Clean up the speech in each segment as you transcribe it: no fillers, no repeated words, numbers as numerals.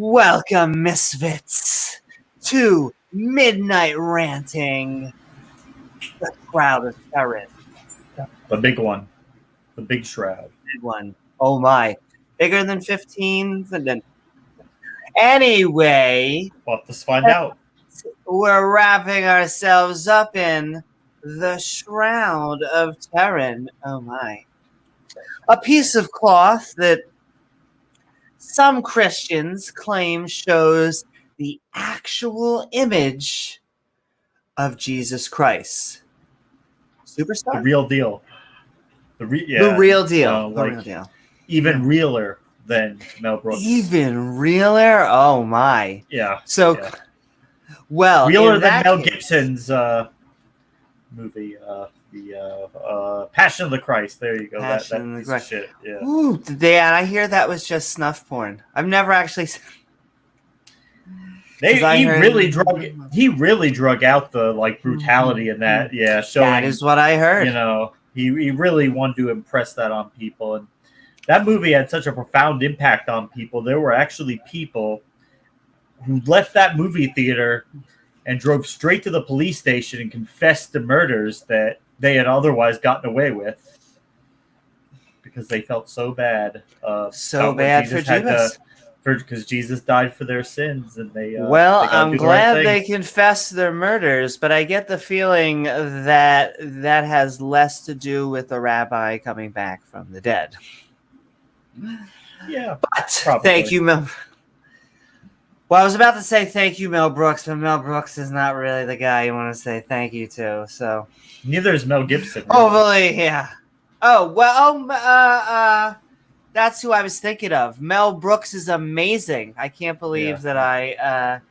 Welcome, misfits, to Midnight Ranting, the Shroud of Turin. The big one. The big shroud. Big one. Oh my. Bigger than 15? Anyway, Let's find out. we're wrapping ourselves up in the Shroud of Turin. Oh my. A piece of cloth that some Christians claim shows the actual image of Jesus Christ. Superstar? The real deal. The real deal. The real deal. Even realer than Mel Brooks. Even realer? Oh my. Yeah. So, well, realer than Mel Gibson's movie, the Passion of the Christ. There you go. Passion of the Christ. Shit. Yeah. Ooh, Dan, I hear that was just snuff porn. I've never actually. He really drug out the brutality in that. Yeah, showing, that is what I heard. You know, he really wanted to impress that on people, and that movie had such a profound impact on people. There were actually people who left that movie theater and drove straight to the police station and confessed to murders that they had otherwise gotten away with because they felt so bad. So bad for Jesus. Because Jesus died for their sins, and they. I'm glad they confessed their murders, but I get the feeling that has less to do with the rabbi coming back from the dead. Yeah, but probably. Thank you, Mel. Well, I was about to say thank you, Mel Brooks, but Mel Brooks is not really the guy you want to say thank you to. So neither is Mel Gibson. Really. Hopefully, yeah. Oh well. That's who I was thinking of. Mel Brooks is amazing. I can't believe that I.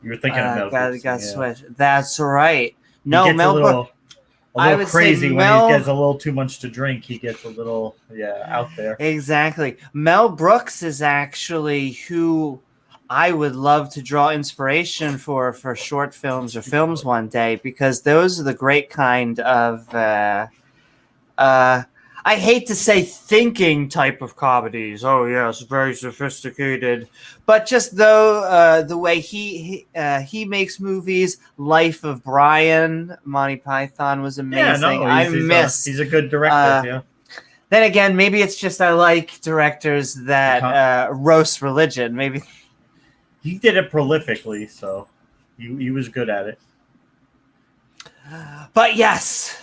You were thinking of Mel Brooks. Got switched. That's right. No, Mel Brooks. A little crazy when he gets a little too much to drink. He gets a little, out there. Exactly. Mel Brooks is actually who I would love to draw inspiration for short films or films one day, because those are the great kind of. I hate to say thinking type of comedies. Oh yes, very sophisticated. But just though the way he makes movies, Life of Brian, Monty Python was amazing. He's a good director. Then again, maybe it's just I like directors that roast religion. Maybe he did it prolifically, so he was good at it. But yes.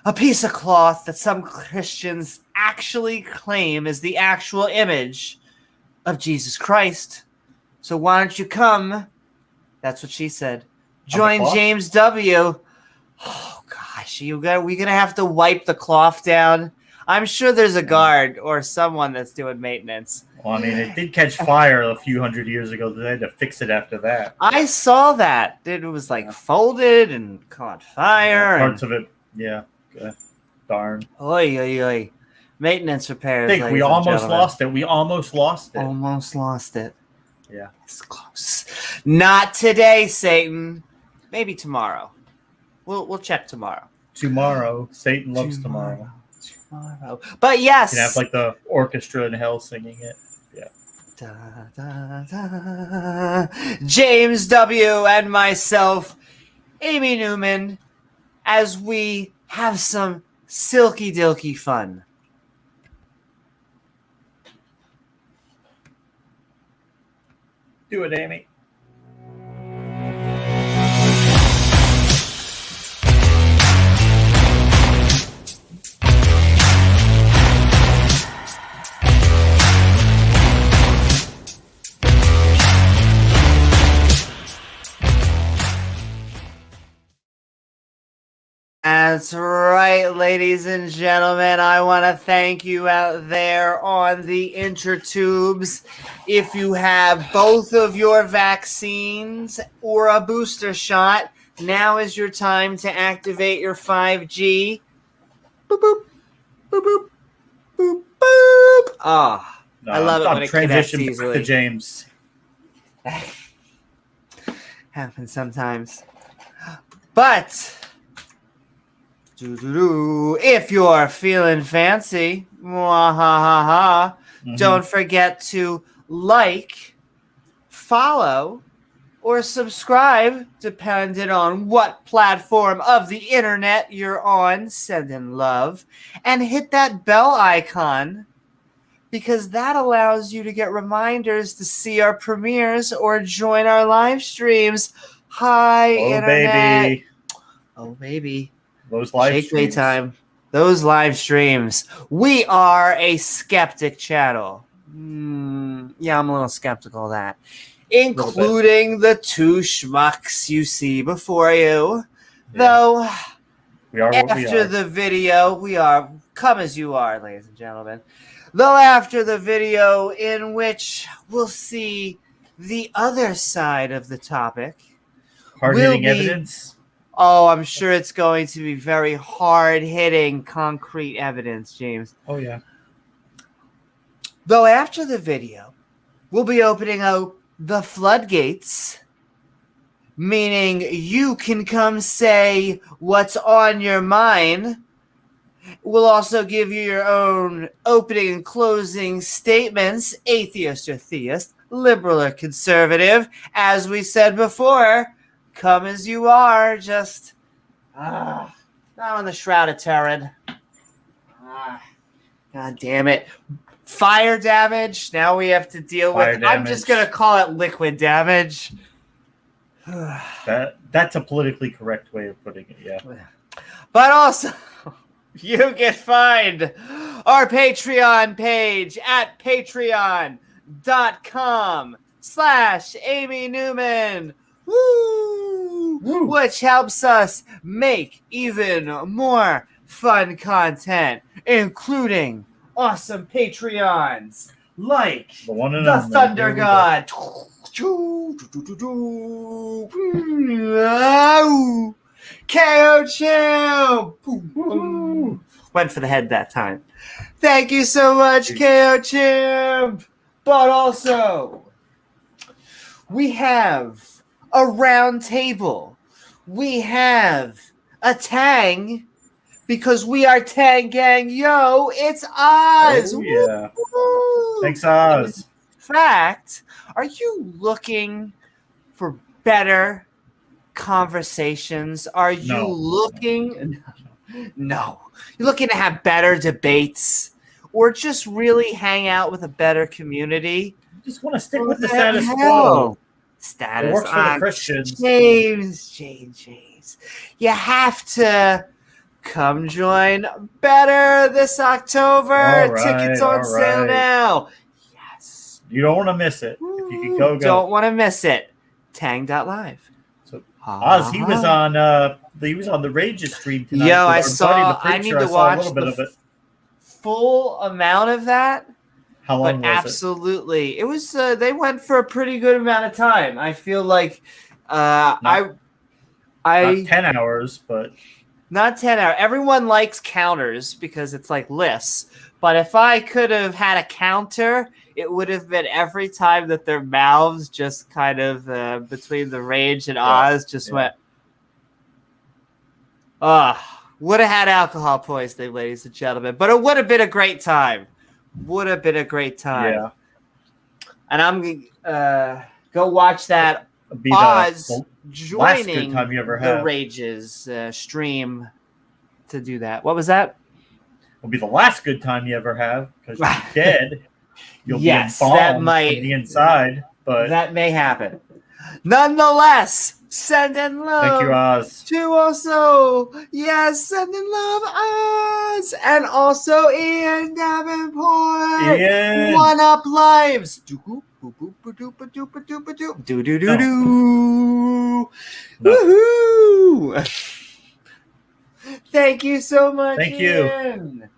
A piece of cloth that some Christians actually claim is the actual image of Jesus Christ. So why don't you come? That's what she said. Join James W. Oh gosh, we're gonna have to wipe the cloth down. I'm sure there's a guard or someone that's doing maintenance. Well, I mean, it did catch fire a few hundred years ago. They had to fix it after that. I saw that. It was folded and caught fire. Parts of it, yeah. Darn. Oy. Maintenance repairs. I think we almost lost it. Almost lost it. Yeah. It's close. Not today, Satan. Maybe tomorrow. We'll check tomorrow. Tomorrow. Satan loves tomorrow. But yes. You can have the orchestra in hell singing it. Yeah. Da, da, da. James W. and myself, Amy Newman, as we have some silky dilky fun. Do it, Amy. That's right, ladies and gentlemen. I want to thank you out there on the intertubes. If you have both of your vaccines or a booster shot, now is your time to activate your 5G. Boop, boop, boop, boop, boop, boop. Oh, I love it when it connects easily. To James. Happens sometimes. But if you're feeling fancy, don't forget to like, follow, or subscribe, depending on what platform of the internet you're on. Send in love. And hit that bell icon, because that allows you to get reminders to see our premieres or join our live streams. Hi, internet. Baby. Oh, baby. Those live Shake streams. time. Those live streams. We are a skeptic channel. Yeah, I'm a little skeptical of that. Including the two schmucks you see before you. Yeah. Though, we are what after the video, we are come as you are, ladies and gentlemen. Though after the video, in which we'll see the other side of the topic. Hard-hitting evidence? Oh, I'm sure it's going to be very hard-hitting, concrete evidence, James. Oh, yeah. Though after the video, we'll be opening up the floodgates, meaning you can come say what's on your mind. We'll also give you your own opening and closing statements, atheist or theist, liberal or conservative. As we said before, come as you are, just not on the Shroud of Turin. God damn it. Fire damage. Now we have to deal with. I'm just gonna call it liquid damage. That's a politically correct way of putting it. Yeah. But also, you can find our Patreon page at patreon.com/Amy Newman. Woo! Which helps us make even more fun content, including awesome Patreons like the Thunder God, KO Champ. Went for the head that time. Thank you so much, KO Champ. But also, we have a round table. We have a Tang. Because we are Tang Gang, yo, it's Oz. Oh, yeah. Woo-hoo. Thanks, Oz. In fact, are you looking for better conversations? Are you looking? No. You're looking to have better debates or just really hang out with a better community? You just want to stick with the status quo. Status. It works for the Christians. James. You have to come join Better this October. Tickets on sale now. Yes. You don't want to miss it. If you can go. Don't want to miss it. Tang.live. So Oz, he was on the Rages stream tonight. Yo, I saw. I need to watch the full amount of that. How long was absolutely. It was. They went for a pretty good amount of time. I feel like not 10 hours, but. Not 10 hours. Everyone likes counters because it's like lists. But if I could have had a counter, it would have been every time that their mouths just kind of between the Rage and Oz just went. Would have had alcohol poisoning, ladies and gentlemen. But it would have been a great time. Yeah. And I'm going to go watch that. Oz joining the Rages stream to do that. What was that? It'll be the last good time you ever have because you're dead. You'll be embalmed from the inside, but that may happen. Nonetheless, send in love. Thank you, Oz. To also, send in love, Oz, and also Ian Davenport. Ian. One Up Lives. Woohoo! Thank you so much. Thank Ian.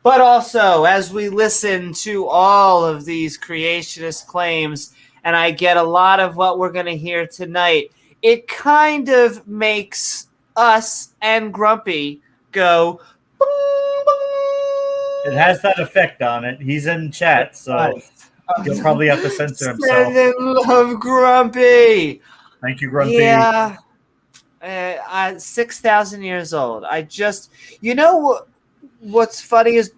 But also, as we listen to all of these creationist claims, and I get a lot of what we're going to hear tonight, it kind of makes us and Grumpy go. It has that effect on it. He's in chat, so he'll probably have to censor himself. I love Grumpy. Thank you, Grumpy. Yeah. 6,000 years old. What's funny is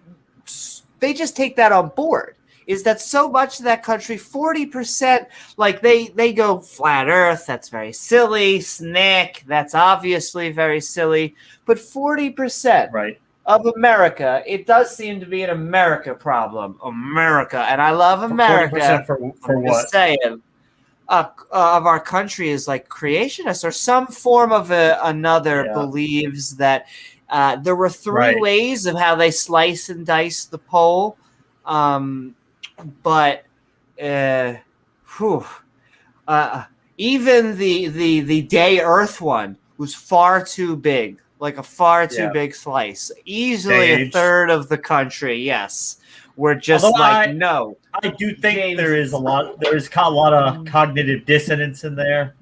they just take that on board. Is that so much of that country, 40%, like they go flat earth, that's very silly, SNCC, that's obviously very silly, but 40% Right. of America, it does seem to be an America problem. America, and I love America. 40% for I'm what? just saying, of our country is like creationist or some form of another believes that there were three ways of how they slice and dice the pole. But even the day Earth one was far too big, like a far too big slice. Easily a third of the country, yes. We're just no. I do think there is a lot of cognitive dissonance in there,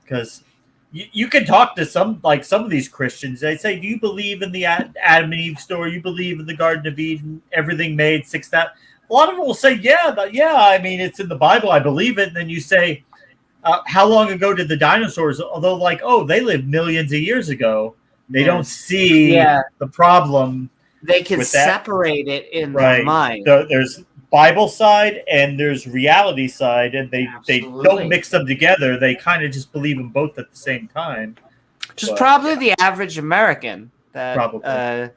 because you can talk to some of these Christians. They say, "Do you believe in the Adam and Eve story? You believe in the Garden of Eden? Everything made six that." A lot of them will say, "Yeah, I mean, it's in the Bible. I believe it." And then you say, "How long ago did the dinosaurs?" Although, they lived millions of years ago. They don't see the problem. They can separate it in their mind. There's Bible side and there's reality side, and they don't mix them together. They kind of just believe them both at the same time. Probably the average American that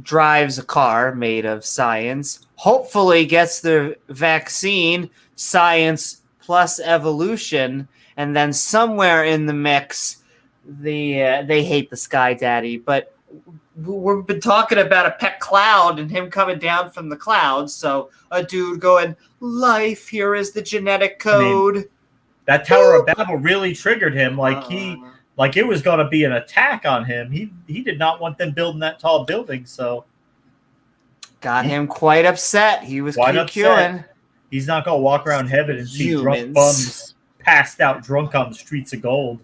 drives a car made of science, hopefully gets the vaccine, science plus evolution, and then somewhere in the mix, they hate the Sky Daddy. But we've been talking about a pet cloud and him coming down from the clouds. So a dude going, life, here is the genetic code. I mean, that Tower of Babel really triggered him. It was going to be an attack on him. He did not want them building that tall building. So got him quite upset. He was queuing. He's not going to walk around heaven and see drunk bums passed out drunk on the streets of gold.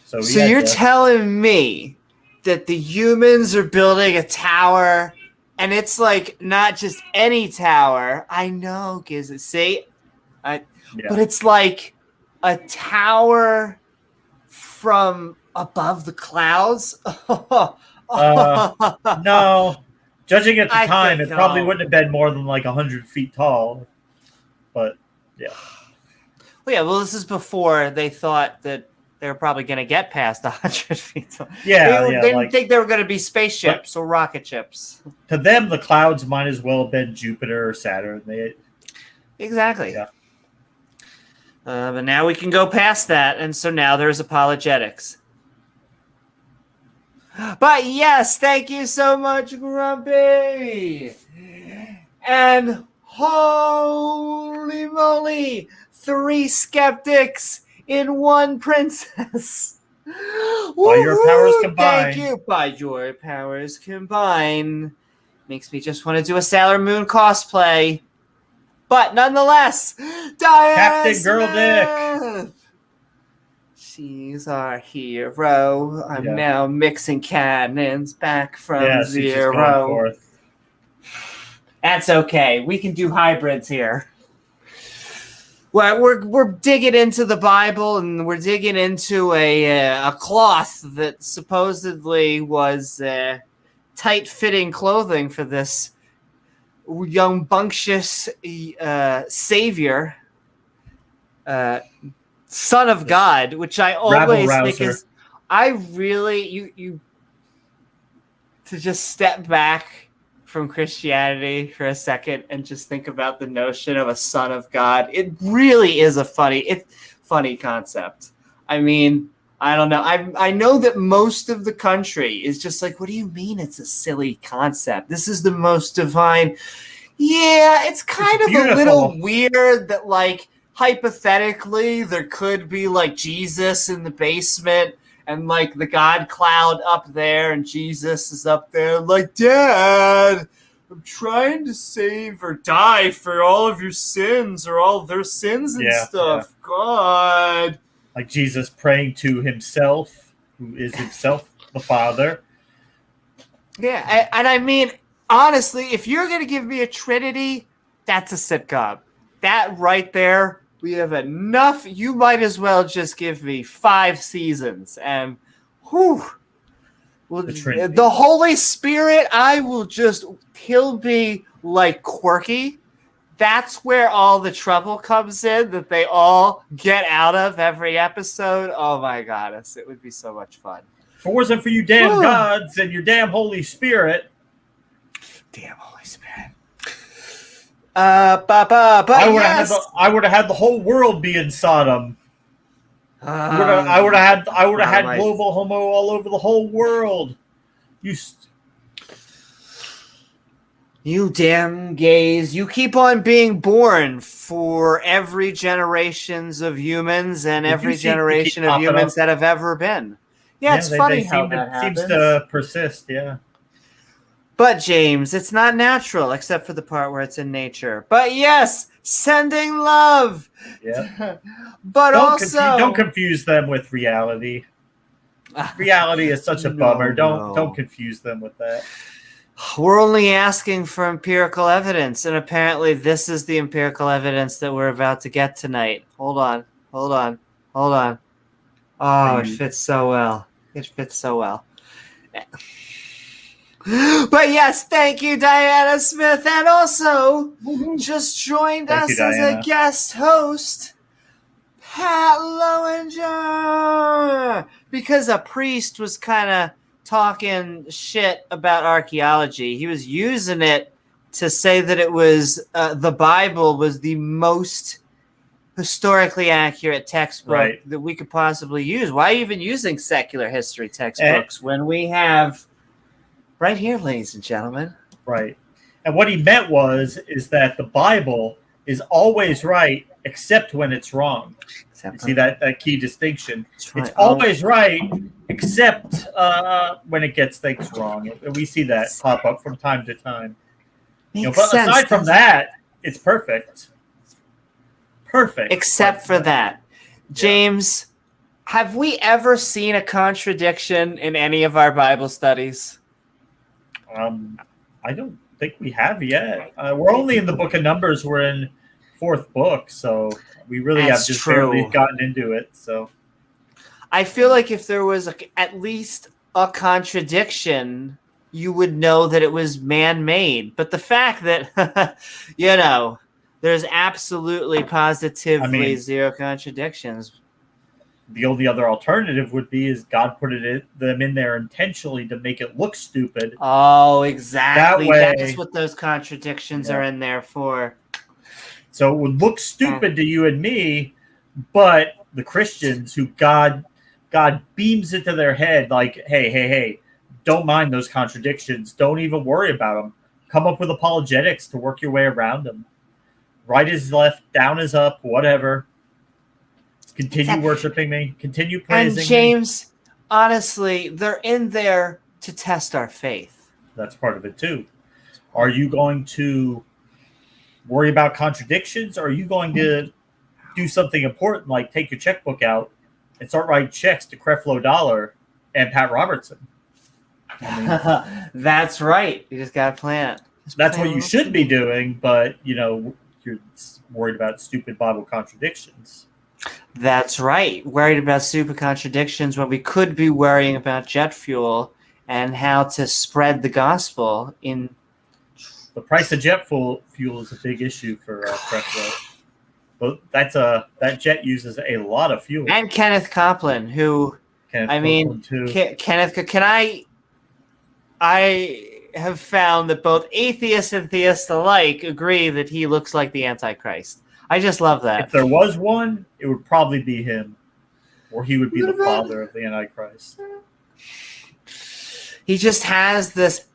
So you're telling me that the humans are building a tower, and it's like not just any tower. I know, Giz. See, but it's like a tower from above the clouds. No, judging at the time, it probably wouldn't have been more than 100 feet tall. But well, this is before they thought that they were probably going to get past 100 feet tall. They didn't think they were going to be spaceships or rocket ships. To them, the clouds might as well have been Jupiter or Saturn. Exactly. Yeah. But now we can go past that, and so now there's apologetics. But yes, thank you so much, Grumpy. And holy moly, 3 skeptics in 1 princess. By your powers combined. Thank you. By your powers combined. Makes me just want to do a Sailor Moon cosplay. But nonetheless, Diana Captain Girl Dick. She's our hero. I'm now mixing cannons back from zero. That's okay. We can do hybrids here. Well, we're digging into the Bible, and we're digging into a cloth that supposedly was tight-fitting clothing for this young bunctious savior, son of God, which I always think is, I really you to just step back from Christianity for a second and just think about the notion of a son of God. It really is a funny concept. I mean, I don't know. I know that most of the country is just like, what do you mean it's a silly concept? This is the most divine. Yeah, it's kind of a little weird that, hypothetically, there could be, Jesus in the basement and, the God cloud up there, and Jesus is up there Dad, I'm trying to save or die for all of your sins or all of their sins and stuff. Yeah. God. Like Jesus praying to himself, who is himself the Father. Yeah, and I mean, honestly, if you're going to give me a Trinity, that's a sitcom. That right there, we have enough. You might as well just give me 5 seasons. And, whew, Well, The Trinity. the Holy Spirit, he'll be like quirky. That's where all the trouble comes in that they all get out of every episode. Oh my goddess, it would be so much fun. If it wasn't for you damn gods and your damn Holy Spirit. Damn Holy Spirit. But I would have had the whole world be in Sodom. I would have had global homo all over the whole world. You damn gays! You keep on being born for every generations of humans and every generation of humans that have ever been. Yeah, it's funny how that happens. Seems to persist. Yeah. But James, it's not natural except for the part where it's in nature. But yes, sending love. Yeah. But don't confuse them with reality. Reality is such a bummer. Don't confuse them with that. We're only asking for empirical evidence, and apparently this is the empirical evidence that we're about to get tonight. Hold on. Oh, it fits so well. But yes, thank you, Diana Smith, and also just joined us as a guest host, Pat Lowinger, because a priest was kind of talking shit about archaeology. He was using it to say that it was the Bible was the most historically accurate textbook that we could possibly use. Why even using secular history textbooks when we have right here, ladies and gentlemen? Right. And what he meant is that the Bible is always right except when it's wrong. You see that key distinction? It's always right except when it gets things wrong. We see that pop up from time to time. But aside from that, it's perfect. Perfect. Except for that. James, have we ever seen a contradiction in any of our Bible studies? I don't think we have yet. We're only in the book of Numbers. We're in 4th book, so we really have just barely gotten into it. So I feel like if there was at least a contradiction, you would know that it was man-made. But the fact that, there's absolutely positively zero contradictions. The only other alternative would be is God put them in there intentionally to make it look stupid. Oh, exactly. That's what those contradictions are in there for. So it would look stupid to you and me, but the Christians who God beams into their head like, hey, don't mind those contradictions. Don't even worry about them. Come up with apologetics to work your way around them. Right is left, down is up, whatever. Continue worshiping me. Continue praising me. And James, honestly, they're in there to test our faith. That's part of it too. Are you going to worry about contradictions, or are you going to do something important like take your checkbook out and start writing checks to Creflo Dollar and Pat Robertson? That's right. You just got to plan it. That's what you should be doing, but you're worried about stupid Bible contradictions. That's right. Worried about stupid contradictions when we could be worrying about jet fuel and how to spread the gospel in. The price of jet fuel is a big issue for Creflo. But that jet uses a lot of fuel. And Kenneth Copeland, I have found that both atheists and theists alike agree that he looks like the Antichrist. I just love that. If there was one, it would probably be him. Or he would be the father of the Antichrist. He just has this,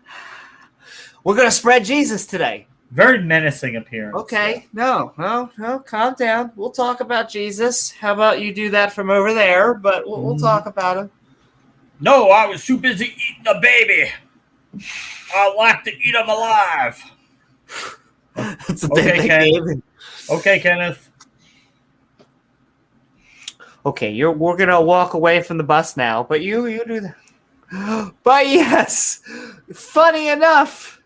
we're going to spread Jesus today. Very menacing appearance. Okay. No, calm down. We'll talk about Jesus. How about you do that from over there? But we'll talk about him. No, I was too busy eating a baby. I like to eat them alive. That's the thing they gave him. Okay, Kenneth. Okay, we're gonna walk away from the bus now, but you do that. But yes, funny enough,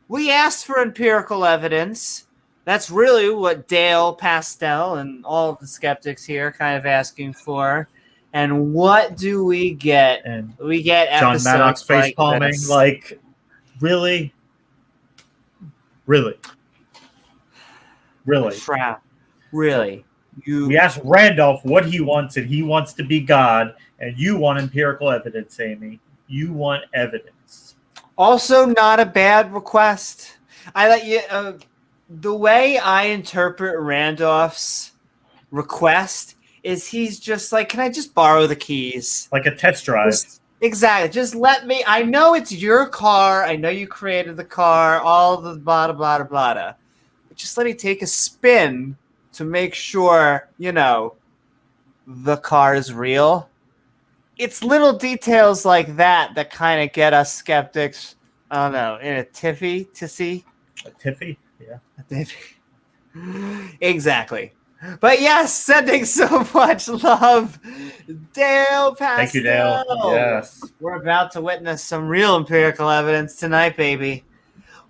we asked for empirical evidence. That's really what Dale, Pastel, and all of the skeptics here are kind of asking for. And what do we get? And We get John episodes Maddox face like palming. this. Like, really? Shroud. Really? We asked Randolph what he wants, and he wants to be God, and you want empirical evidence, Amy. You want evidence. Also, not a bad request. I let you. The way I interpret Randolph's request is he's just like, "Can I just borrow the keys?" Like a test drive. Exactly. Just let me. I know it's your car. I know you created the car. All the blah blah blah blah. But just let me take a spin to make sure the car is real. It's little details like that kind of get us skeptics. I don't know, in a tiffy to see. A tiffy? Yeah. A tiffy. Exactly. But yes, sending so much love, Dale Pastel. Thank you, Dale. Yes. We're about to witness some real empirical evidence tonight, baby.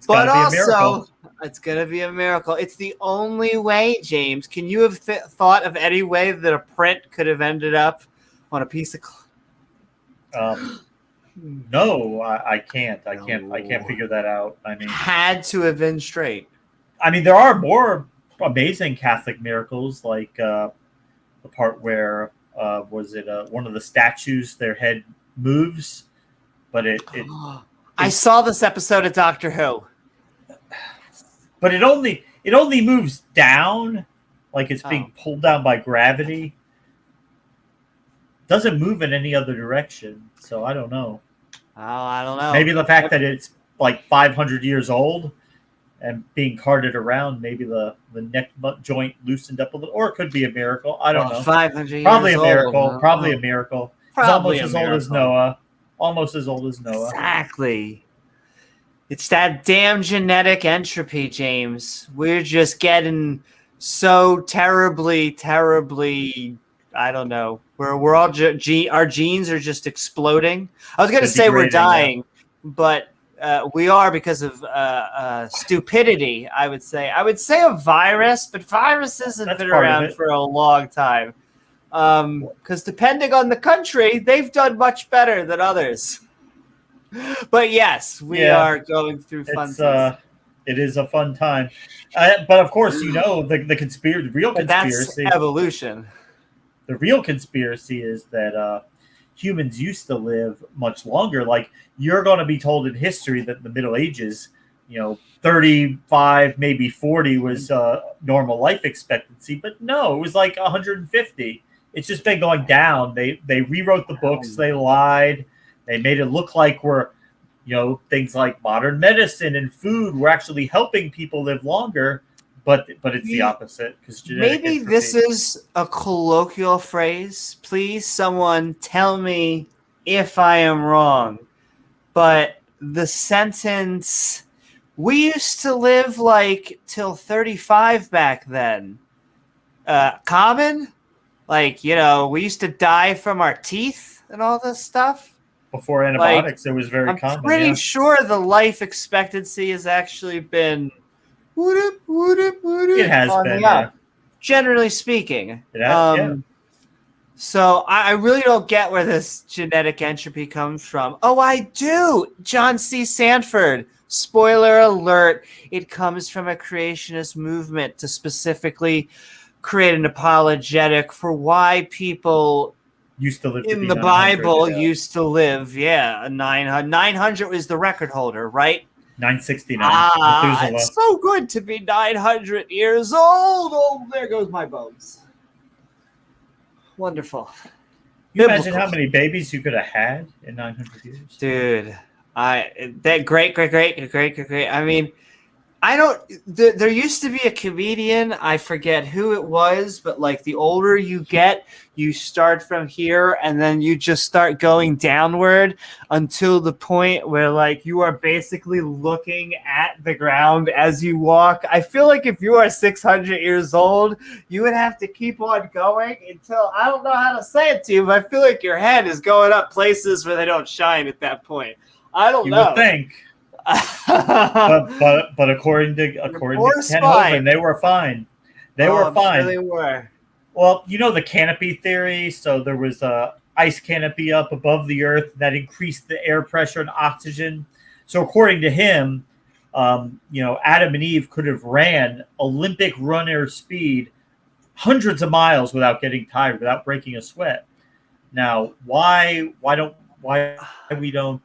But also, it's going to be a miracle. It's the only way, James. Can you have thought of any way that a print could have ended up on a piece of no, I can't. I can't figure that out. I mean, had to have been straight. I mean, there are more amazing Catholic miracles, like the part where was it one of the statues, their head moves, but I saw this episode of Doctor Who. But it only moves down, like it's being pulled down by gravity. Doesn't move in any other direction, so I don't know. Oh, I don't know. Maybe the fact that it's like 500 years old and being carted around, maybe the neck joint loosened up a little, or it could be a miracle. I don't know. 500 years Probably a miracle. old, Probably a miracle. Probably it's almost as old as Noah. Almost as old as Noah. Exactly. It's that damn genetic entropy, James. We're just getting so terribly, terribly. I don't know. We're all our genes are just exploding. I was going to say we're dying, but we are because of stupidity. I would say a virus, but viruses have been around for a long time. Because depending on the country, they've done much better than others. But yes, we are going through fun season. It is a fun time. But of course, the real conspiracy. That's evolution. The real conspiracy is that humans used to live much longer. Like, you're going to be told in history that in the Middle Ages, 35, maybe 40 was normal life expectancy. But no, it was like 150. It's just been going down. They rewrote the books. They lied. They made it look like things like modern medicine and food were actually helping people live longer. But it's the opposite. Maybe this is a colloquial phrase. Please, someone tell me if I am wrong. But the sentence, we used to live like till 35 back then. Common? Like, we used to die from our teeth and all this stuff. Before antibiotics, it was very common. I'm pretty sure the life expectancy has actually been... It has been, yeah. Generally speaking. It has, yeah. So I really don't get where this genetic entropy comes from. Oh, I do. John C. Sanford. Spoiler alert. It comes from a creationist movement to specifically create an apologetic for why people used to live in the Bible used to live. 900 is the record holder, right? 969. It's so good to be 900 years old. Oh, there goes my bones. Wonderful. You imagine how many babies you could have had in 900 years? Dude, great. I mean, there used to be a comedian, I forget who it was, but like the older you get, you start from here and then you just start going downward until the point where like you are basically looking at the ground as you walk. I feel like if you are 600 years old, you would have to keep on going until, I don't know how to say it to you, but I feel like your head is going up places where they don't shine at that point. I don't know. You would think. but according to Ken Hovind, they were fine. They were fine. Sure they were. Well, you know the canopy theory. So there was a ice canopy up above the Earth that increased the air pressure and oxygen. So according to him, Adam and Eve could have ran Olympic runner speed hundreds of miles without getting tired, without breaking a sweat. Now, why we don't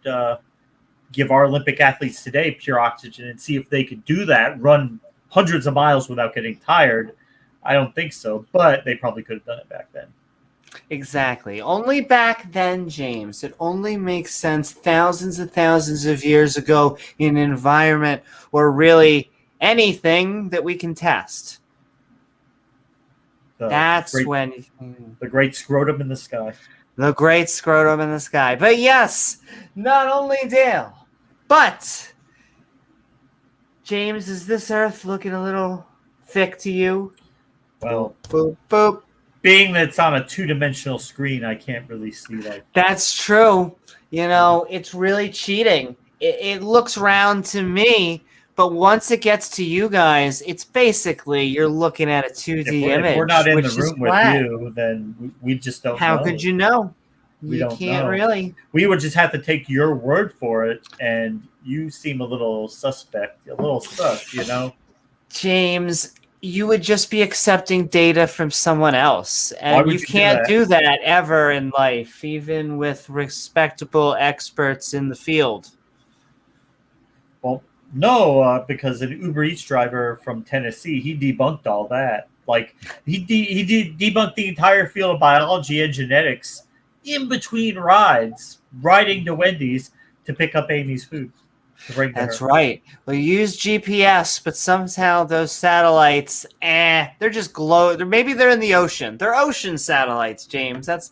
give our Olympic athletes today pure oxygen and see if they could do that, run hundreds of miles without getting tired? I don't think so, but they probably could have done it back then. Exactly. Only back then, James. It only makes sense thousands and thousands of years ago in an environment or really anything that we can test. That's when the great scrotum in the sky. The great scrotum in the sky. But yes, not only Dale, but James, is this Earth looking a little thick to you? Well, boop, boop. Being that it's on a two-dimensional screen, I can't really see that. That's true. It's really cheating. It looks round to me, but once it gets to you guys, it's basically you're looking at a 2D image. If we're not in the room with you, then we just don't know. How could you know? You can't really. We would just have to take your word for it, and you seem a little suspect, a little sus, James, you would just be accepting data from someone else, and you can't do that ever in life, even with respectable experts in the field. Well, no, because an Uber Eats driver from Tennessee, he debunked all that. Like he debunked the entire field of biology and genetics in between riding to Wendy's to pick up Amy's food. That's right. We use GPS, but somehow those satellites, they're just maybe they're in the ocean. They're ocean satellites, James. That's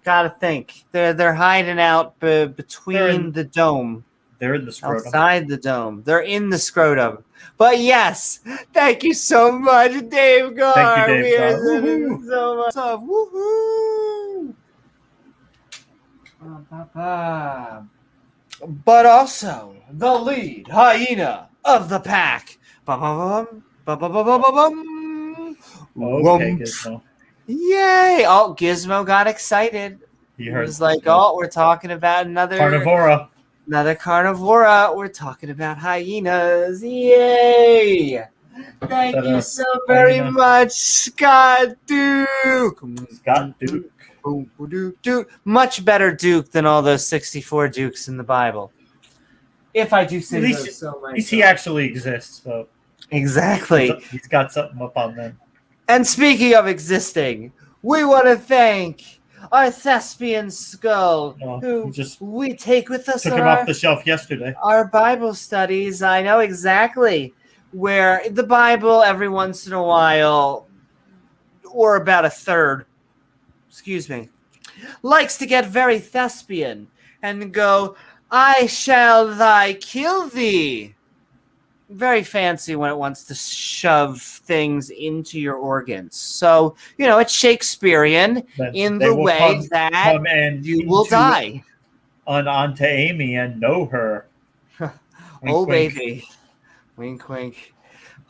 gotta think. They're hiding out between the dome. They're in the scrotum. Outside the dome. They're in the scrotum. But yes, thank you so much, Dave Gar. Thank you, Dave Gar. Woohoo! So much. Woohoo! But also the lead hyena of the pack. Okay, Gizmo. Yay! Oh, Gizmo got excited. He was like, we're talking about another carnivora. Another carnivora. We're talking about hyenas. Yay! Thank you so very much, Scott Duke. Scott Duke. Duke. Much better Duke than all those 64 Dukes in the Bible. If I do say so myself. At least he actually exists. So exactly. He's got something up on them. And speaking of existing, we want to thank our thespian skull, who we take with us. Took him off the shelf yesterday. Our Bible studies. I know exactly where the Bible every once in a while, or about a third, likes to get very thespian and go, I shall thy kill thee. Very fancy when it wants to shove things into your organs. So, it's Shakespearean in the way that you will die. Onto Amy and know her. Wink, baby. Wink, wink.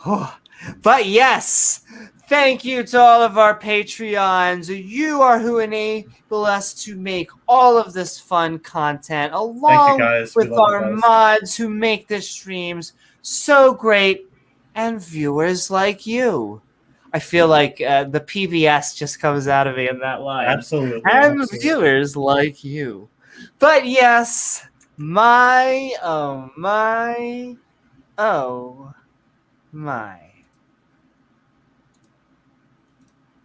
Oh. But yes, thank you to all of our Patreons. You are who enable us to make all of this fun content, along with our mods who make the streams so great, and viewers like you. I feel like the PBS just comes out of me in that line. Absolutely. And viewers like you. But yes, my.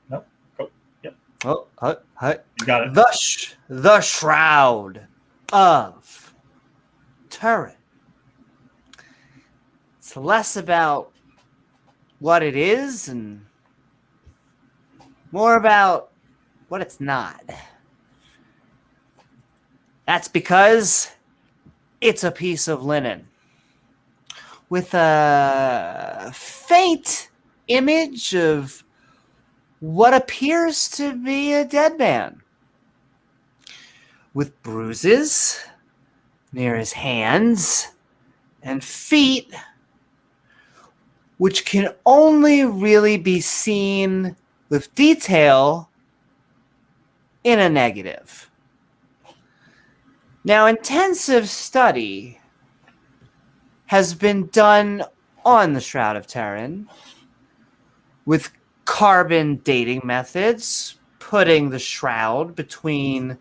Nope. Oh, yep. Oh, You got it. The Shroud of Turin. It's less about what it is and more about what it's not. That's because it's a piece of linen with a faint image of what appears to be a dead man, with bruises near his hands and feet, which can only really be seen with detail in a negative. Now, intensive study has been done on the Shroud of Turin with carbon dating methods, putting the shroud between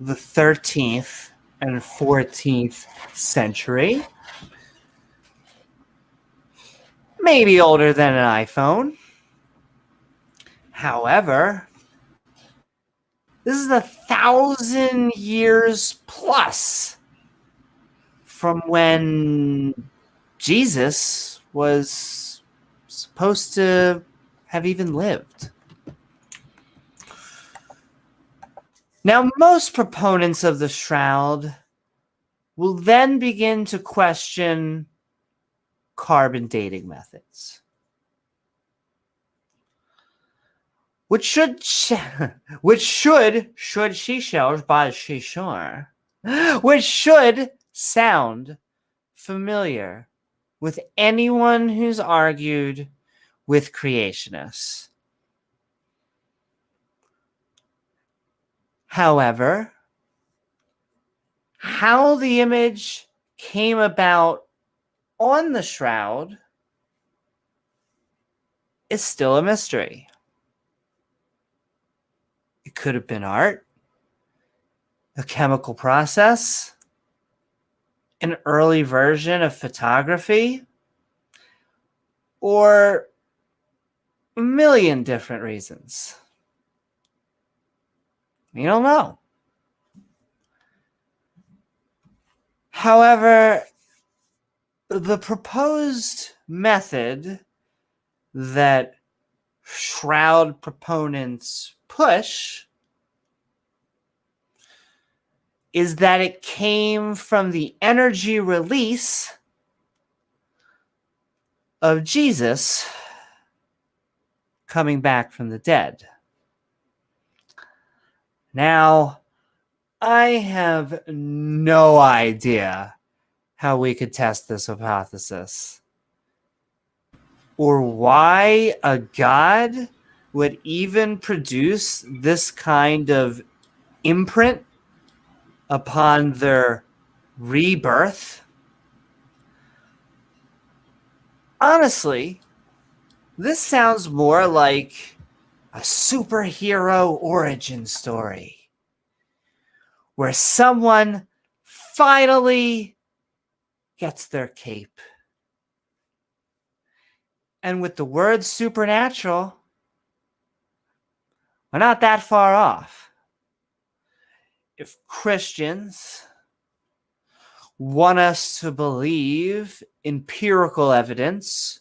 the 13th and 14th century. Maybe older than an iPhone. However, this is 1,000 years plus from when Jesus was supposed to have even lived. Now, most proponents of the shroud will then begin to question carbon dating methods, which should sound familiar with anyone who's argued with creationists. However, how the image came about on the shroud is still a mystery. It could have been art, a chemical process, an early version of photography, or a million different reasons. We don't know. However, the proposed method that shroud proponents push is that it came from the energy release of Jesus coming back from the dead. Now, I have no idea how we could test this hypothesis, or why a god would even produce this kind of imprint upon their rebirth. Honestly, this sounds more like a superhero origin story, where someone finally gets their cape. And with the word supernatural, we're not that far off. If Christians want us to believe empirical evidence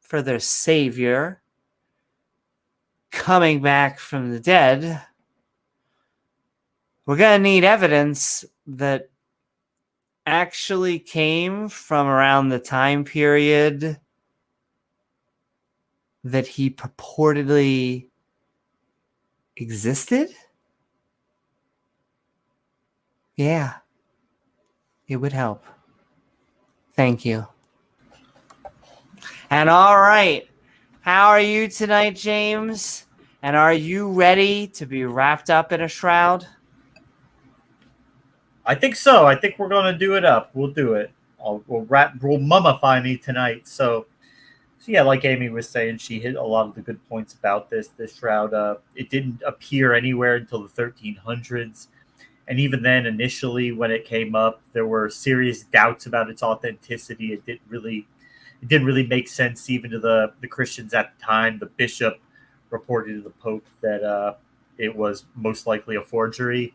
for their Savior coming back from the dead, we're going to need evidence that actually came from around the time period that he purportedly existed. Yeah, it would help. Thank you. And all right, how are you tonight, James? And are you ready to be wrapped up in a shroud? I think so. I think we're going to do it up. We'll do it. We'll mummify me tonight. So yeah, like Amy was saying, she hit a lot of the good points about this shroud. It didn't appear anywhere until the 1300s. And even then, initially, when it came up, there were serious doubts about its authenticity. It didn't really make sense even to the Christians at the time. The bishop reported to the Pope that it was most likely a forgery.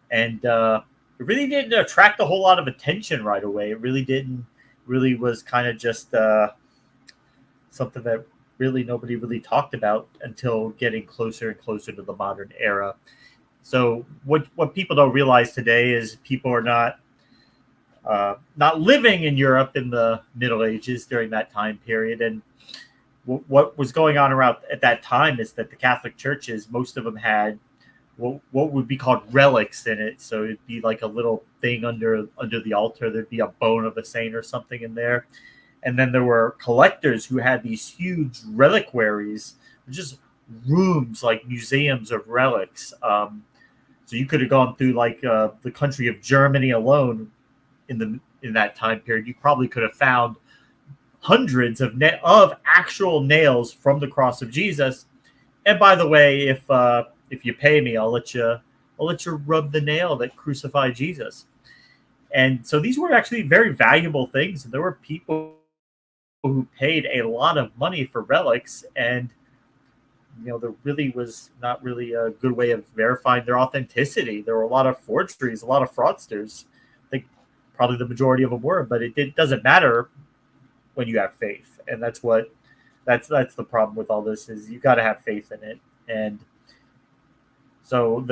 And it really didn't attract a whole lot of attention right away. It really didn't. Really was kind of just something that really nobody really talked about until getting closer and closer to the modern era. So what people don't realize today is people are not living in Europe in the Middle Ages during that time period. And what was going on around at that time is that the Catholic churches, most of them had what would be called relics in it. So it'd be like a little thing under the altar. There'd be a bone of a saint or something in there. And then there were collectors who had these huge reliquaries, just rooms, like museums of relics. So you could have gone through like the country of Germany alone in that time period. You probably could have found hundreds of actual nails from the cross of Jesus. And by the way, if you pay me, I'll let you rub the nail that crucified Jesus. And so these were actually very valuable things. And there were people who paid a lot of money for relics, and there really was not really a good way of verifying their authenticity. There were a lot of forgeries, a lot of fraudsters. I think probably the majority of them were, but it doesn't matter when you have faith, and that's the problem with all this, is you got to have faith in it. And so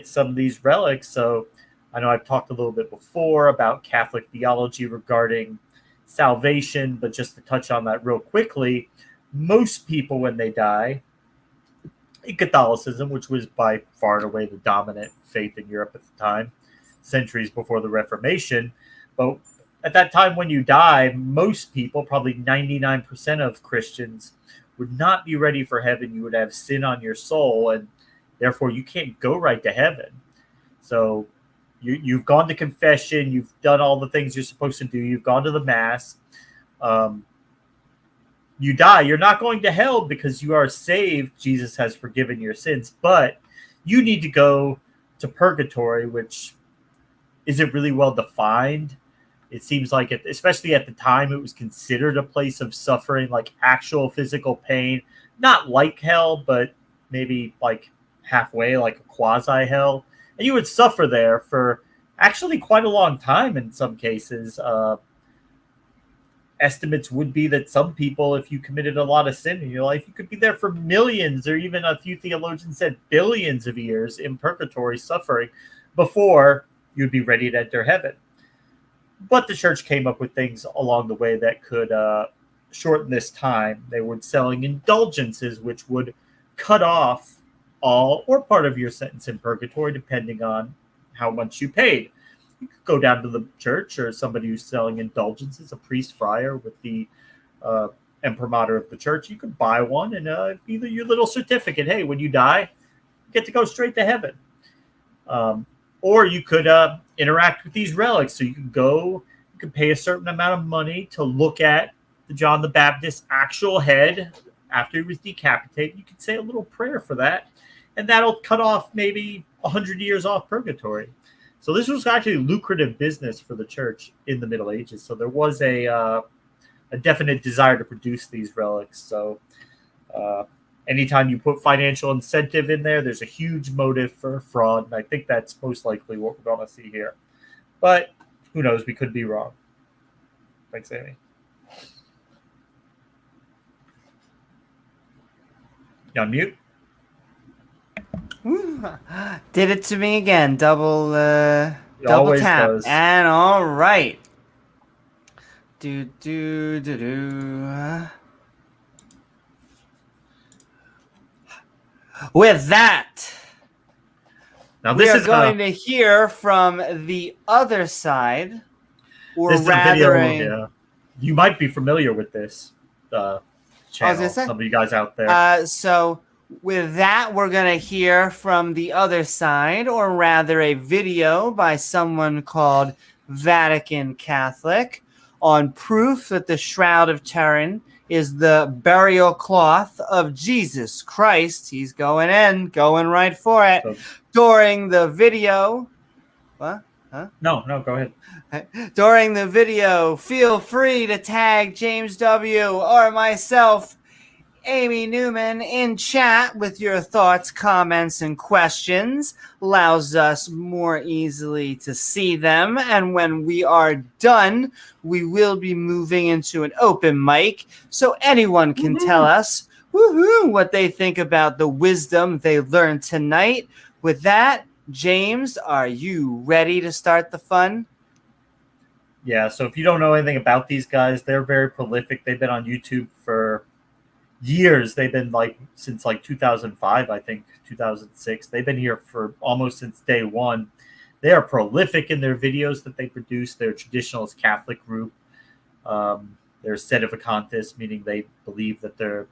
some of these relics. So I know I've talked a little bit before about Catholic theology regarding salvation, but just to touch on that real quickly, most people when they die in Catholicism, which was by far and away the dominant faith in Europe at the time, centuries before the Reformation, but at that time when you die, most people, probably 99% of Christians, would not be ready for heaven. You would have sin on your soul, and therefore you can't go right to heaven. So you've gone to confession, you've done all the things you're supposed to do, you've gone to the Mass. You die, you're not going to hell because you are saved. Jesus has forgiven your sins, but you need to go to purgatory, which isn't really well defined. It seems like it, especially at the time, it was considered a place of suffering, like actual physical pain, not like hell, but maybe like halfway, like a quasi hell. And you would suffer there for actually quite a long time in some cases. Estimates would be that some people, if you committed a lot of sin in your life, you could be there for millions, or even a few theologians said billions of years in purgatory suffering before you'd be ready to enter heaven. But the church came up with things along the way that could shorten this time. They were selling indulgences, which would cut off all or part of your sentence in purgatory, depending on how much you paid. You could go down to the church, or somebody who's selling indulgences, a priest, friar with the imprimatur of the church. You could buy one and be your little certificate. Hey, when you die, you get to go straight to heaven. Or you could interact with these relics. So you could pay a certain amount of money to look at the John the Baptist's actual head after he was decapitated. You could say a little prayer for that, and that'll cut off maybe 100 years off purgatory. So this was actually lucrative business for the church in the Middle Ages. So there was a definite desire to produce these relics. So anytime you put financial incentive in there, there's a huge motive for fraud. And I think that's most likely what we're going to see here. But who knows? We could be wrong. Thanks, Amy. You on mute? Did it to me again. Double tap. Does. And all right. With that, now this we are is going to hear from the other side, or this rather, is a video. You might be familiar with this channel. Some of you guys out there. So with that, we're going to hear from the other side, or rather a video by someone called Vatican Catholic, on proof that the Shroud of Turin is the burial cloth of Jesus Christ. He's going right for it. So, during the video... What? Huh? No, go ahead. During the video, feel free to tag James W. or myself, Amy Newman, in chat with your thoughts, comments, and questions. Allows us more easily to see them. And when we are done, we will be moving into an open mic, so anyone can tell us what they think about the wisdom they learned tonight. With that, James, are you ready to start the fun? Yeah, so if you don't know anything about these guys, they're very prolific. They've been on YouTube for years. They've been since 2005, I think 2006. They've been here for almost since day one. They are prolific in their videos that they produce. They're a traditionalist Catholic group. they're sedevacantists, meaning they believe that the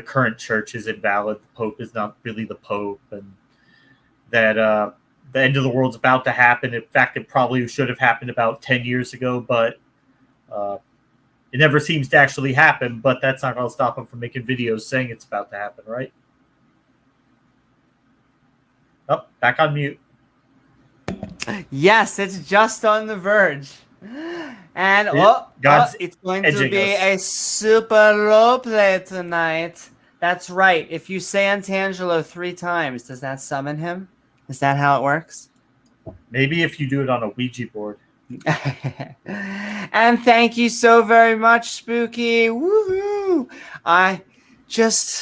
current church is invalid. The Pope is not really the Pope, and that the end of the world's about to happen. In fact, it probably should have happened about 10 years ago, but it never seems to actually happen. But that's not going to stop them from making videos saying it's about to happen, right? Oh, back on mute. Yes, it's just on the verge. And God's it's going to be us. a super role play tonight. That's right. If you say Antangelo 3 times, does that summon him? Is that how it works? Maybe if you do it on a Ouija board. And thank you so very much, Spooky. Woohoo!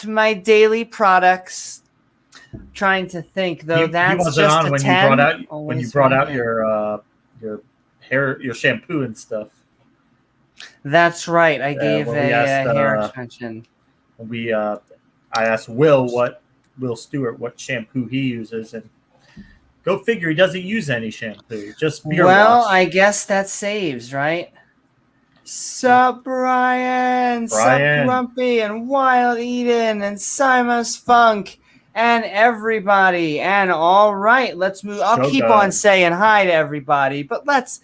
My daily products. Trying to think though, that's he wasn't just on a when 10. you brought out your hair, your shampoo and stuff. That's right. I gave a hair asked, extension. I asked Will Stewart what shampoo he uses, and go figure, he doesn't use any shampoo, just beer wash. I guess that saves, right? Sup, Brian? Sup, Grumpy and Wild Eden and Simus Funk and everybody. And all right, let's move. I'll keep on saying hi to everybody, but let's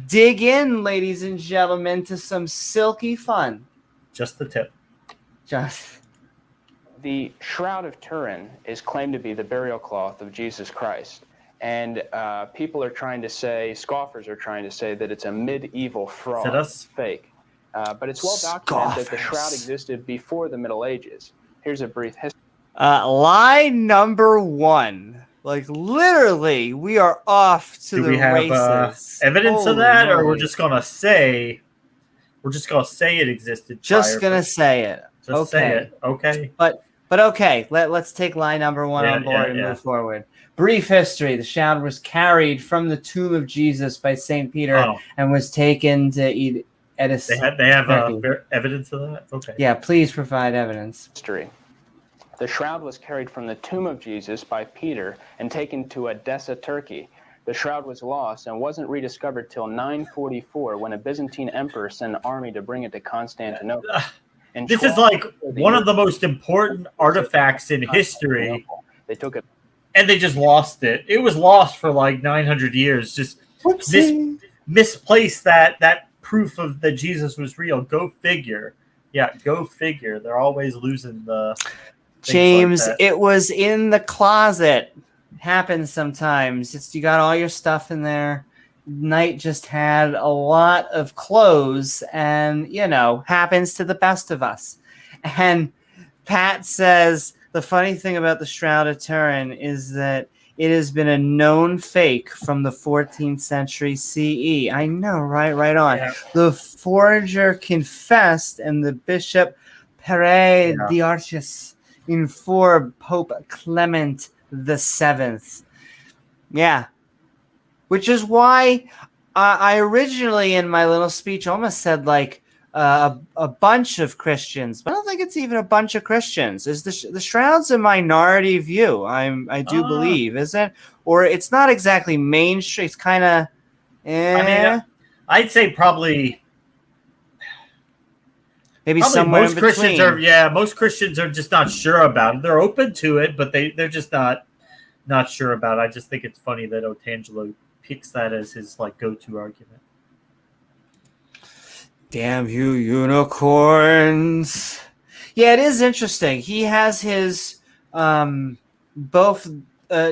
dig in, ladies and gentlemen, to some silky fun. Just the tip. The Shroud of Turin is claimed to be the burial cloth of Jesus Christ. And people are trying to say, scoffers are trying to say that it's a medieval fraud. It's fake. But it's well documented that the shroud existed before the Middle Ages. Here's a brief history. Lie number 1. Like, literally, we are off to the races. Do we have evidence of that, or we're just gonna say it existed? Just gonna say it. Just say it. Okay. But okay, let's take lie number 1 on board and move forward. Brief history. The shroud was carried from the tomb of Jesus by St. Peter and was taken to Edis. They have evidence of that? Okay. Yeah, please provide evidence. History. The shroud was carried from the tomb of Jesus by Peter and taken to Edessa, Turkey. The shroud was lost and wasn't rediscovered till 944 when a Byzantine emperor sent an army to bring it to Constantinople. This is like one of the most important artifacts in history. They took it. And they just lost it. It was lost for like 900 years. Just misplaced that proof of that Jesus was real. Go figure. Yeah, go figure. They're always losing the James, like it was in the closet. Happens sometimes. You got all your stuff in there. Knight just had a lot of clothes, and happens to the best of us. And Pat says the funny thing about the Shroud of Turin is that it has been a known fake from the 14th century CE. I know, right on. Yeah. The forger confessed, and the bishop Pere Diarchus informed Pope Clement VII. Yeah. Which is why I originally, in my little speech, almost said like a bunch of Christians, but I don't think it's even a bunch of Christians. Is the Shroud's a minority view? I do believe, is it? Or it's not exactly mainstream. It's kind of. I mean, I'd say probably. Maybe somewhere most in between. Most Christians are just not sure about it. They're open to it, but they're just not sure about it. I just think it's funny that Otangelo picks that as his like go-to argument. Damn you, unicorns! Yeah, it is interesting. He has his both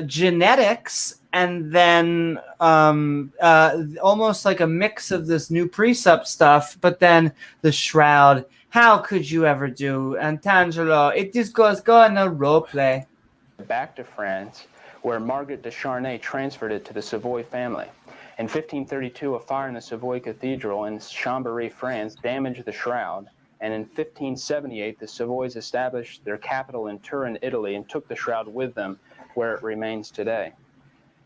genetics and then almost like a mix of this new precept stuff, but then the Shroud. How could you ever do Antangelo? It just goes on a role play. Back to France, where Margaret de Charnay transferred it to the Savoy family. In 1532, a fire in the Savoy Cathedral in Chambéry, France, damaged the shroud, and in 1578, the Savoys established their capital in Turin, Italy, and took the shroud with them, where it remains today.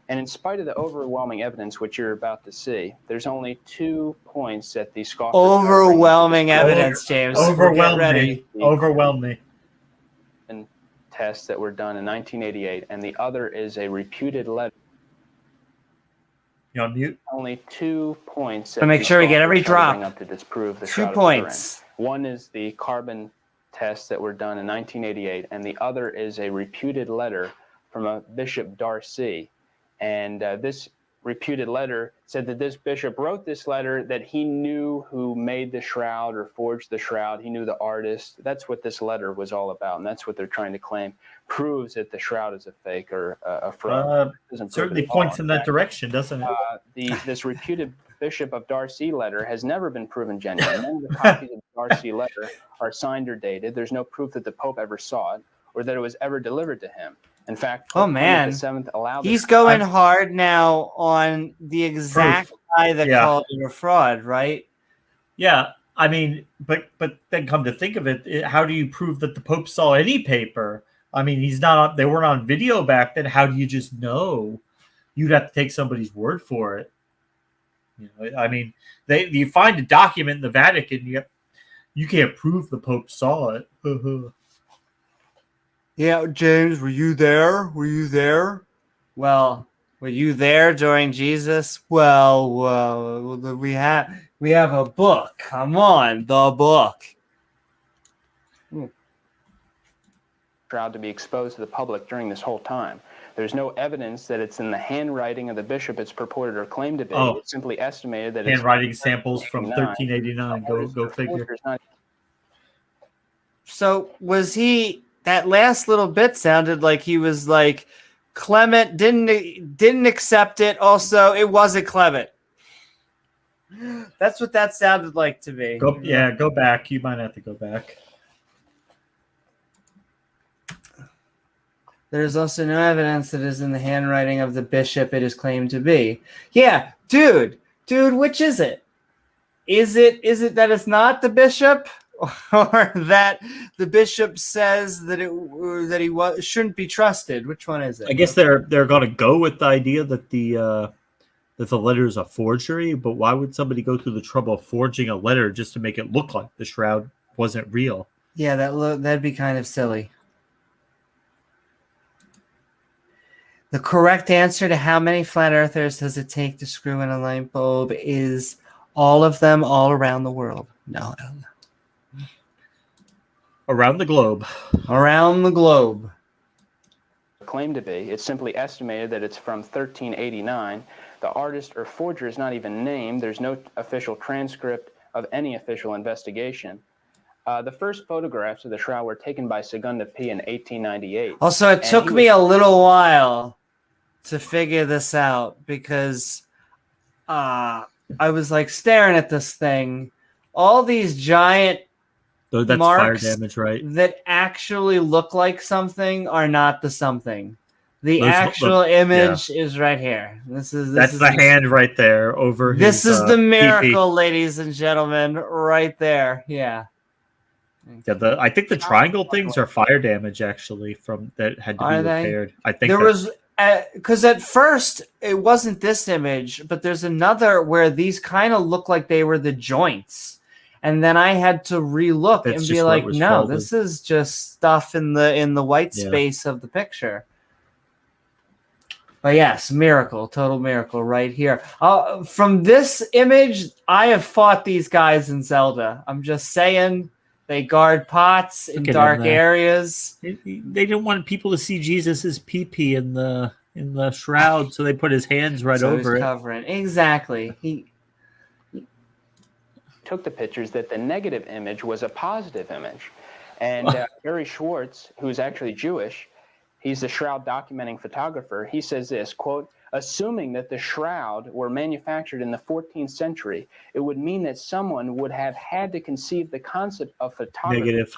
And in spite of the overwhelming evidence which you're about to see, there's only 2 points that the scoffers... Overwhelming evidence, James. Overwhelm me. Tests that were done in 1988, and the other is a reputed letter You're on mute. Only 2 points. To make sure we get every drop. Bring up to disprove the 2 Shroud points. Of Turin. One is the carbon tests that were done in 1988, and the other is a reputed letter from a Bishop Darcy. And this reputed letter said that this bishop wrote this letter, that he knew who made the shroud or forged the shroud. He knew the artist. That's what this letter was all about, and that's what they're trying to claim. Proves that the shroud is a fake or a fraud. Certainly points in that direction, doesn't it? This reputed Bishop of Darcy letter has never been proven genuine. None of the copies of the Darcy letter are signed or dated. There's no proof that the Pope ever saw it or that it was ever delivered to him. In fact, oh man, he's going hard now on the exact guy that called it a fraud, right? Yeah, I mean, but then come to think of it, how do you prove that the Pope saw any paper? I mean, he's not. They weren't on video back then. How do you just know? You'd have to take somebody's word for it. You know, I mean, you find a document in the Vatican, you can't prove the Pope saw it. Yeah, James, were you there? Were you there? Well, were you there during Jesus? Well, we have a book. Come on, the book. Shroud to be exposed to the public during this whole time. There's no evidence that it's in the handwriting of the bishop it's purported or claimed to be. It's simply estimated that handwriting samples from 1389. Go figure. So was he? That last little bit sounded like he was like Clement didn't accept it. Also, it wasn't Clement. That's what that sounded like to me. Go back. You might have to go back. There's also no evidence that it is in the handwriting of the bishop it is claimed to be. Yeah, dude, which is it? Is it that it's not the bishop, or that the bishop says that he shouldn't be trusted? Which one is it? I guess they're going to go with the idea that the letter is a forgery, but why would somebody go through the trouble of forging a letter just to make it look like the shroud wasn't real? Yeah, that'd be kind of silly. The correct answer to how many flat earthers does it take to screw in a light bulb is all of them all around the world. No. Around the globe. Around the globe. Claimed to be. It's simply estimated that it's from 1389. The artist or forger is not even named. There's no official transcript of any official investigation. The first photographs of the shroud were taken by Segunda P in 1898. Also, it took me a little while to figure this out because I was like staring at this thing. All these giant that's marks fire damage, right? That actually look like something are not the something. The actual image is right here. That's the hand right there over. This is the miracle, ladies and gentlemen, right there. Yeah. Yeah, I think the triangle things are fire damage actually from that had to be repaired. I think there was because at first it wasn't this image, but there's another where these kind of look like they were the joints, and then I had to relook and be like, no, this is just stuff in the white space of the picture. But yes, miracle, total miracle right here. From this image, I have fought these guys in Zelda. I'm just saying. They guard pots in dark areas. They didn't want people to see Jesus's pee-pee in the shroud, so they put his hands right over it. Covering. Exactly. He took the pictures that the negative image was a positive image. And Barry Schwartz, who's actually Jewish, he's the shroud documenting photographer. He says this, quote, assuming that the shroud were manufactured in the 14th century, it would mean that someone would have had to conceive the concept of photography. Negative.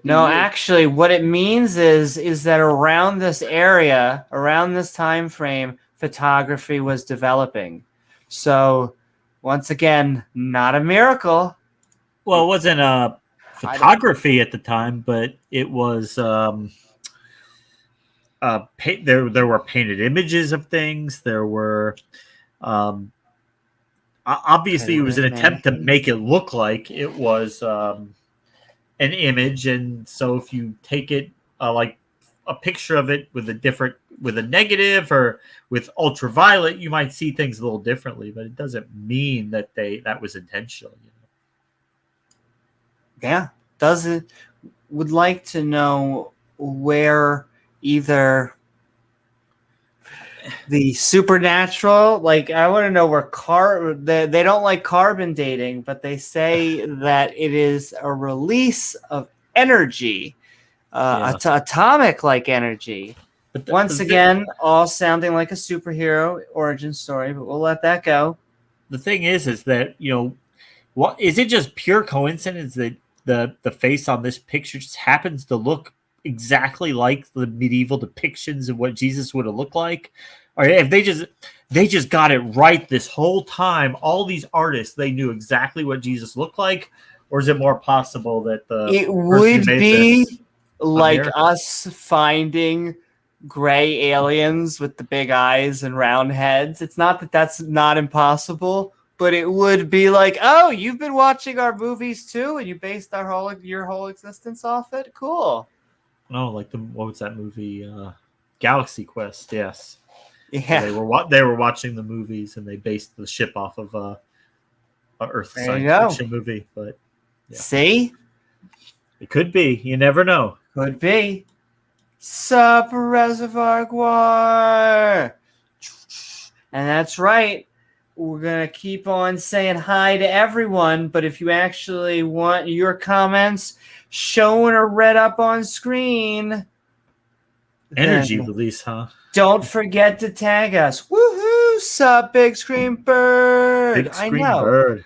No, actually, what it means is that around this area, around this time frame, photography was developing. So, once again, not a miracle. Well, it wasn't photography at the time, but it was... there were painted images of things. There were obviously it was an attempt to make it look like it was an image, and so if you take it like a picture of it with a negative or with ultraviolet, you might see things a little differently, but it doesn't mean that that was intentional. Yeah, would like to know where either the supernatural, like I want to know where they don't like carbon dating, but they say that it is a release of energy, atomic like energy. But once again, all sounding like a superhero origin story, but we'll let that go. The thing is that, what is it just pure coincidence that the face on this picture just happens to look exactly like the medieval depictions of what Jesus would have looked like? Or if they just got it right this whole time, all these artists, they knew exactly what Jesus looked like? Or is it more possible that it would be like us finding gray aliens with the big eyes and round heads? It's not that that's not impossible, but it would be like, oh, you've been watching our movies too, and you based your whole existence off it? Cool. Oh, like what was that movie? Galaxy Quest. Yes. Yeah. They were watching the movies and they based the ship off of a Earth science fiction movie. But yeah. See, it could be. You never know. Could be. Sup, Reservoir Guar. And that's right. We're going to keep on saying hi to everyone, but if you actually want your comments shown or read up on screen, energy release, huh? Don't forget to tag us. Woohoo! Sup, Big Screen Bird. Big Screen Bird.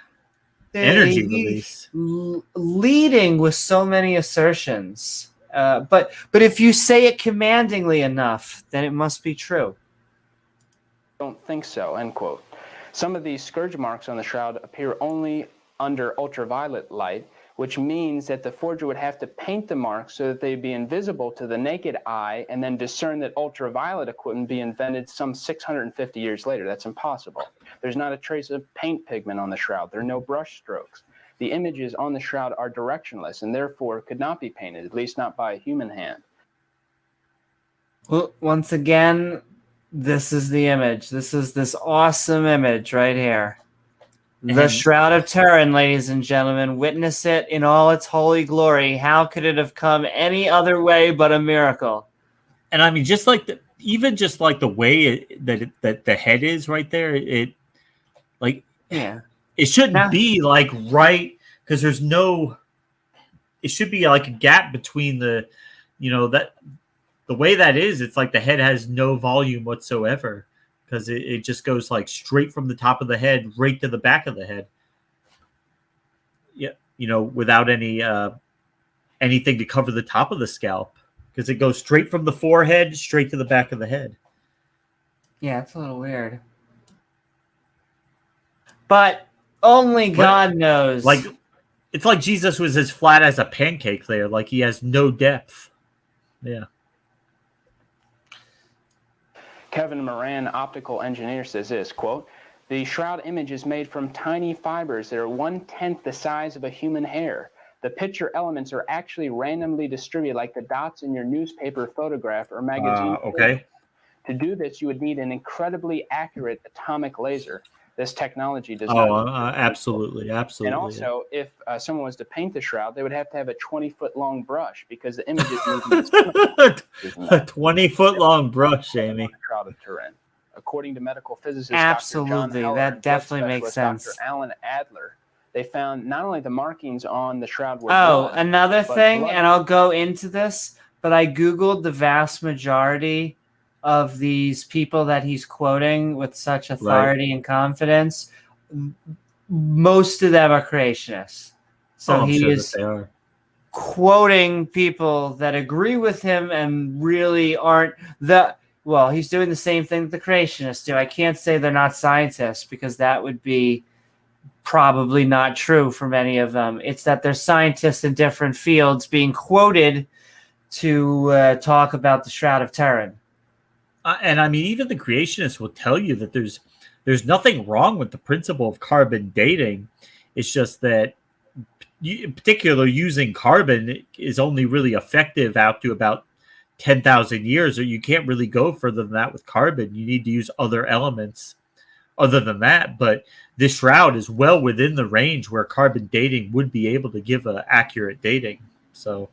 Energy release. Leading with so many assertions. But if you say it commandingly enough, then it must be true. Don't think so, end quote. Some of these scourge marks on the shroud appear only under ultraviolet light, which means that the forger would have to paint the marks so that they'd be invisible to the naked eye and then discern that ultraviolet equipment be invented some 650 years later. That's impossible. There's not a trace of paint pigment on the shroud. There are no brush strokes. The images on the shroud are directionless and therefore could not be painted, at least not by a human hand. Well, once again, this is the image. This is this awesome image right here. The Shroud of Turin, ladies and gentlemen. Witness it in all its holy glory. How could it have come any other way but a miracle? And I mean, just like the way that the head is right there, it shouldn't be like right, because there's no. It should be like a gap between the way that is. It's like the head has no volume whatsoever, because it just goes like straight from the top of the head right to the back of the head. Yeah, without any anything to cover the top of the scalp, because it goes straight from the forehead straight to the back of the head. Yeah, it's a little weird. But only God knows. Like, it's like Jesus was as flat as a pancake there. Like, he has no depth. Yeah. Kevin Moran, optical engineer, says this, quote, "The shroud image is made from tiny fibers that are 1/10 the size of a human hair. The picture elements are actually randomly distributed like the dots in your newspaper photograph or magazine. Okay. To do this, you would need an incredibly accurate atomic laser. This technology does not. Absolutely. And also, if someone was to paint the shroud, they would have to have a 20-foot long brush because the images a 20-foot long brush, Amy. Shroud of Turin. According to medical physicist Absolutely, Dr. John Heller, that definitely makes sense. Dr. Alan Adler, they found not only the markings on the shroud were blood, another thing, blood. And I'll go into this, but I Googled the vast majority of these people that he's quoting with such authority and confidence. Most of them are creationists. So he is quoting people that agree with him and really aren't he's doing the same thing that the creationists do. I can't say they're not scientists because that would be probably not true for many of them. It's that they're scientists in different fields being quoted to talk about the Shroud of Turin. And I mean, even the creationists will tell you that there's nothing wrong with the principle of carbon dating. It's just that, in particular, using carbon is only really effective out to about 10,000 years, or you can't really go further than that with carbon. You need to use other elements other than that. But this shroud is well within the range where carbon dating would be able to give an accurate dating. So,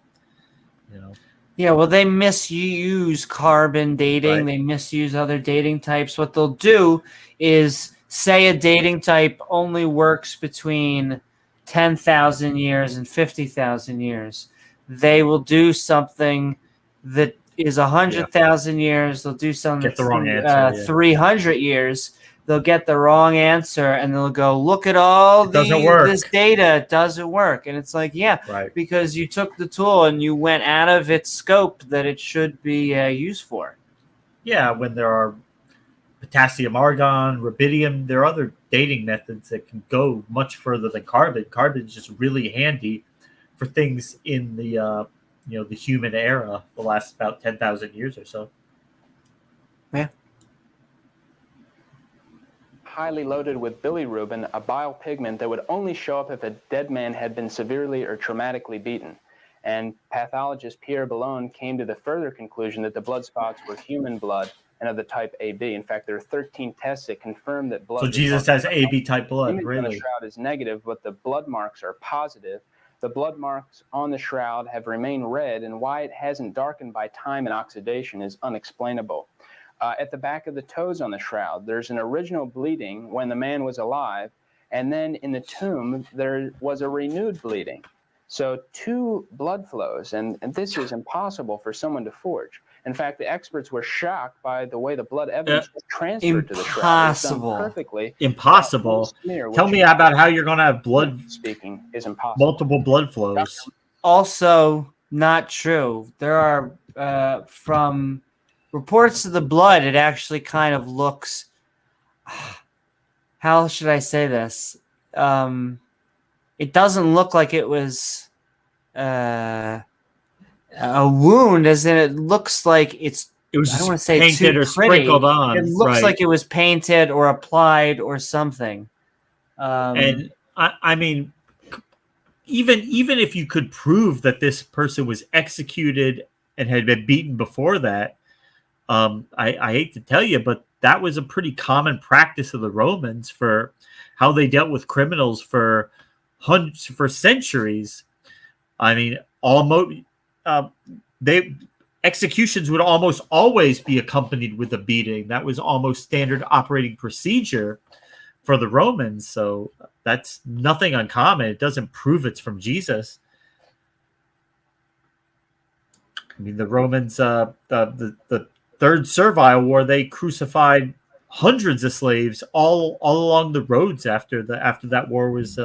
you know. Yeah, well, they misuse carbon dating. Right. They misuse other dating types. What they'll do is say a dating type only works between 10,000 years and 50,000 years. They will do something that is 100,000 years. They'll do something Get the that's wrong answer, yeah. 300 years. They'll get the wrong answer, and they'll go, look at all It doesn't work. this data. It doesn't work. And it's like, yeah, Right. because you took the tool and you went out of its scope that it should be used for. Yeah, when there are potassium, argon, rubidium, there are other dating methods that can go much further than carbon. Carbon is just really handy for things in the the human era, the last about 10,000 years or so. Yeah. Highly loaded with bilirubin, a bile pigment that would only show up if a dead man had been severely or traumatically beaten. And pathologist Pierre Boulogne came to the further conclusion that the blood spots were human blood and of the type AB. In fact, there are 13 tests that confirm that blood. So Jesus has AB type blood, image really? on the shroud is negative, but the blood marks are positive. The blood marks on the shroud have remained red, and why it hasn't darkened by time and oxidation is unexplainable. At the back of the toes on the shroud, there's an original bleeding when the man was alive, and then in the tomb, there was a renewed bleeding. So 2 blood flows, and this is impossible for someone to forge. In fact, the experts were shocked by the way the blood evidence was transferred to the shroud. It was done perfectly. Impossible. Tell me about how you're going to have blood speaking is impossible. Multiple blood flows. Also, not true. There are from reports of the blood, it actually kind of looks. How should I say this? It doesn't look like it was a wound, as in it looks like it was. I don't want to say painted or sprinkled on. It looks like it was painted or applied or something. And I mean, even if you could prove that this person was executed and had been beaten before that, I hate to tell you, but that was a pretty common practice of the Romans for how they dealt with criminals for centuries. I mean, executions would almost always be accompanied with a beating. That was almost standard operating procedure for the Romans. So that's nothing uncommon. It doesn't prove it's from Jesus. I mean, the Romans, the Third Servile War, they crucified hundreds of slaves all along the roads after that war was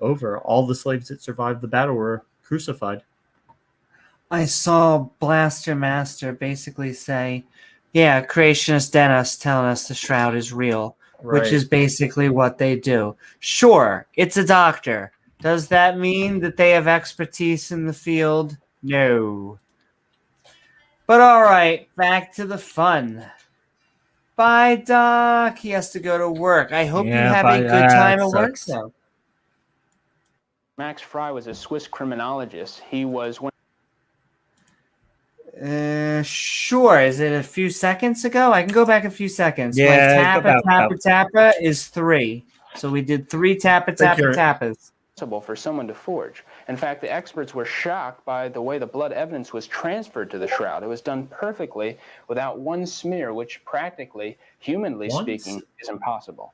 over. All the slaves that survived the battle were crucified. I saw Blaster Master basically say, yeah, creationist Dennis telling us the shroud is real, right, which is basically what they do. Sure, it's a doctor. Does that mean that they have expertise in the field? No. But all right, back to the fun. Bye, Doc. He has to go to work. I hope you have a good time at work, though. Max Fry was a Swiss criminologist. He was one. Sure. Is it a few seconds ago? I can go back a few seconds. Yeah, Tappa is 3. So we did 3 tappas. For someone to forge. In fact, the experts were shocked by the way the blood evidence was transferred to the shroud. It was done perfectly without one smear, which practically, humanly speaking, is impossible.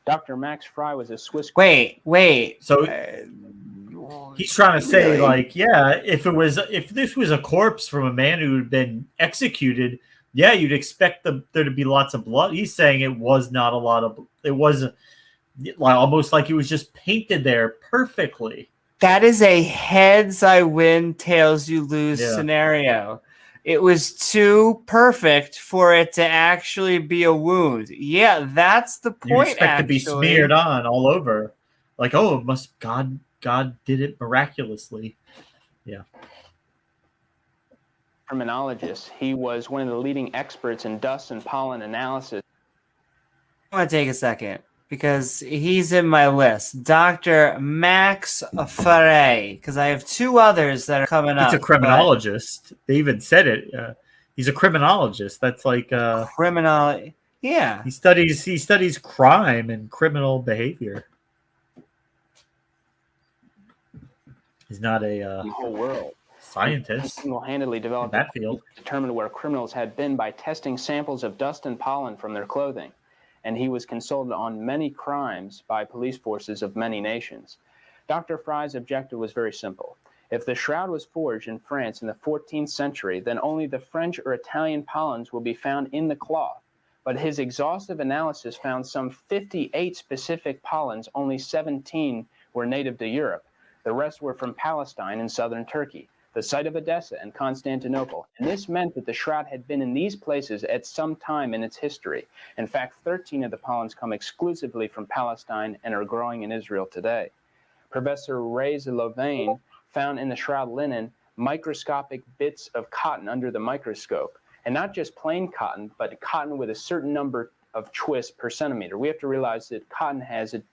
Dr. Max Fry was a Swiss. Wait. So he's trying to say, like, yeah, if this was a corpse from a man who had been executed, yeah, you'd expect there to be lots of blood. He's saying it was not a lot of. It wasn't. Like almost like it was just painted there perfectly. That is a heads I win, tails you lose scenario. It was too perfect for it to actually be a wound. Yeah, that's the point. You expect to be smeared on all over. Like, oh, it must God did it miraculously. Yeah. Criminologist. He was one of the leading experts in dust and pollen analysis. I want to take a second, because he's in my list. Dr. Max Ferre, because I have two others that are coming up. He's a criminologist. They even said it. He's a criminologist. That's like Criminal. Yeah. he studies crime and criminal behavior. He's not a The whole world. He scientist in single-handedly developed that field. determined where criminals had been by testing samples of dust and pollen from their clothing, and he was consulted on many crimes by police forces of many nations. Dr. Fry's objective was very simple. If the shroud was forged in France in the 14th century, then only the French or Italian pollens will be found in the cloth. But his exhaustive analysis found some 58 specific pollens, only 17 were native to Europe. The rest were from Palestine and southern Turkey, the site of Edessa and Constantinople. And this meant that the shroud had been in these places at some time in its history. In fact, 13 of the pollens come exclusively from Palestine and are growing in Israel today. Professor Reyes Louvain found in the shroud linen microscopic bits of cotton under the microscope. And not just plain cotton, but cotton with a certain number of twists per centimeter. We have to realize that cotton has a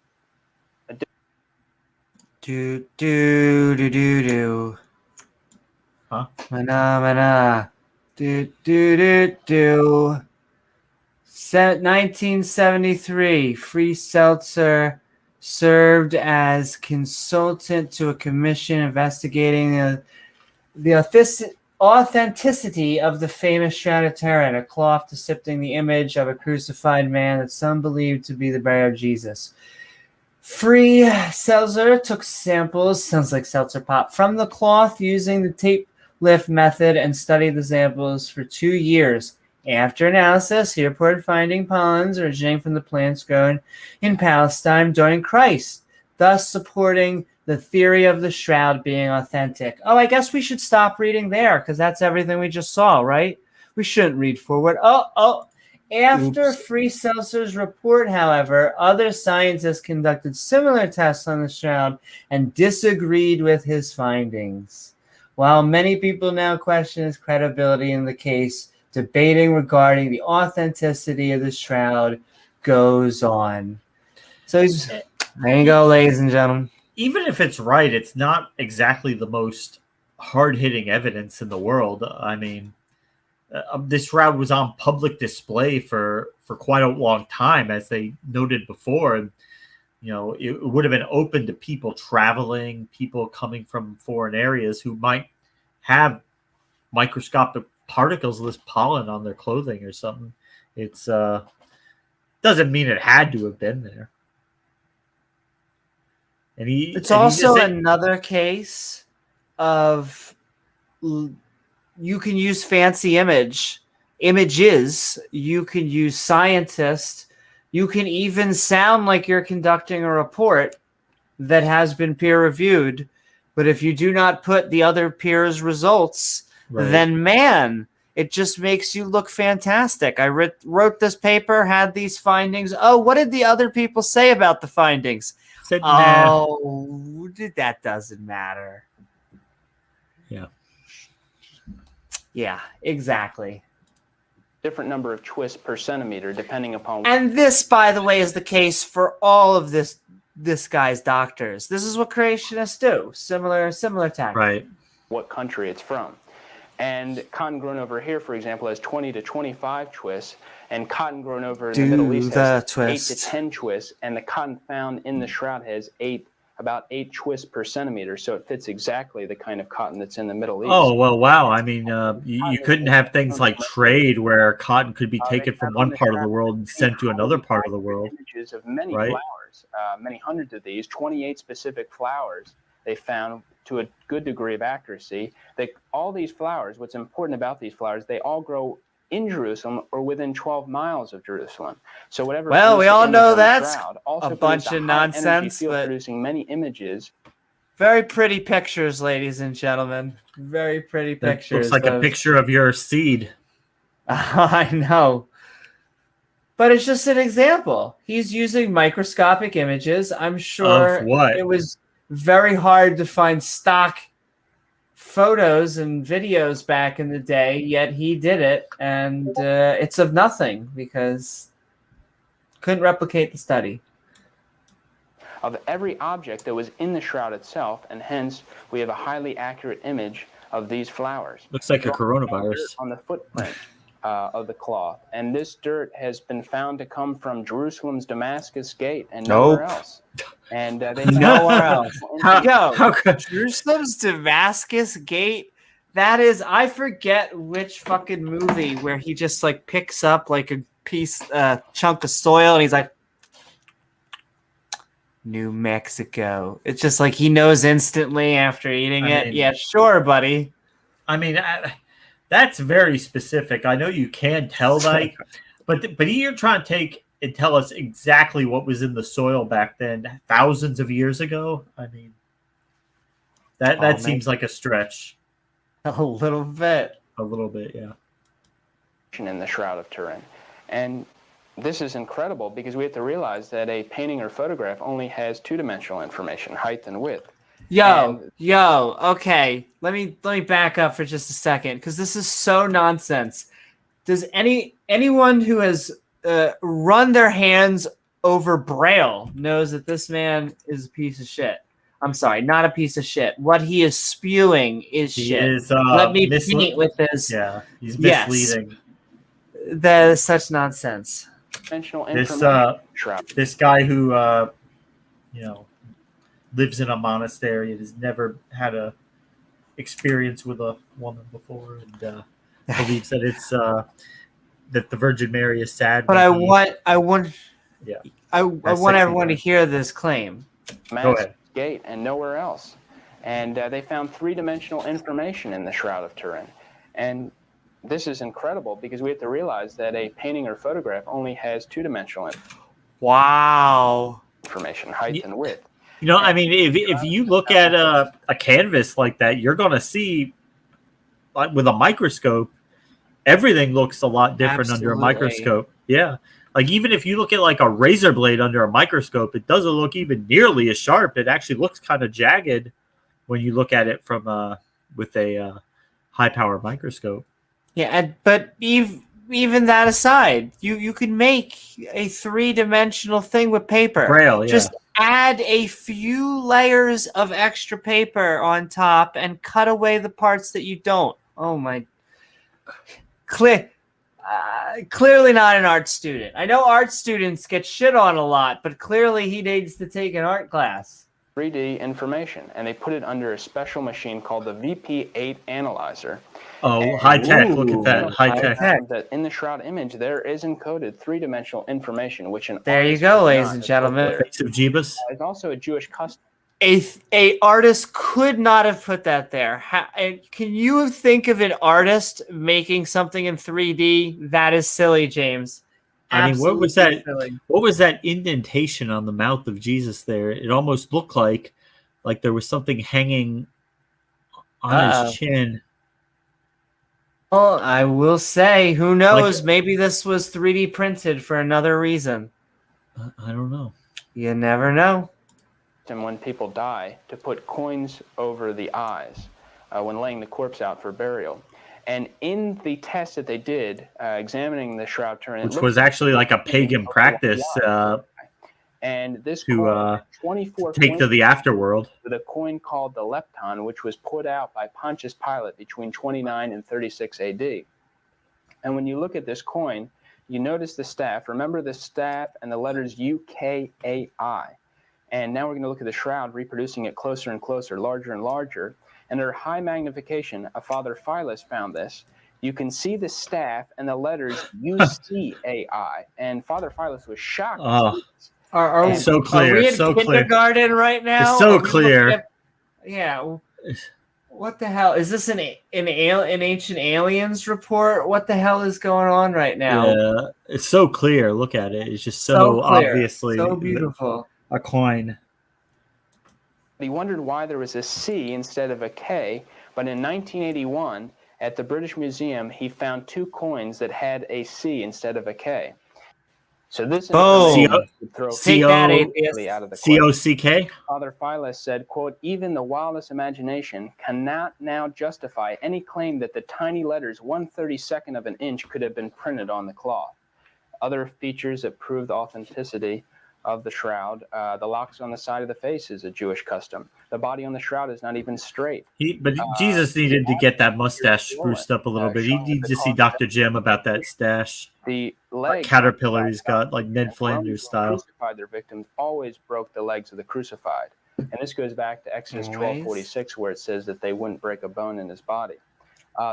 Do do do do do. Huh? Mana mana. Do do do do. 1973, Free Seltzer served as consultant to a commission investigating the authenticity of the famous Shroud of Turin, a cloth depicting the image of a crucified man that some believed to be the bearer of Jesus. Free Seltzer took samples, sounds like seltzer pop, from the cloth using the tape lift method and studied the samples for 2 years. After analysis, he reported finding pollens originating from the plants grown in Palestine during Christ, thus supporting the theory of the shroud being authentic. Oh, I guess we should stop reading there because that's everything we just saw, right? We shouldn't read forward. After Oops. Free Seltzer's report, however, other scientists conducted similar tests on the shroud and disagreed with his findings. While many people now question his credibility in the case, debating regarding the authenticity of the shroud goes on. So there you go, ladies and gentlemen. Even if it's right, it's not exactly the most hard-hitting evidence in the world. I mean, this shroud was on public display for quite a long time, as they noted before. And, you know, it would have been open to people traveling, people coming from foreign areas who might have microscopic particles of this pollen on their clothing or something. It's doesn't mean it had to have been there. And it's also another case of you can use fancy images, you can use scientists, you can even sound like you're conducting a report that has been peer reviewed, but if you do not put the other peers' results, then man, it just makes you look fantastic. I wrote this paper, had these findings. Oh, what did the other people say about the findings? Said, nah. Oh, that doesn't matter. Yeah, exactly. different number of twists per centimeter, depending upon. And this, by the way, is the case for all of this guy's doctors. This is what creationists do. Similar tactic. Right. What country it's from. And cotton grown over here, for example, has 20 to 25 twists, and cotton grown over in the Middle East has 8 to 10 twists, and the cotton found in the shroud has about 8 twists per centimeter, so it fits exactly the kind of cotton that's in the Middle East. Oh, well, wow. I mean, you couldn't have things like trade where cotton could be taken from one part of the world and sent to another part of the world. Images of many right? flowers, many hundreds of these, 28 specific flowers they found to a good degree of accuracy. All these flowers, what's important about these flowers, they all grow in Jerusalem or within 12 miles of Jerusalem. So whatever. Well, we all know that's a bunch of nonsense, but producing many images. Very pretty pictures, ladies and gentlemen. Very pretty pictures. It looks like a picture of your seed. I know. But it's just an example. He's using microscopic images. I'm sure of what? It was very hard to find stock photos and videos back in the day, yet he did it, and it's of nothing because couldn't replicate the study. of every object that was in the shroud itself, and hence we have a highly accurate image of these flowers. Looks like a coronavirus. On the footprint of the cloth, and this dirt has been found to come from Jerusalem's Damascus Gate and nowhere else. And they Nowhere else. How could Jerusalem's Damascus Gate. That is, I forget which fucking movie where he just like picks up like a chunk of soil and he's like, New Mexico. It's just like he knows instantly after eating it. mean, Yeah, sure, buddy. I mean, that's very specific. I know you can tell, like, but you're trying to take and tell us exactly what was in the soil back then, thousands of years ago. I mean, that seems like a stretch. A little bit. A little bit, yeah. In the Shroud of Turin, and this is incredible because we have to realize that a painting or photograph only has two-dimensional information, height and width. Yo, okay. Let me back up for just a second because this is so nonsense. Does anyone who has run their hands over Braille knows that this man is a piece of shit? I'm sorry, not a piece of shit. What he is spewing is shit. Let me paint with this. Yeah, he's misleading. Yes. That is such nonsense. This guy who lives in a monastery and has never had a experience with a woman before, and believes that it's that the Virgin Mary is sad. But I want everyone to hear this claim. Go ahead. Gate and nowhere else, and they found three-dimensional information in the Shroud of Turin, and this is incredible because we have to realize that a painting or photograph only has two-dimensional information, height and width. You know, I mean, if you look at a canvas like that, you're going to see, like, with a microscope, everything looks a lot different under a microscope. Yeah. Like, even if you look at, like, a razor blade under a microscope, it doesn't look even nearly as sharp. It actually looks kind of jagged when you look at it from with a high-power microscope. Yeah, but even that aside, you can make a three-dimensional thing with paper. Braille, yeah. Just add a few layers of extra paper on top and cut away the parts that you don't. Oh, my... Clearly not an art student. I know art students get shit on a lot, but clearly he needs to take an art class. 3D information, and they put it under a special machine called the VP8 analyzer. Oh, high tech! Look at that, high tech. That in the Shroud image, there is encoded three-dimensional information, which there you go, ladies and gentlemen. Face of Jeebus. It's also a Jewish custom. A artist could not have put that there. Can you think of an artist making something in 3D? That is silly, James. I mean, what was that? Silly. What was that indentation on the mouth of Jesus there? It almost looked like there was something hanging on his chin. Well, I will say, who knows? Maybe this was 3D printed for another reason. I don't know. You never know. And when people die, to put coins over the eyes when laying the corpse out for burial. And in the test that they did, examining the Shroud of Turin, which was actually like a pagan practice and this to 24 take to the afterworld with a coin called the lepton, which was put out by Pontius Pilate between 29 and 36 AD. And when you look at this coin, you notice the staff. Remember the staff and the letters UKAI. And now we're going to look at the shroud, reproducing it closer and closer, larger and larger. And under high magnification, Father Philos found this. You can see the staff and the letters UCAI. And Father Philos was shocked. It's so clear. Are we in so kindergarten clear. Right now? It's so clear. Yeah. What the hell? Is this an Ancient Aliens report? What the hell is going on right now? Yeah, it's so clear. Look at it. It's just so obviously so beautiful. A coin. He wondered why there was a C instead of a K, but in 1981, at the British Museum, he found two coins that had a C instead of a K. So this is take that, atheist. Out of the COCK. Father Philos said, quote, even the wildest imagination cannot now justify any claim that the tiny letters 1/32 of an inch could have been printed on the cloth. Other features that proved authenticity of the shroud. The locks on the side of the face is a Jewish custom. The body on the shroud is not even straight. But Jesus needed to get that mustache spruced up a little bit. He showing needs the to see cause Dr. Jim about that stash. The Like legs caterpillar he's got, like Ned Romans, Flanders when style. crucified their victims, always broke the legs of the crucified. And this goes back to Exodus 12:46, where it says that they wouldn't break a bone in his body.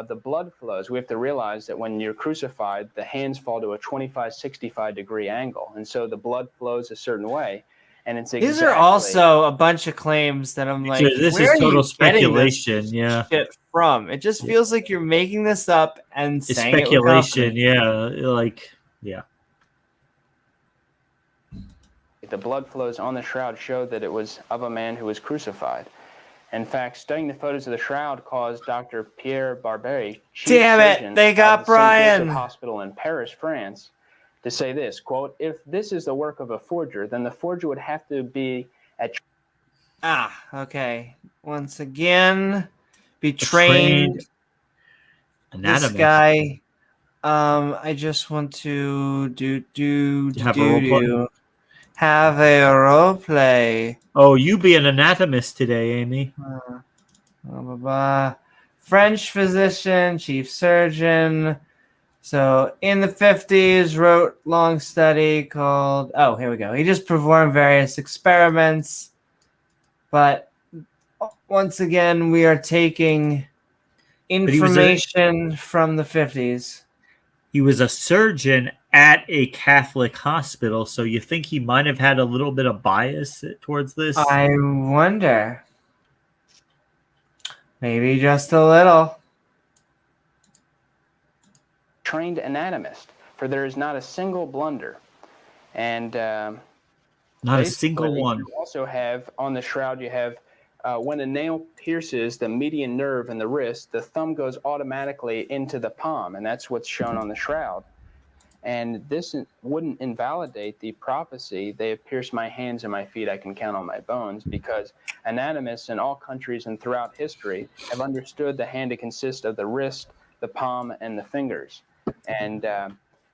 The blood flows. We have to realize that when you're crucified, the hands fall to a 25, 65-degree angle. And so the blood flows a certain way. And it's These are also a bunch of claims that I'm like, this where is total are you getting this speculation. Yeah. shit from? It just feels like you're making this up and It's saying speculation. it with Yeah. Like, yeah. The blood flows on the shroud showed that it was of a man who was crucified. In fact, studying the photos of the shroud caused Dr. Pierre Barbieri, chief surgeon they got of the Brian. St. Joseph Hospital in Paris, France, to say this, quote, "If this is the work of a forger, then the forger would have to be at..." Okay. Once again, be trained. This Anatomist. guy. I just want to have a role play. Oh, you be an anatomist today, Amy. French physician, chief surgeon. So in the 50s, wrote long study called, here we go. He just performed various experiments. But once again, we are taking information from the 50s. He was a surgeon at a Catholic hospital, so you think he might have had a little bit of bias towards this? I wonder. Maybe just a little. Trained anatomist, for there is not a single blunder. And not a single one. You also have on the shroud, you have when a nail pierces the median nerve in the wrist, the thumb goes automatically into the palm, and that's what's shown on the shroud. And this wouldn't invalidate the prophecy, "They have pierced my hands and my feet, I can count on my bones," because anatomists in all countries and throughout history have understood the hand to consist of the wrist, the palm, and the fingers. And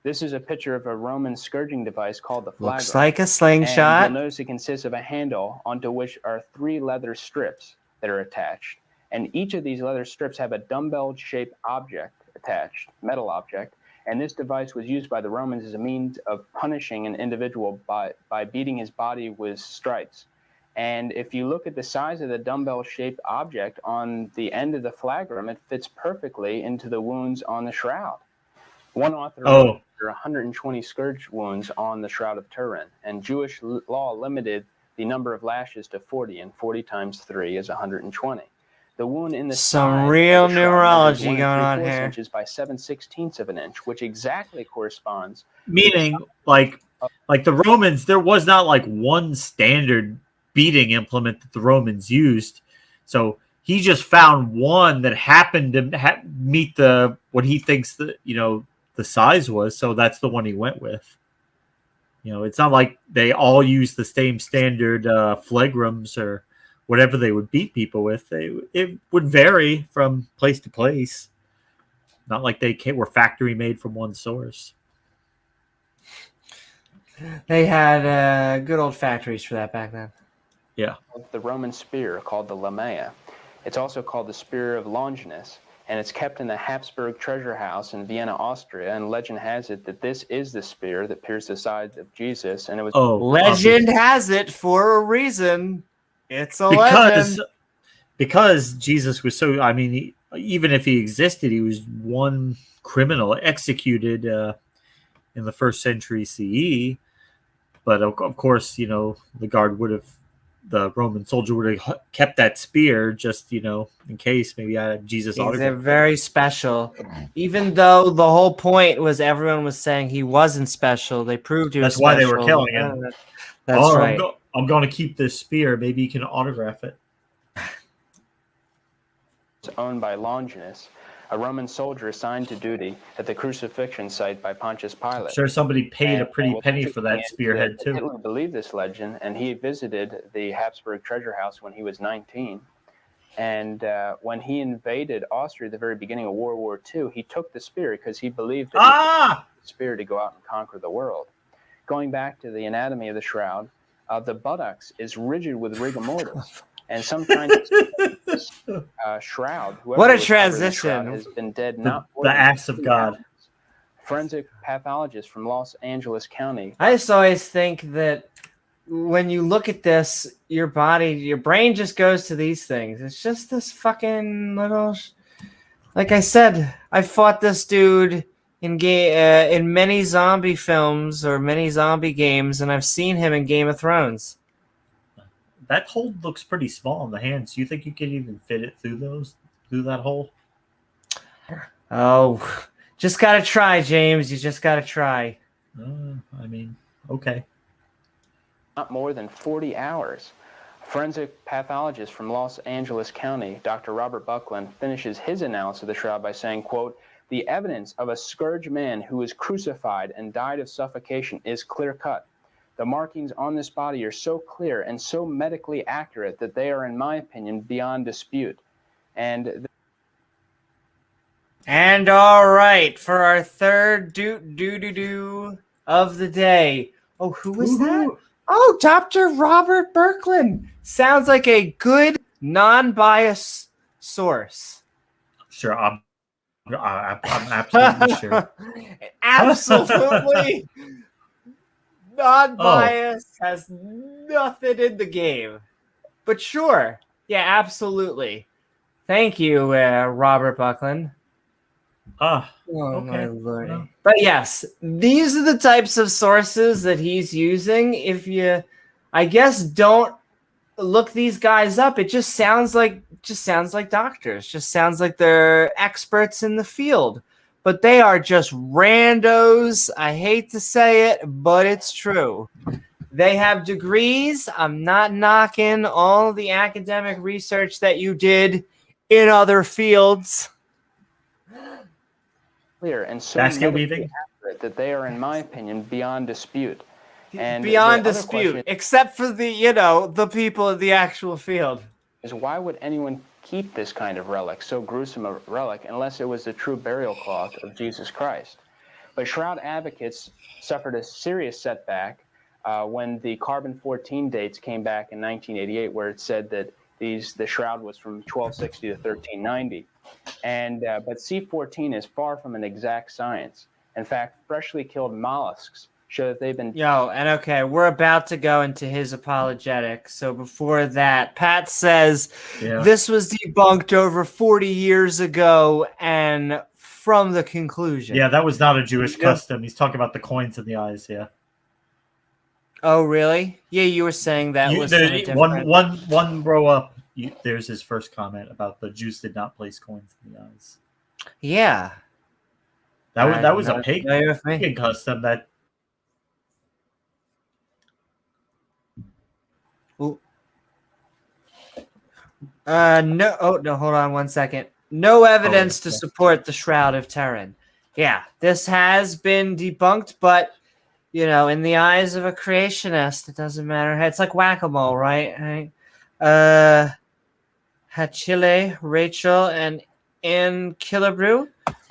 this is a picture of a Roman scourging device called the flagrum. Looks like a slingshot. And you'll notice it consists of a handle onto which are 3 leather strips that are attached. And each of these leather strips have a dumbbell-shaped object attached, metal object. And this device was used by the Romans as a means of punishing an individual by beating his body with stripes. And if you look at the size of the dumbbell-shaped object on the end of the flagrum, it fits perfectly into the wounds on the shroud. One author wrote there are 120 scourge wounds on the Shroud of Turin, and Jewish law limited the number of lashes to 40, and 40 times 3 is 120. The wound in the some real numerology going on here. Inches by 7/16 of an inch, which exactly corresponds. Meaning, like the Romans, there was not like one standard beating implement that the Romans used. So he just found one that happened to meet what he thinks the size was. So that's the one he went with. It's not like they all use the same standard flagrums or whatever they would beat people with. It would vary from place to place. Not like they were factory made from one source. They had good old factories for that back then. Yeah. The Roman spear called the lamea. It's also called the spear of Longinus, and it's kept in the Habsburg treasure house in Vienna, Austria. And legend has it that this is the spear that pierced the side of Jesus. And it was legend has it for a reason. It's a legend. Because Jesus was so, even if he existed, he was one criminal executed in the 1st century CE. But of course, the Roman soldier would have kept that spear just, in case maybe I had Jesus autograph. They're very special. Even though the whole point was everyone was saying he wasn't special, they proved he was special. That's why they were killing him. That's right. I'm going to keep this spear. Maybe you can autograph it. It's owned by Longinus, a Roman soldier assigned to duty at the crucifixion site by Pontius Pilate. I'm sure somebody paid a pretty penny for that spearhead too. Hitler believed this legend, and he visited the Habsburg treasure house when he was 19. And when he invaded Austria at the very beginning of World War II, he took the spear because he believed that he had the spear to go out and conquer the world. Going back to the anatomy of the shroud, the buttocks is rigid with rigor mortis, and some kind of shroud. What a Was covered in the shroud transition. has been dead The not more than axe of 2 God. hours. Forensic pathologist from Los Angeles County. I just always think that when you look at this, your brain just goes to these things. It's just this fucking little. Like I said, I fought this dude in many zombie films or many zombie games, and I've seen him in Game of Thrones. That hole looks pretty small in the hands. Do you think you could even fit it through that hole? Oh, just gotta try, James. You just gotta try. I mean, okay. Not more than 40 hours. Forensic pathologist from Los Angeles County, Dr. Robert Buckland, finishes his analysis of the shroud by saying, quote, "The evidence of a scourged man who was crucified and died of suffocation is clear-cut. The markings on this body are so clear and so medically accurate that they are, in my opinion, beyond dispute." And all right, for our third do of the day. Oh, who was that? Oh, Dr. Robert Buckland. Sounds like a good non-biased source. Sure, I'm absolutely sure. Absolutely non-biased, has nothing in the game. But sure, yeah, absolutely. Thank you, Robert Buckland. Oh, okay. My Lord. No. But yes, these are the types of sources that he's using. If you, I guess, don't look these guys up, it just sounds like doctors. Just sounds like they're experts in the field. But they are just randos. I hate to say it, but it's true. They have degrees. I'm not knocking all the academic research that you did in other fields. Clear and so accurate that they are, in my opinion, beyond dispute. And beyond dispute, except for the people in the actual field. Is why would anyone keep this kind of relic, so gruesome a relic, unless it was the true burial cloth of Jesus Christ? But Shroud advocates suffered a serious setback when the carbon-14 dates came back in 1988, where it said that the shroud was from 1260 to 1390. But C14 is far from an exact science. In fact, freshly killed mollusks show that they've been... Okay, we're about to go into his apologetics. So before that, Pat says this was debunked over 40 years ago and from the conclusion. Yeah, that was not a Jewish custom. He's talking about the coins in the eyes, yeah. Oh, really? Yeah, you were saying that was one row up. There's his first comment about the Jews did not place coins in the eyes. Yeah, that was a pagan custom. That no. Oh no, hold on one second. No evidence to support the Shroud of Turin. Yeah, this has been debunked, but in the eyes of a creationist, it doesn't matter. It's like whack-a-mole, right? Hachille, Rachel, and Ann Killebrew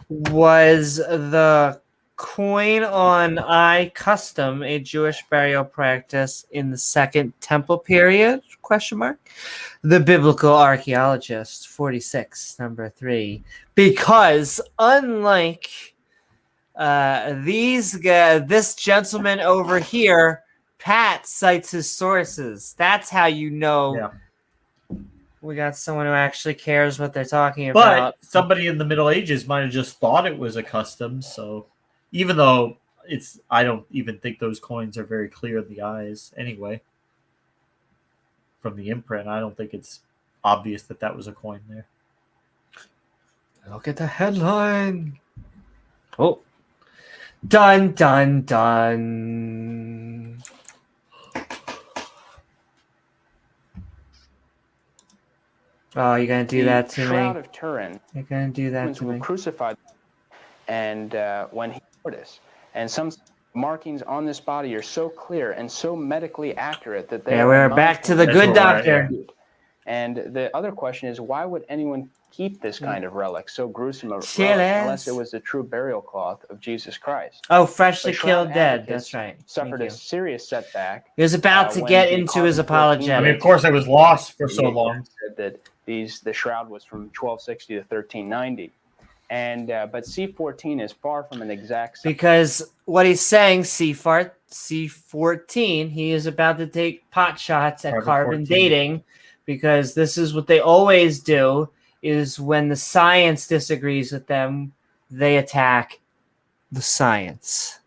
was the coin on eye custom, a Jewish burial practice in the Second Temple period, ? The biblical archaeologist, 46, number 3. Because unlike this gentleman over here, Pat cites his sources. That's how you know... Yeah. We got someone who actually cares what they're talking about. But somebody in the Middle Ages might have just thought it was a custom. So even though I don't even think those coins are very clear in the eyes anyway. From the imprint, I don't think it's obvious that was a coin there. Look at the headline. Oh. Dun, dun, dun. Oh, you're going to do that to me? Shroud of Turin. You're going to do that to me? Crucified, and when he this, and some markings on this body are so clear and so medically accurate that they we're back to the good doctor. And the other question is, why would anyone keep this kind of relic, so gruesome a relic, Chillers. unless it was the true burial cloth of Jesus Christ? Oh, freshly But Shroud killed dead. advocates That's right. Suffered Thank a you. serious setback. He was about to when get the into his Carbon 14 I mean, of apologetics. course, it was lost for so Yeah, long. said that the shroud was from 1260 to 1390, and but C14 is far from an exact science. Because what he's saying, C14, he is about to take pot shots at carbon 14. dating, because this is what they always do, is when the science disagrees with them, they attack the science.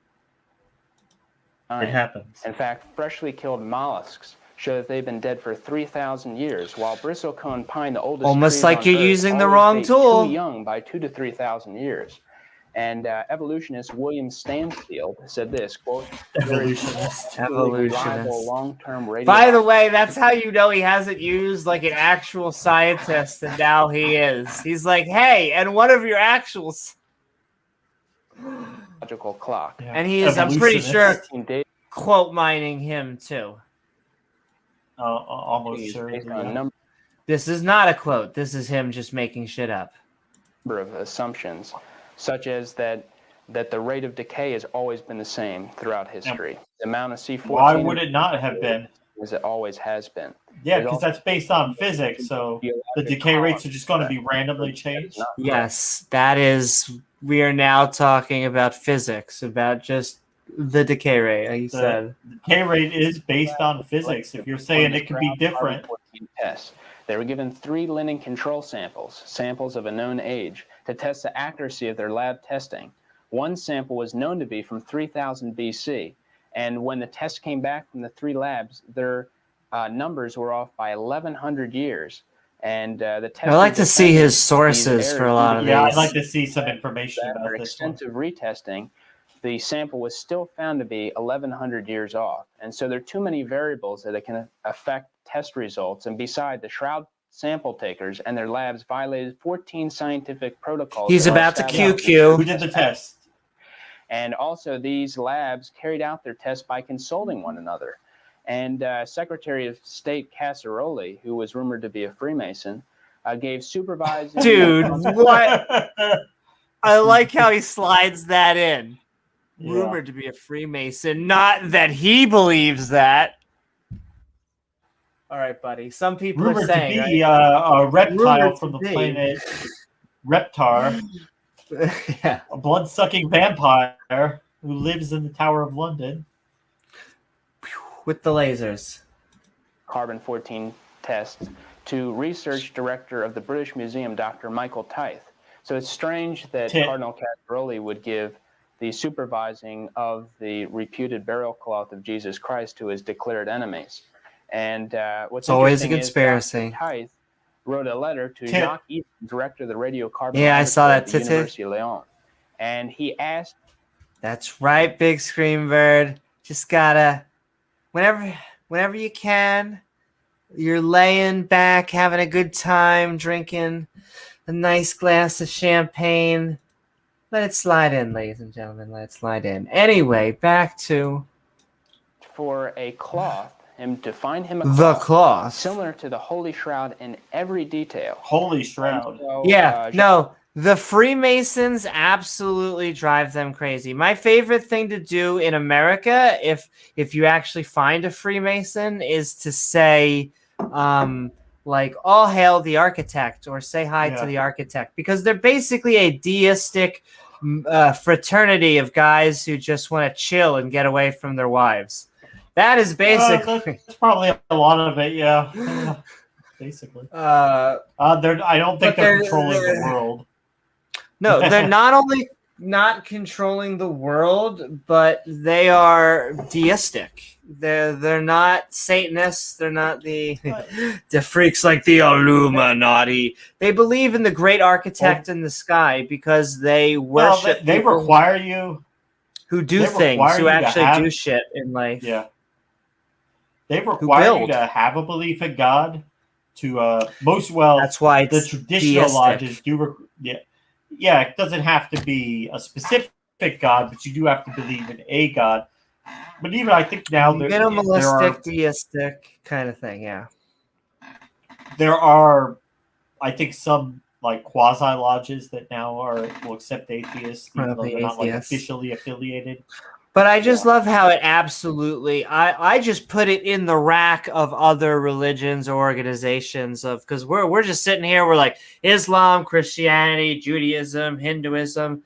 It happens. In fact, freshly killed mollusks show that they've been dead for 3,000 years, while bristlecone pine, the oldest Almost trees like on you're Earth, using the always wrong date tool. Too young by 2,000 to 3,000 years. And evolutionist William Stansfield said this, quote, Evolutionist. Evolutionist. long-term radio. By the way, that's how you know he hasn't used like an actual scientist, and now he is. He's like, hey, and one of your actuals. Clock. Yeah. And he is, I'm pretty sure, 15 days quote mining him too. Almost sure. based on a number This is not a quote. This is him just making shit up. of assumptions, such as that the rate of decay has always been the same throughout history. The amount of C14. Why would it not have been? As it always has been. Yeah, because that's based on physics, so the decay rates are just going to be randomly changed. Yes, that is. We are now talking about physics, about just the decay rate, like you said. The decay rate is based on physics. If you're saying it could be different. Tests. They were given 3 linen control samples, samples of a known age, to test the accuracy of their lab testing. One sample was known to be from 3000 BC, and when the test came back from the 3 labs, their numbers were off by 1100 years. And the test. I like to see his sources for a lot of these. Yeah, I'd like to see some information about After this one. extensive retesting, the sample was still found to be 1100 years off. And so there are too many variables that it can affect test results. And beside, the Shroud sample takers and their labs violated 14 scientific protocols. He's about to QQ. Who did the test? And also, these labs carried out their tests by consulting one another. And Secretary of State Casseroli, who was rumored to be a Freemason, gave supervising... Dude, what? I like how he slides that in. Yeah. Rumored to be a Freemason. Not that he believes that. All right, buddy. Some people rumored are saying... to be a reptile from the planet Reptar. Yeah. A blood-sucking vampire who lives in the Tower of London. With the lasers. Carbon-14 tests to research director of the British Museum, Dr. Michael Tythe. So it's strange that Cardinal Casseroli would give the supervising of the reputed burial cloth of Jesus Christ to his declared enemies. And what's always a interesting conspiracy. Is Dr. Tythe wrote a letter to Jacques Eden, director of the radiocarbon I saw that at the University of Lyon. And he asked... That's right, Big Scream Bird. Just gotta... Whenever you can, you're laying back, having a good time, drinking a nice glass of champagne. Let it slide in, ladies and gentlemen. Let it slide in. Anyway, back to... For a cloth, him to find him a cloth similar to the Holy Shroud in every detail. Holy Shroud. So, no. The Freemasons absolutely drive them crazy. My favorite thing to do in America, if you actually find a Freemason, is to say, like, all hail the architect, or say hi to the architect, because they're basically a deistic fraternity of guys who just want to chill and get away from their wives. That is basically... that's probably a lot of it, yeah. Basically. I don't think they're controlling the world. No, they're not only not controlling the world, but they are deistic. They're not Satanists. They're not the freaks like the Illuminati. They believe in the great architect in the sky because they worship. They require you who do things, who actually do shit in life. Yeah. They require you to have a belief in God. That's why the traditional deistic. lodges do. Yeah, it doesn't have to be a specific God, but you do have to believe in a God. But even I think now minimalistic, deistic kind of thing, yeah. there are, I think, some like quasi lodges that now will accept atheists, even though they're not like officially affiliated. But I just love how it absolutely. I just put it in the rack of other religions or organizations because we're just sitting here. We're like Islam, Christianity, Judaism, Hinduism,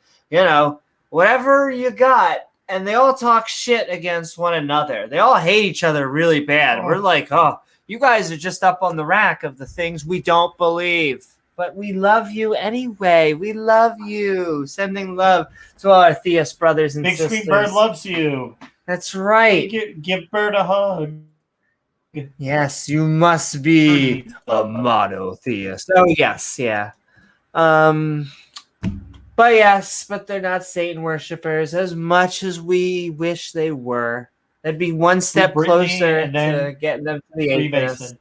whatever you got, and they all talk shit against one another. They all hate each other really bad. We're like, oh, you guys are just up on the rack of the things we don't believe. But we love you anyway. We love you. Sending love to all our theist brothers and sisters. Big Sweet Bird loves you. That's right. Give Bird a hug. Yes, you must be a monotheist. Oh, yes, yeah. But they're not Satan worshippers as much as we wish they were. That'd be one step closer to getting them to the atheists.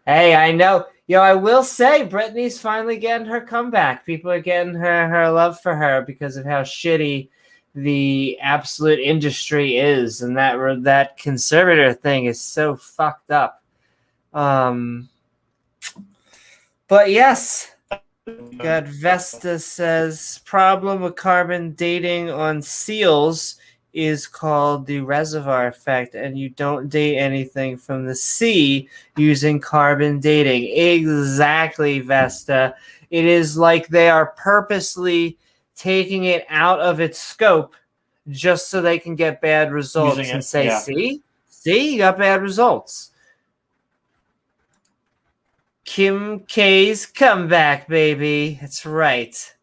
Hey, I know. I will say Brittany's finally getting her comeback. People are getting her love for her because of how shitty the absolute industry is, and that conservator thing is so fucked up. But yes, God Vesta says problem with carbon dating on seals is called the reservoir effect, and you don't date anything from the sea using carbon dating. Exactly, Vesta. It is like they are purposely taking it out of its scope just so they can get bad results and say, see, you got bad results. Kim K's comeback, baby. That's right.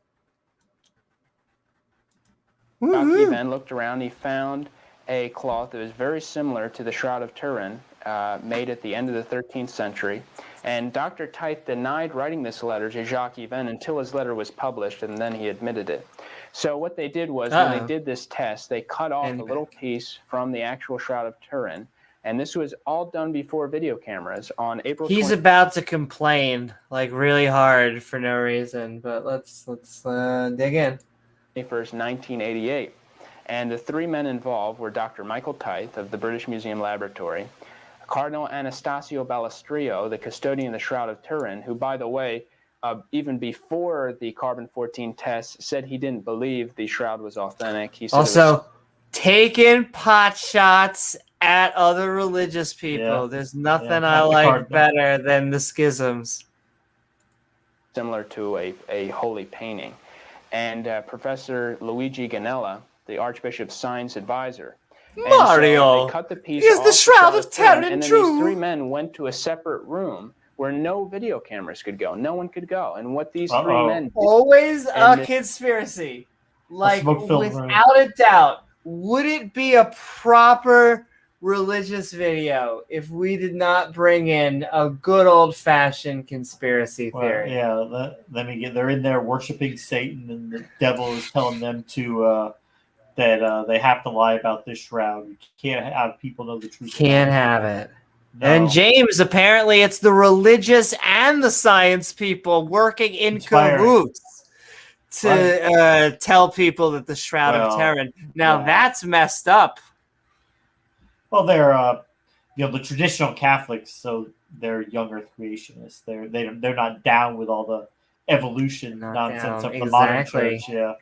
Jockey then looked around. He found a cloth that was very similar to the Shroud of Turin, made at the end of the 13th century. And Dr. Tite denied writing this letter to Jacques Yven until his letter was published, and then he admitted it. So what they did was, when they did this test, they cut off a little piece from the actual Shroud of Turin, and this was all done before video cameras on April 20th. He's about to complain, like, really hard for no reason, but let's dig in. 21st, 1988. And the three men involved were Dr. Michael Tite of the British Museum Laboratory, Cardinal Anastasio Balestrio, the custodian of the Shroud of Turin, who, by the way, even before the carbon-14 test, said he didn't believe the shroud was authentic. He said also, taking pot shots at other religious people. Yeah. There's nothing I like better than the schisms. Similar to a holy painting. And Professor Luigi Ganella, the Archbishop's science advisor. Mario, so they cut the piece is off the Shroud of Turin and then true? These three men went to a separate room where no video cameras could go. No one could go. And what these three men did, always a conspiracy. Like, without a doubt, would it be a proper religious video if we did not bring in a good old-fashioned conspiracy theory? They're in there worshiping Satan, and the devil is telling them to that they have to lie about this shroud. You can't have people know the truth. Can't have it. No. And James, apparently it's the religious and the science people working in cahoots to tell people that the Shroud of Turin. Now that's messed up. Well, they're the traditional Catholics, so they're young Earth creationists. They're not down with all the evolution nonsense of the modern church. Yeah.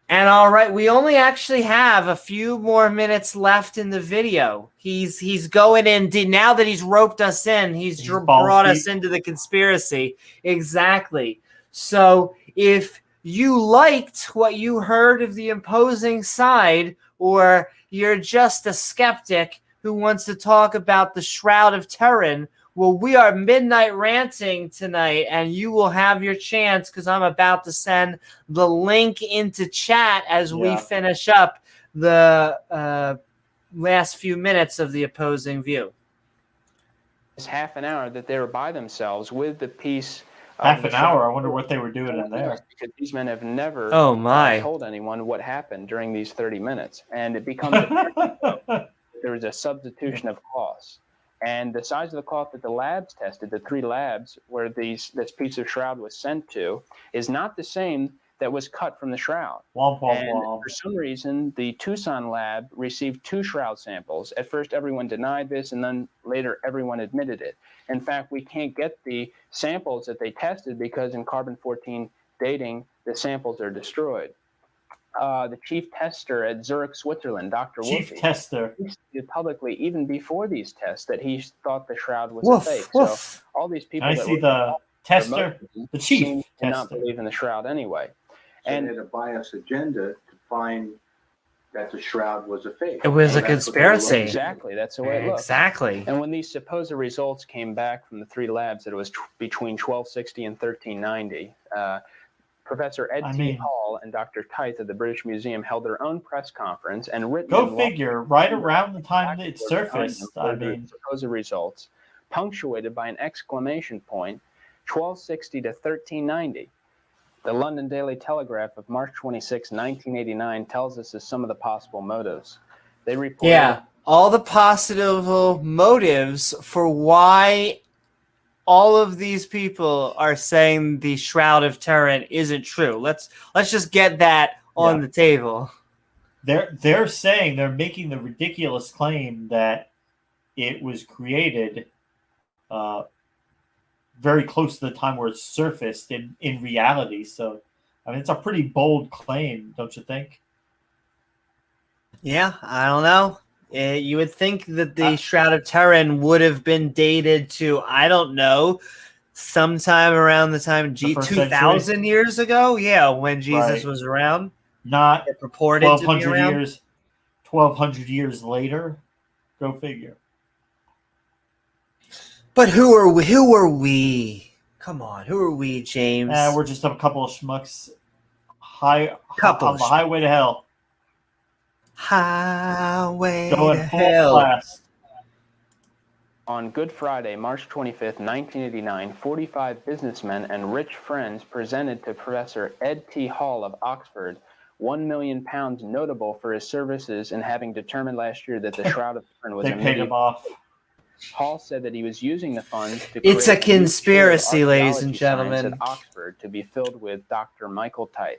And all right, we only actually have a few more minutes left in the video. He's going in now that he's roped us in. He's brought us into the conspiracy. Exactly. So if you liked what you heard of the opposing side, or you're just a skeptic who wants to talk about the Shroud of Turin, well, we are Midnight Ranting tonight, and you will have your chance because I'm about to send the link into chat as we finish up the last few minutes of the opposing view. It's half an hour that they were by themselves with the piece. Half an hour? I wonder what they were doing in there. Because these men have never told anyone what happened during these 30 minutes. And it becomes there was a substitution of cloths. And the size of the cloth that the labs tested, the three labs where this piece of shroud was sent to, is not the same that was cut from the shroud. Womp, womp, And womp. for some reason, the Tucson lab received 2 shroud samples. At first, everyone denied this, and then later, everyone admitted it. In fact, we can't get the samples that they tested because in carbon-14 dating, the samples are destroyed. The chief tester at Zurich, Switzerland, Dr. Chief Wolfe, tester. he stated publicly, even before these tests, that he thought the shroud was Woof, a fake. woof. So all these people I that see were the tester, the chief seem to not tester. believe in the shroud anyway. So And they had a bias agenda to find that the shroud was a fake. It was So a that's what they were conspiracy. looking for. exactly, that's the way it looked. Exactly. And when these supposed results came back from the 3 labs, that it was between 1260 and 1390, Professor Ed T. Hall and Dr. Tyth of the British Museum held their own press conference and written. Go figure, right around the time that it surfaced. I the mean, supposed results, punctuated by an exclamation point, 1260 to 1390. The London Daily Telegraph of March 26, 1989 tells us of some of the possible motives. They reported Yeah, all the possible motives for why all of these people are saying the Shroud of Turin isn't true. Let's just get that on the table. they're saying, they're making the ridiculous claim that it was created very close to the time where it surfaced in reality. So, I mean, it's a pretty bold claim, don't you think? Yeah, I don't know. You would think that the Shroud of Turin would have been dated to, I don't know, sometime around the time 2,000 years ago. Yeah, when Jesus was around. Not It purported to be 1,200 around. years. 1,200 years later. Go figure. But who are we? Who are we? Come on, who are we, James? We're just a couple of schmucks on the Schmucks. highway to hell. Highway Going to full hell. blast. On Good Friday, March 25th, 1989, 45 businessmen and rich friends presented to Professor Ed T. Hall of Oxford £1 million, notable for his services in having determined last year that the Shroud of Turin was They a paid medieval him off. Hall said that he was using the funds to It's create a new conspiracy, Chair of ladies and Archaeology Science gentlemen. at Oxford to be filled with Dr. Michael Tyth.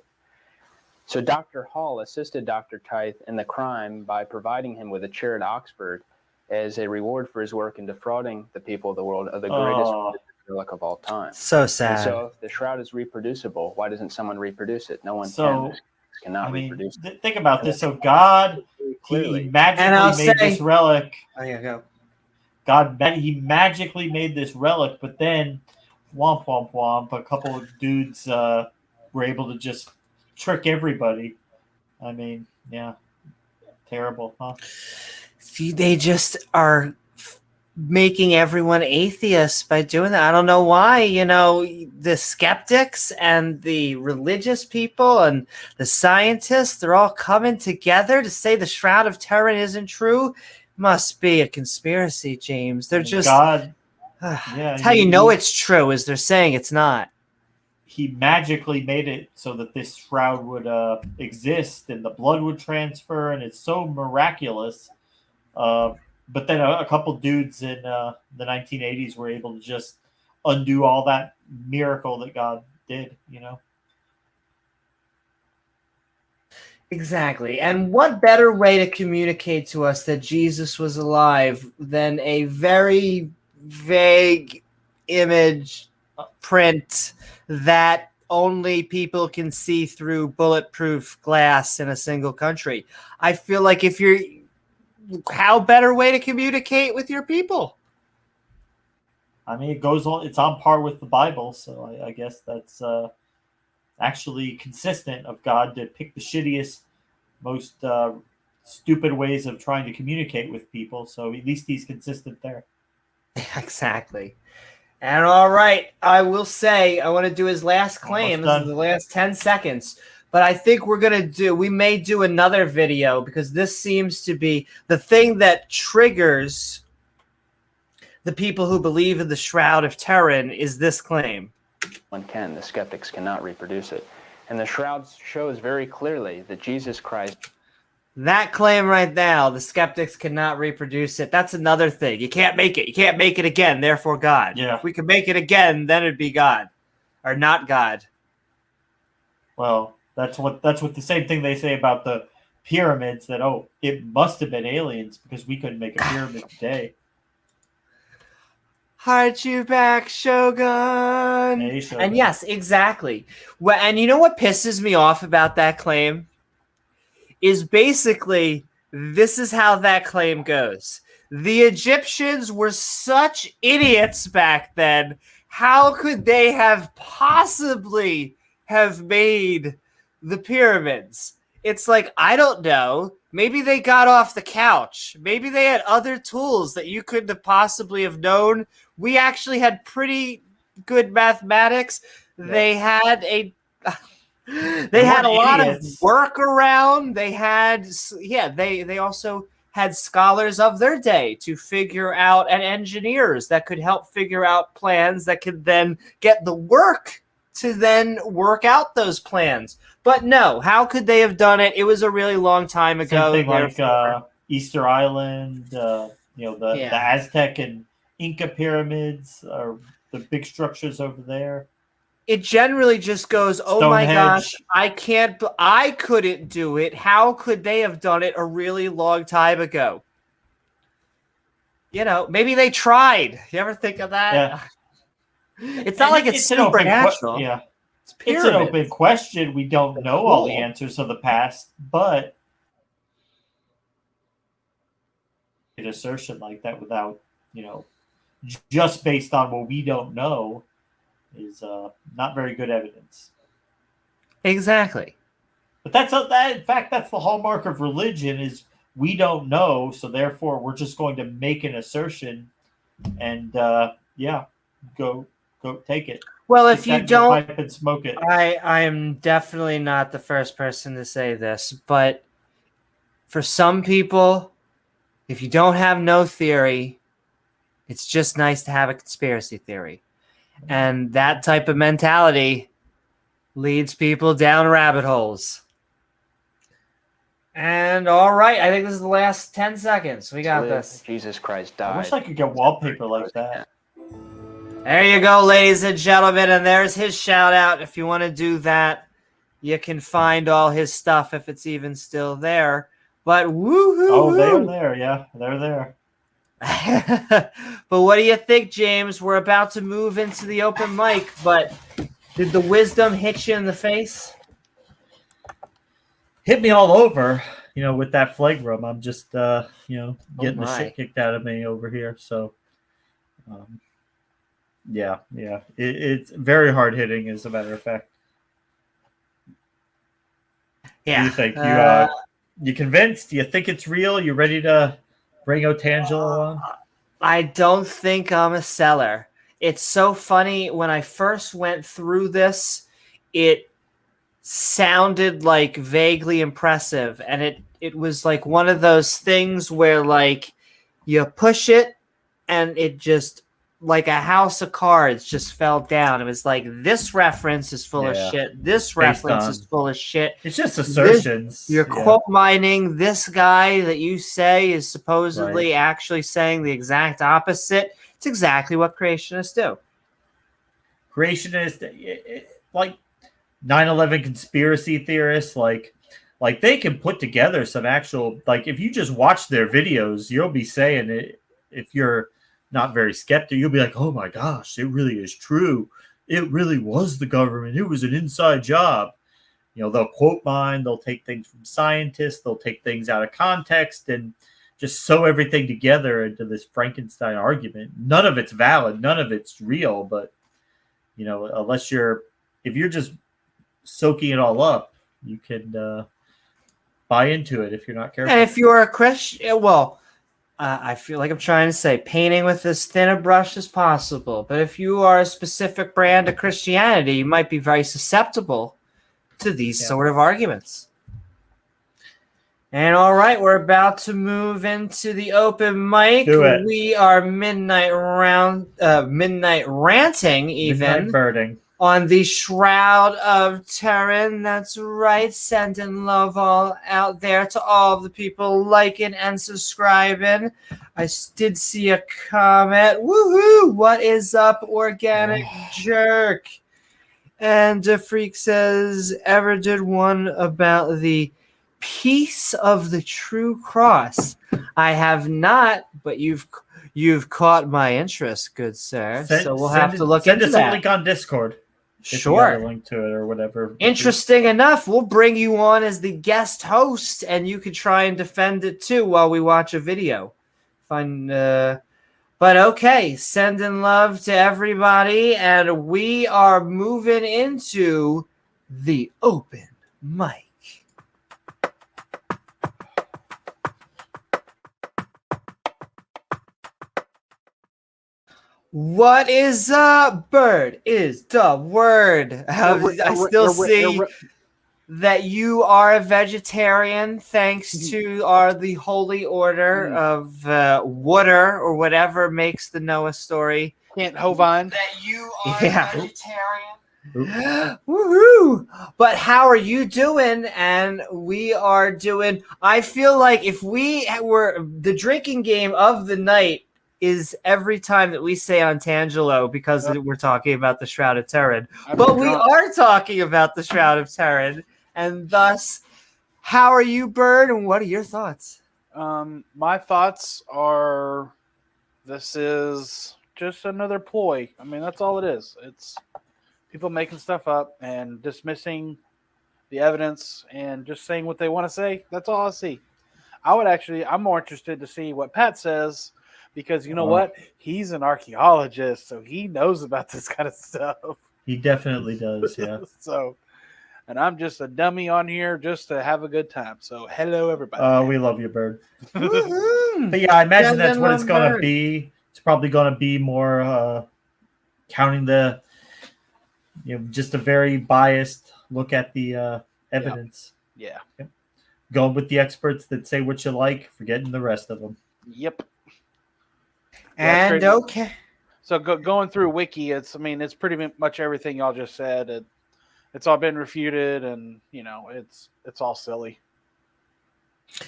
So Dr. Hall assisted Dr. Tyth in the crime by providing him with a chair at Oxford as a reward for his work in defrauding the people of the world of the greatest relic of all time. So And sad. so if the shroud is reproducible, why doesn't someone reproduce it? No one So, cannot I mean, reproduce it. think about this. So God, Clearly. he magically made this relic. Oh, yeah, go. He magically made this relic, but then, womp, womp, womp, a couple of dudes were able to just trick everybody. I mean, yeah, terrible, huh? See, they just are making everyone atheists by doing that. I don't know why. You know, the skeptics and the religious people and the scientists, they're all coming together to say the Shroud of Turin isn't true. Must be a conspiracy, James. They're just God. that's how you know it's true, is they're saying it's not. He magically made it so that this shroud would exist and the blood would transfer, and it's so miraculous. But then a couple dudes in the 1980s were able to just undo all that miracle that God did, you know? Exactly. And what better way to communicate to us that Jesus was alive than a very vague image print that only people can see through bulletproof glass in a single country? I feel like how better way to communicate with your people? I mean, it's on par with the Bible, so I guess that's actually consistent of God to pick the shittiest, most stupid ways of trying to communicate with people. So at least he's consistent there. Exactly. And all right, I will say, I want to do his last claim. This is the last 10 seconds. But I think we may do another video, because this seems to be the thing that triggers the people who believe in the Shroud of Turin is this claim. The skeptics cannot reproduce it. And the shroud shows very clearly that Jesus Christ. That claim right now, the skeptics cannot reproduce it. That's another thing. You can't make it. You can't make it again, therefore God. Yeah. If we could make it again, then it'd be God. Or not God. Well, that's what the same thing they say about the pyramids, that it must have been aliens because we couldn't make a pyramid today. Heart you back, Shogun. Hey, Shogun. And yes, exactly. Well, and you know what pisses me off about that claim is basically this is how that claim goes. The Egyptians were such idiots back then. How could they have possibly have made the pyramids? It's like, I don't know. Maybe they got off the couch. Maybe they had other tools that you couldn't have possibly have known. We actually had pretty good mathematics. Yeah. They had a lot of work around. They had, they also had scholars of their day to figure out, and engineers that could help figure out plans that could then get the work to then work out those plans. But no, how could they have done it? It was a really long time ago. Same thing like Easter Island, the Aztec and Inca pyramids, or the big structures over there. It generally just goes, oh my gosh, I couldn't do it. How could they have done it a really long time ago? You know, maybe they tried. You ever think of that? Yeah. It's not like it's supernatural. Yeah. It's an open question. We don't know all the answers of the past, but an assertion like that without, just based on what we don't know is not very good evidence. Exactly. But in fact, that's the hallmark of religion is we don't know, so therefore we're just going to make an assertion and go take it. Well, if you don't, pipe and smoke it. I am definitely not the first person to say this, but for some people, if you don't have no theory, it's just nice to have a conspiracy theory. And that type of mentality leads people down rabbit holes. And all right, I think this is the last 10 seconds. We got this. Jesus Christ died. I wish I could get wallpaper like that. There you go, ladies and gentlemen, and there's his shout out. If you want to do that, you can find all his stuff if it's even still there. But woohoo! Oh, they're there, yeah, they're there. But what do you think, James? We're about to move into the open mic, but did the wisdom hit you in the face? Hit me all over, with that phlegm. I'm just, getting the shit kicked out of me over here. So, yeah. It's very hard hitting, as a matter of fact. Yeah. What do you think? You convinced? Do you think it's real? You ready to bring Otangelo on? I don't think I'm a seller. It's so funny. When I first went through this, it sounded like vaguely impressive. And it was like one of those things where like you push it and it just like a house of cards just fell down. It was like, this reference is full of shit. This reference is full of shit. It's just assertions. You're quote mining this guy that you say is supposedly actually saying the exact opposite. It's exactly what creationists do. Creationists, like 9/11 conspiracy theorists, like they can put together some actual, like if you just watch their videos, you'll be saying it. If you're not very skeptical, you'll be like, oh my gosh, it really is true. It really was the government. It was an inside job. They'll quote mine. They'll take things from scientists. They'll take things out of context and just sew everything together into this Frankenstein argument. None of it's valid. None of it's real. But, if you're just soaking it all up, you can buy into it if you're not careful. And if you're a Christian, I feel like I'm trying to say painting with as thin a brush as possible. But if you are a specific brand of Christianity, you might be very susceptible to these sort of arguments. And all right, we're about to move into the open mic. We are midnight ranting even. Midnight birding. On the Shroud of Turin. That's right. Sending love all out there to all of the people liking and subscribing. I did see a comment. Woohoo! What is up, Organic Jerk? And Freak says, ever did one about the Piece of the True Cross? I have not, but you've caught my interest, good sir. So we'll have to look into Send us a that. link on Discord. If you got a Sure. link to it or whatever. Interesting enough, we'll bring you on as the guest host, and you could try and defend it too while we watch a video. Fun. But okay, sending love to everybody, and we are moving into the open mic. What is up, bird? Is the word. I still see that you are a vegetarian thanks to the holy order of water or whatever makes the Noah story. Can't Hovind. That you are a vegetarian. Woohoo! But how are you doing? And we are doing. I feel like if we were the drinking game of the night is every time that we say Antangelo because we're talking about the Shroud of Turin. But we are talking about the Shroud of Turin, and thus, how are you, Bird? And what are your thoughts? My thoughts are, this is just another ploy. I mean, that's all it is. It's people making stuff up and dismissing the evidence and just saying what they want to say. That's all I see. I'm more interested to see what Pat says because you know what? He's an archaeologist, so he knows about this kind of stuff. He definitely does, yeah. And I'm just a dummy on here just to have a good time. So hello, everybody. We love you, Bird. But yeah, I imagine that's what it's going to be. It's probably going to be more counting the, just a very biased look at the evidence. Yeah. Going with the experts that say what you like, forgetting the rest of them. Yep. And okay. So going through Wiki, it's pretty much everything y'all just said. It's all been refuted, and it's all silly.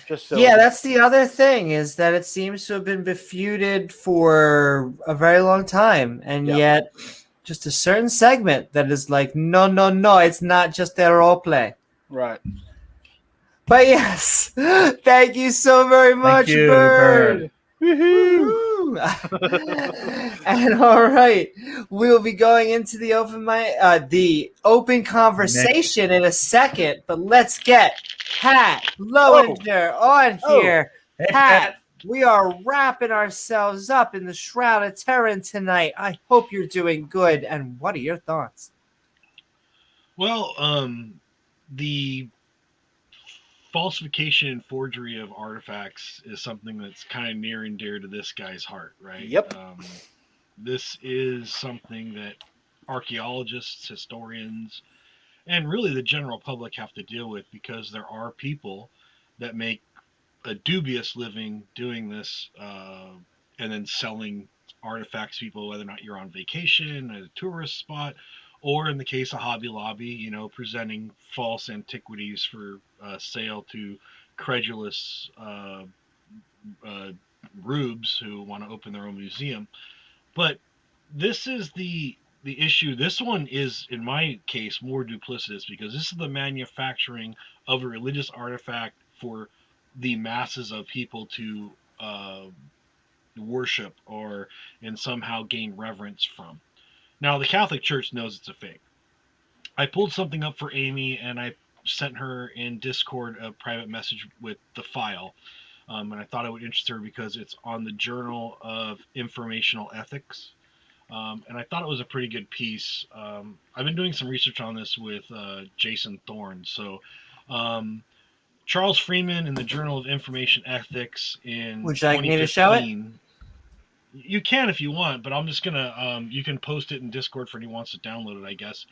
Just silly. Yeah, that's the other thing is that it seems to have been refuted for a very long time, and yet just a certain segment that is like, no, it's not just a role play. Right. But yes, thank you so very much, Bird. Woohoo! And all right, we'll be going into the open conversation in a second. But let's get Pat Lowinger on here. Pat, we are wrapping ourselves up in the Shroud of Turin tonight. I hope you're doing good. And what are your thoughts? Well, the falsification and forgery of artifacts is something that's kind of near and dear to this guy's heart, right? Yep. This is something that archaeologists, historians, and really the general public have to deal with because there are people that make a dubious living doing this and then selling artifacts to people, whether or not you're on vacation at a tourist spot, or in the case of Hobby Lobby, presenting false antiquities for sale to credulous rubes who want to open their own museum. But this is the issue. This one is, in my case, more duplicitous because this is the manufacturing of a religious artifact for the masses of people to worship or and somehow gain reverence from. Now, the Catholic Church knows it's a fake. I pulled something up for Amy, and I sent her in Discord a private message with the file. And I thought it would interest her because it's on the Journal of Informational Ethics. And I thought it was a pretty good piece. I've been doing some research on this with Jason Thorne. So Charles Freeman in the Journal of Information Ethics in Would you like me to show it? You can if you want, but I'm just going to, you can post it in Discord for anyone who wants to download it, I guess.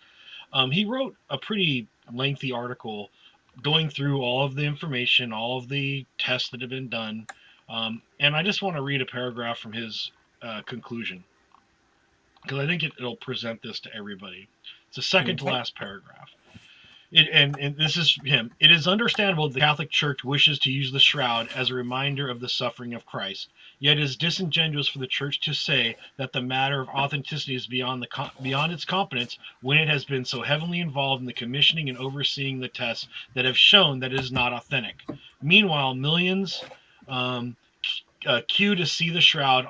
He wrote a pretty lengthy article going through all of the information, all of the tests that have been done. And I just want to read a paragraph from his conclusion, because I think it'll present this to everybody. It's the second to last paragraph. And this is him. It is understandable that the Catholic Church wishes to use the shroud as a reminder of the suffering of Christ. Yet it is disingenuous for the Church to say that the matter of authenticity is beyond its competence when it has been so heavily involved in the commissioning and overseeing the tests that have shown that it is not authentic. Meanwhile, millions queue to see the shroud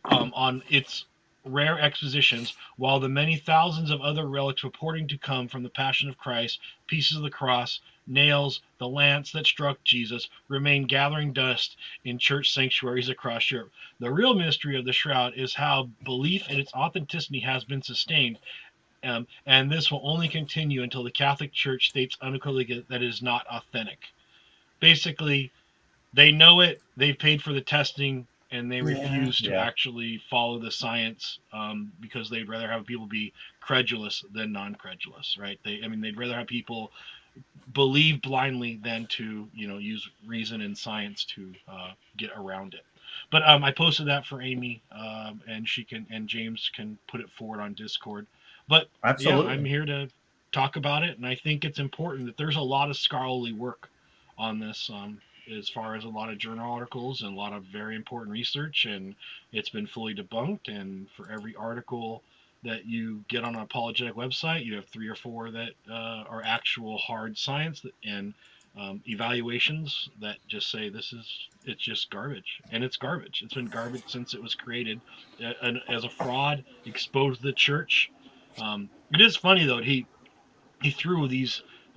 on its rare expositions, while the many thousands of other relics purporting to come from the Passion of Christ, pieces of the cross, nails, the lance that struck Jesus, remain gathering dust in church sanctuaries across Europe. The real mystery of the shroud is how belief in its authenticity has been sustained, and this will only continue until the Catholic Church states unequivocally that it is not authentic. Basically, they know it, they've paid for the testing, and they refuse to actually follow the science because they'd rather have people be credulous than non-credulous, right? They'd rather have people believe blindly than to, use reason and science to get around it. But I posted that for Amy, and James can put it forward on Discord. But Absolutely. yeah, I'm here to talk about it, and I think it's important that there's a lot of scholarly work on this. As far as a lot of journal articles and a lot of very important research, and it's been fully debunked. And for every article that you get on an apologetic website, you have 3 or 4 that are actual hard science and evaluations that just say it's just garbage. And it's garbage. It's been garbage since it was created as a fraud, exposed the church. It is funny though, he threw the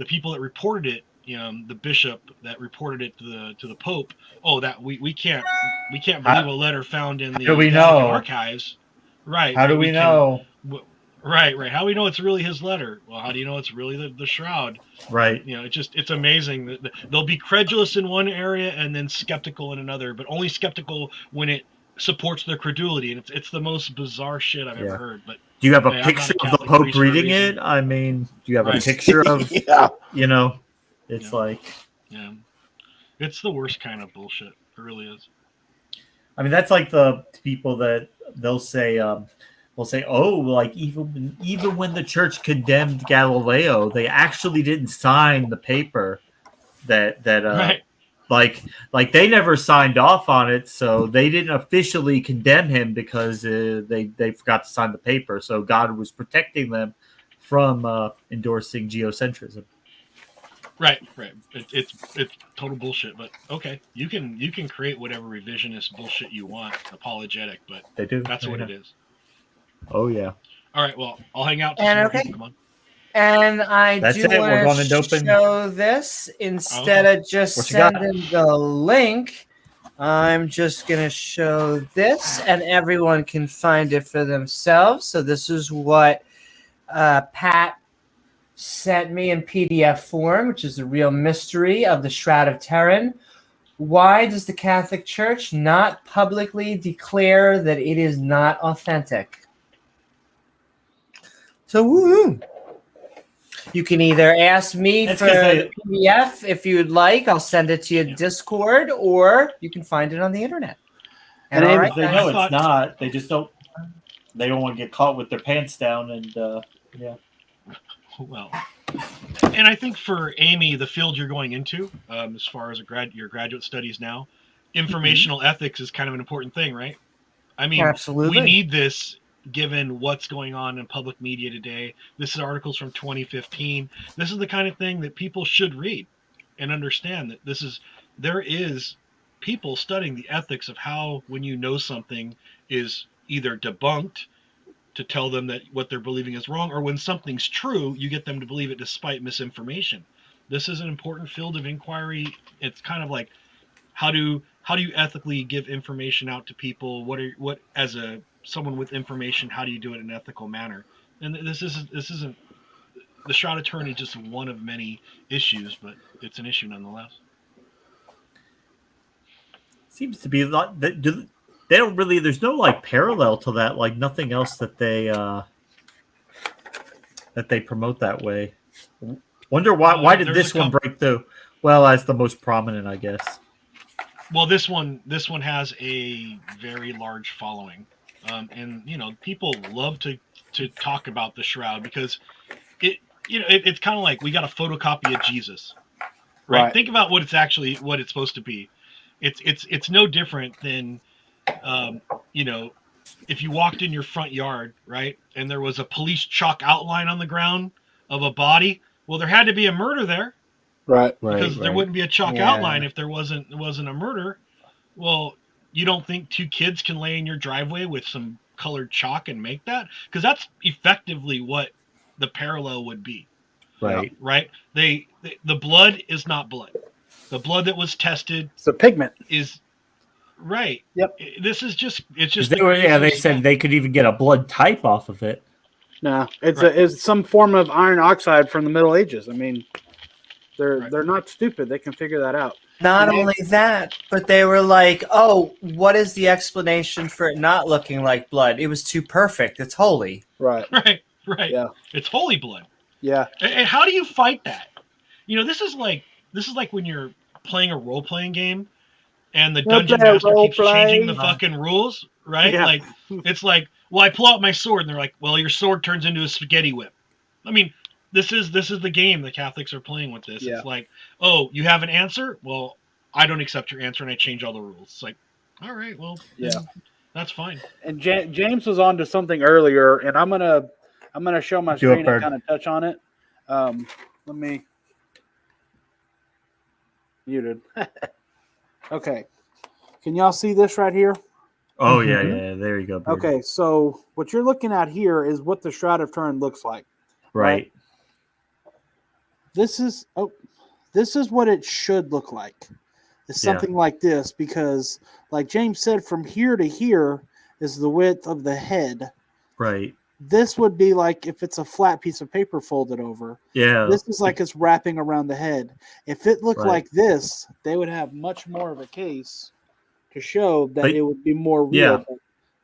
people that reported it, the bishop that reported it to the Pope. Oh, that we can't believe a letter found in the Vatican archives. Right. How do we know? Right. How do we know it's really his letter? Well, how do you know it's really the shroud? Right. It's amazing that they'll be credulous in one area and then skeptical in another, but only skeptical when it supports their credulity. And it's the most bizarre shit I've ever heard. But do you have a picture of the Pope reading it? I mean, do you have a picture of, it's like... Yeah. It's the worst kind of bullshit. It really is. I mean, that's like the people that they'll say, oh, like even when the church condemned Galileo, they actually didn't sign the paper that right. Like they never signed off on it, so they didn't officially condemn him because they forgot to sign the paper. So God was protecting them from endorsing geocentrism. Right. It's total bullshit. But okay, you can create whatever revisionist bullshit you want, apologetic, but they do. That's what it is. Oh yeah. All right. Well, I'll hang out. And okay. Come on. And I do want to show this instead of just sending the link. I'm just going to show this, and everyone can find it for themselves. So this is what Pat sent me in PDF form, which is the real mystery of the Shroud of Turin. Why does the Catholic Church not publicly declare that it is not authentic? So, woohoo! You can either ask me for the PDF if you'd like. I'll send it to you Discord, or you can find it on the internet. And they know it's not. They just don't. They don't want to get caught with their pants down, and yeah. Well, and I think for Amy, the field you're going into, as far as your graduate studies now, informational ethics is kind of an important thing, right? I mean, absolutely. We need this given what's going on in public media today. This is articles from 2015. This is the kind of thing that people should read and understand that there is people studying the ethics of how, when you know something is either debunked, to tell them that what they're believing is wrong, or when something's true, you get them to believe it despite misinformation. This is an important field of inquiry. It's kind of like how do you ethically give information out to people? What as someone with information, how do you do it in an ethical manner? And this isn't the Shroud of Turin is just one of many issues, but it's an issue nonetheless. Seems to be a lot. They don't really. There's no like parallel to that. Like nothing else that they promote that way. Wonder why? Why did this one break through? Well, as the most prominent, I guess. Well, this one has a very large following, and people love to talk about the Shroud because it's kind of like we got a photocopy of Jesus, right? Think about what it's supposed to be. It's no different than, if you walked in your front yard, right, and there was a police chalk outline on the ground of a body. Well, there had to be a murder there, Right. because there wouldn't be a chalk Yeah. outline if there wasn't a murder. Well, you don't think two kids can lay in your driveway with some colored chalk and make that? Because that's effectively what the parallel would be. Right. Right? The blood is not blood. The blood that was tested It's a pigment. is right. Yep. This is just They said they could even get a blood type off of it. No, it's Right. it's some form of iron oxide from the Middle Ages. I mean, they're not stupid. They can figure that out. Not only that, but they were like, "Oh, what is the explanation for it not looking like blood? It was too perfect. It's holy." Right. Right. Yeah. It's holy blood. Yeah. And how do you fight that? This is like when you're playing a role playing game and the dungeon master keeps changing the fucking rules, right? Yeah. Like it's like, well, I pull out my sword and they're like, well, your sword turns into a spaghetti whip. I mean, this is the game the Catholics are playing with this. Yeah. It's like, oh, you have an answer? Well, I don't accept your answer and I change all the rules. It's like, all right, well, Yeah. that's fine. And James was on to something earlier, and I'm gonna show my Do it, screen and Bird. kind of touch on it. Let me muted. Okay, can y'all see this right here? Oh yeah, there you go. Bird. Okay, so what you're looking at here is what the Shroud of Turin looks like. Right. This is what it should look like. It's something like this, because like James said, from here to here is the width of the head. Right. This would be like if it's a flat piece of paper folded over. Yeah. This is like it's wrapping around the head. If it looked Right. like this, they would have much more of a case to show that But- it would be more real. Yeah. But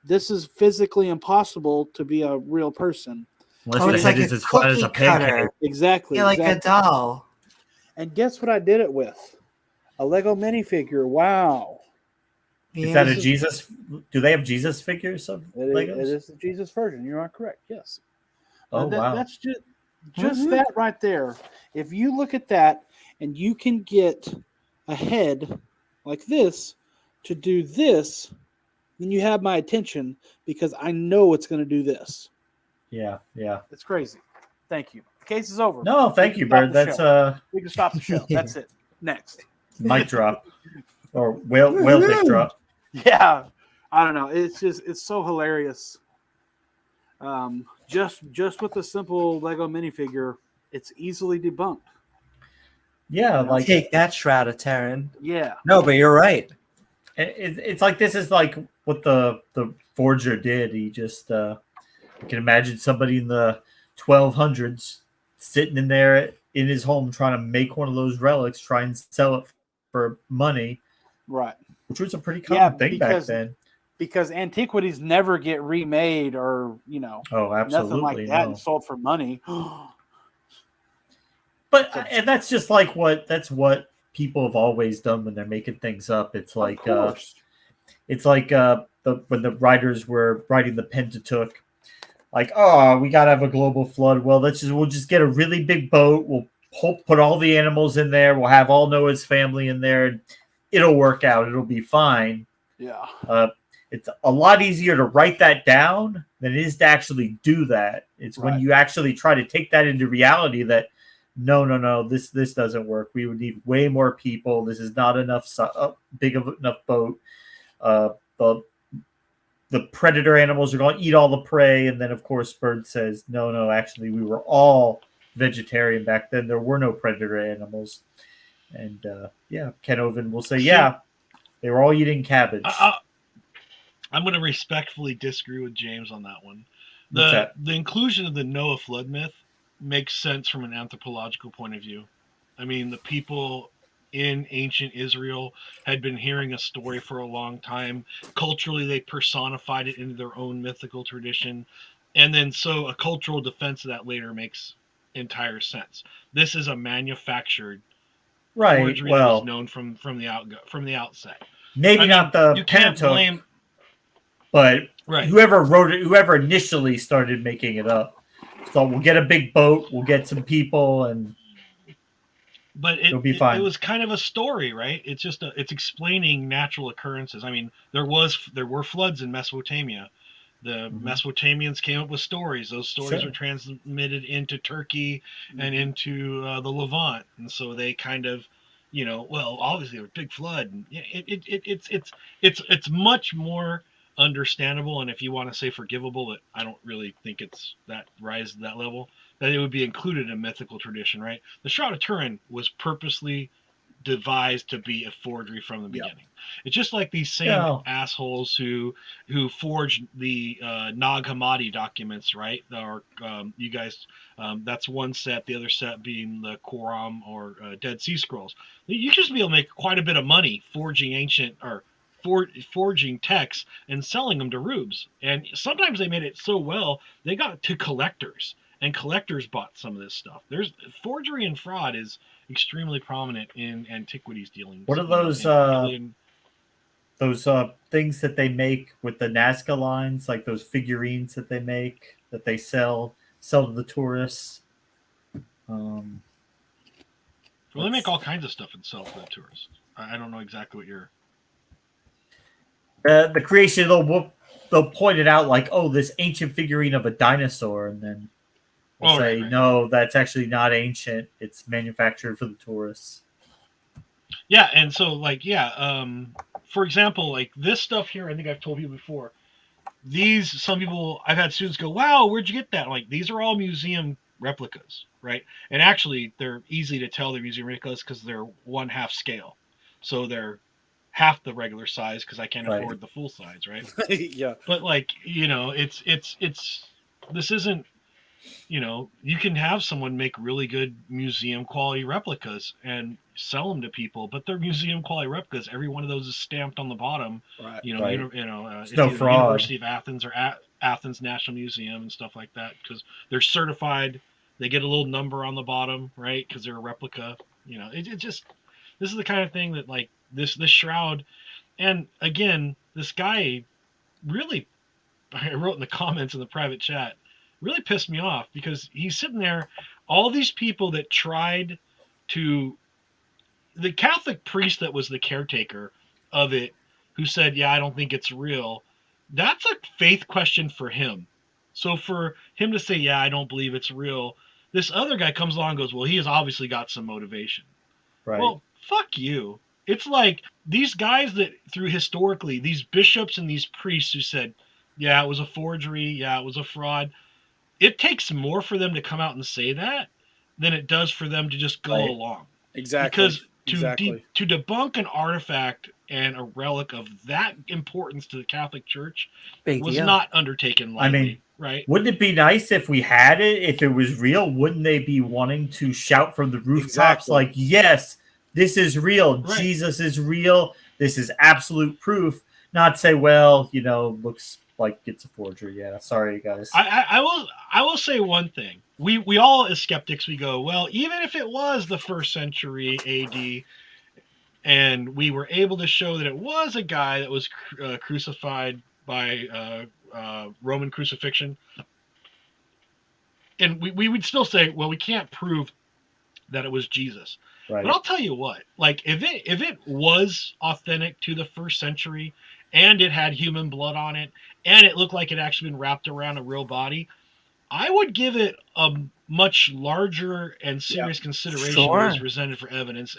this is physically impossible to be a real person. Unless Oh, the it's head like is a as flat as a cookie cutter. pancake. Exactly. Yeah, like a exactly. doll. And guess what I did it with? A Lego minifigure. Wow. Is that a This is- Jesus? Do they have Jesus figures of It is, Legos? it is the Jesus version. You are correct. Yes. Oh wow. That's just that right there. If you look at that and you can get a head like this to do this, then you have my attention, because I know it's going to do this. Yeah. It's crazy. Thank you. The case is over. No, thank you, Bird. That's We can stop the show. That's it. Next. mic drop or whale dick drop. Yeah. I don't know. It's so hilarious. Just with a simple Lego minifigure, it's easily debunked. Yeah, like Take that, Shroud of Turin. Yeah. No, but you're right. it's like this is like what the forger did. He just you can imagine somebody in the 1200s sitting in there in his home trying to make one of those relics, try and sell it for money, Right. which was a pretty common thing back then. Because antiquities never get remade or, Oh, absolutely. nothing like that no. and sold for money. But and that's just like what people have always done when they're making things up. It's like Of course. when the writers were writing the Pentateuch, like, oh, we gotta have a global flood. Well, we'll just get a really big boat. We'll put all the animals in there. We'll have all Noah's family in there. And it'll work out. It'll be fine. Yeah. It's a lot easier to write that down than it is to actually do that. It's when Right. you actually try to take that into reality that no, this doesn't work. We would need way more people. This is not enough big of enough boat. The predator animals are going to eat all the prey, and then of course Bird says, no, actually we were all vegetarian back then. There were no predator animals, and Ken Oven will say, they were all eating cabbage. I'm going to respectfully disagree with James on that one. What's that? The inclusion of the Noah flood myth makes sense from an anthropological point of view. I mean, the people in ancient Israel had been hearing a story for a long time. Culturally, they personified it into their own mythical tradition. And then so a cultural defense of that later makes entire sense. This is a manufactured Right. forgery that was known from the outset. Maybe not the You can't Pentateuch, blame but right. whoever wrote it, whoever initially started making it up, So we'll get a big boat, we'll get some people, and But it'll be fine. it was kind of a story, right? It's just it's explaining natural occurrences. I mean, there were floods in Mesopotamia. The Mesopotamians came up with stories. Those stories were transmitted into Turkey and into the Levant, and so they kind of, well, obviously there was a big flood. And it's much more understandable, and if you want to say forgivable, that I don't really think it's that rise to that level, that it would be included in a mythical tradition, right? The Shroud of Turin was purposely devised to be a forgery from the beginning. It's just like these same assholes who forged the Nag Hammadi documents, right? Or you guys, that's one set. The other set being the Quran or Dead Sea Scrolls. You just be able to make quite a bit of money forging ancient or forging texts and selling them to rubes. And sometimes they made it so well they got to collectors, and collectors bought some of this stuff. There's forgery and fraud is extremely prominent in antiquities dealings. What are those things that they make with the Nazca lines, like those figurines that they make that they sell to the tourists? Well, they make all kinds of stuff and sell to the tourists. I don't know exactly what you're. The creation, they'll point it out like, oh, this ancient figurine of a dinosaur, and then we'll say, right. No, that's actually not ancient. It's manufactured for the tourists. Yeah, and so, for example, like this stuff here, I think I've told you before. Some people, I've had students go, wow, where'd you get that? Like, these are all museum replicas, right? And actually, they're easy to tell they're museum replicas because they're 1/2 scale. So they're half the regular size because I can't afford the full size, right? Yeah. But it's this isn't, you can have someone make really good museum quality replicas and sell them to people, but they're museum quality replicas. Every one of those is stamped on the bottom. Right. It's no either fraud. University of Athens or Athens National Museum and stuff like that because they're certified. They get a little number on the bottom, right? Because they're a replica. This is the kind of thing that like this shroud, and again, this guy really, I wrote in the comments in the private chat, really pissed me off because he's sitting there, all these people that tried to, the Catholic priest that was the caretaker of it, who said, yeah, I don't think it's real. That's a faith question for him. So for him to say, yeah, I don't believe it's real, this other guy comes along and goes, well, he has obviously got some motivation. Right. Well, fuck you. It's like these guys that through historically, these bishops and these priests who said, yeah, it was a forgery. Yeah, it was a fraud. It takes more for them to come out and say that than it does for them to just go along. Exactly. Because to debunk an artifact and a relic of that importance to the Catholic Church was not undertaken lightly, right? Wouldn't it be nice if we had it, if it was real? Wouldn't they be wanting to shout from the rooftops like, yes, this is real. Right. Jesus is real. This is absolute proof. Not say, well, looks like it's a forgery. Yeah, sorry, guys. I will say one thing. We all, as skeptics, we go, well, even if it was the 1st century AD, and we were able to show that it was a guy that was crucified by Roman crucifixion, and we would still say, well, we can't prove that it was Jesus. Right. But I'll tell you what, like if it was authentic to the 1st century and it had human blood on it and it looked like it actually been wrapped around a real body, I would give it a much larger and serious consideration as presented for evidence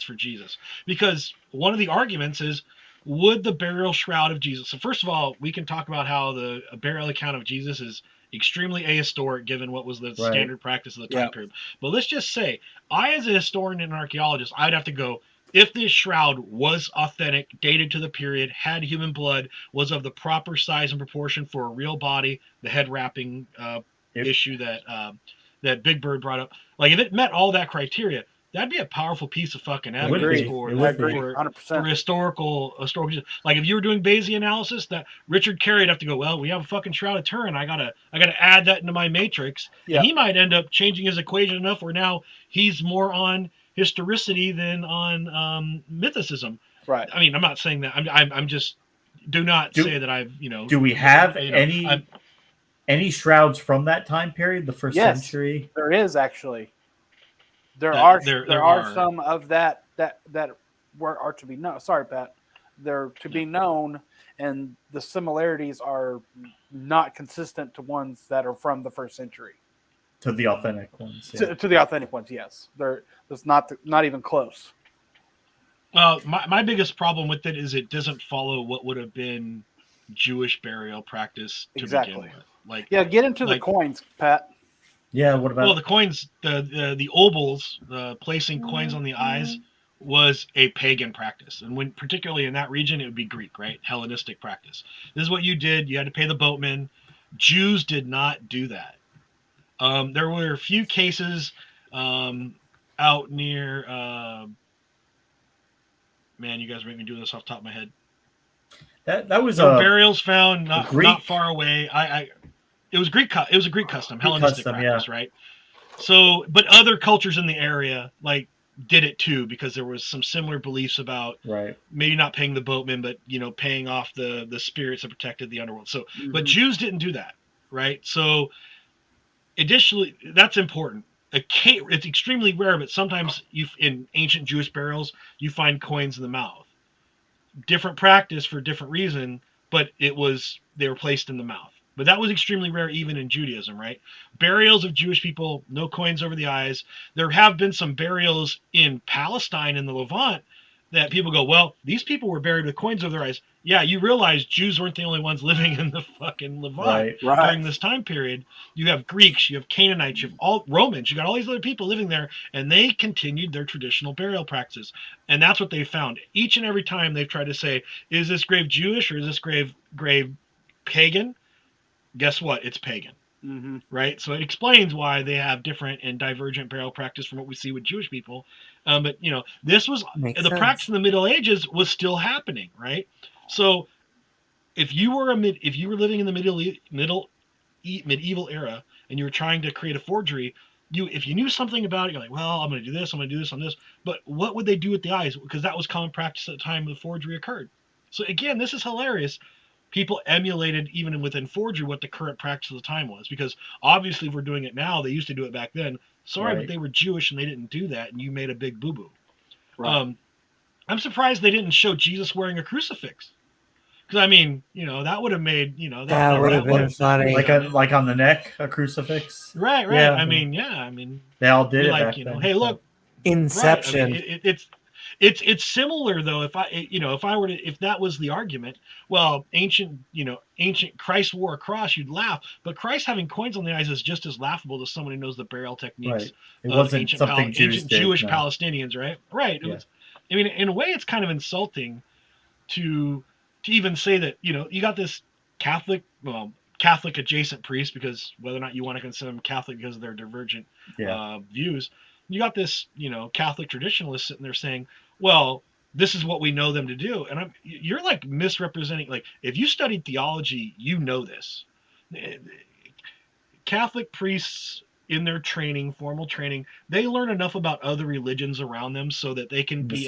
for Jesus. Because one of the arguments is, would the burial shroud of Jesus? So first of all, we can talk about how the burial account of Jesus is extremely ahistoric given what was the standard practice of the time period. But let's just say, I as a historian and archaeologist, I'd have to go, if this shroud was authentic, dated to the period, had human blood, was of the proper size and proportion for a real body, the head wrapping issue that Big Bird brought up, like if it met all that criteria, that'd be a powerful piece of fucking evidence for historical. Like if you were doing Bayesian analysis, that Richard Carey'd have to go, well, we have a fucking Shroud of Turin. I gotta add that into my matrix. Yeah. And he might end up changing his equation enough where now he's more on historicity than on mythicism. Right. I mean, I'm not saying that. I'm just say that I've Do we have any? any shrouds from that time period, the first Yes. century? There is actually. There There are are. some of that are to be known. Sorry, Pat. They're to be known, and the similarities are not consistent to ones that are from the first century. To the authentic ones. Yeah. To the authentic ones, yes. That's not even close. My biggest problem with it is it doesn't follow what would have been Jewish burial practice to begin with. Like, yeah, get into the like- coins, Pat. Yeah, what about well, the coins, the obols, placing coins on the eyes was a pagan practice, and when particularly in that region, it would be Greek, right? Hellenistic practice. This is what you did. You had to pay the boatman. Jews did not do that. There were a few cases out near. Man, you guys make me do this off the top of my head. that was There were burials found not Greek- far away. It was Greek. It was a Greek custom, Hellenistic custom, practice, right? So, but other cultures in the area like did it too because there was some similar beliefs about right. maybe not paying the boatmen, but paying off the spirits that protected the underworld. So, but Jews didn't do that, right? So, additionally, that's important. It's extremely rare, but sometimes in ancient Jewish burials you find coins in the mouth. Different practice for different reason, but they were placed in the mouth. But that was extremely rare even in Judaism, right? Burials of Jewish people, no coins over the eyes. There have been some burials in Palestine in the Levant that people go, well, these people were buried with coins over their eyes. Yeah, you realize Jews weren't the only ones living in the fucking Levant during this time period. You have Greeks, you have Canaanites, you have all Romans, you got all these other people living there, and they continued their traditional burial practices. And that's what they found. Each and every time they've tried to say, is this grave Jewish or is this grave pagan? Guess what? It's pagan. Mm-hmm. Right? So it explains why they have different and divergent burial practice from what we see with Jewish people. But this was Makes the sense. practice in the Middle Ages was still happening, right? So if you were living in the medieval era and you were trying to create a forgery, if you knew something about it, you're like, well, I'm going to do this, I'm going to do this on this. But what would they do with the eyes? Because that was common practice at the time the forgery occurred. So again, this is hilarious. People emulated even within forgery what the current practice of the time was, because obviously if we're doing it now, they used to do it back then. Sorry, but they were Jewish and they didn't do that, and you made a big boo-boo. Right. I'm surprised they didn't show Jesus wearing a crucifix, because that would have made That would have been funny. Like on the neck, a crucifix. Right. Yeah, they all did it back then. Hey, look, Inception. Right. It's similar though. If that was the argument, well, ancient Christ wore a cross, you'd laugh. But Christ having coins on the eyes is just as laughable to someone who knows the burial techniques. Right. It wasn't ancient something Jews did, Jewish no. Palestinians, right? Right. It was. In a way, it's kind of insulting to even say that you got this Catholic adjacent priest, because whether or not you want to consider them Catholic because of their divergent views. You got this, Catholic traditionalist sitting there saying, well, this is what we know them to do. And you're like misrepresenting, like if you studied theology, you know this. Catholic priests in their training, formal training, they learn enough about other religions around them so that they can be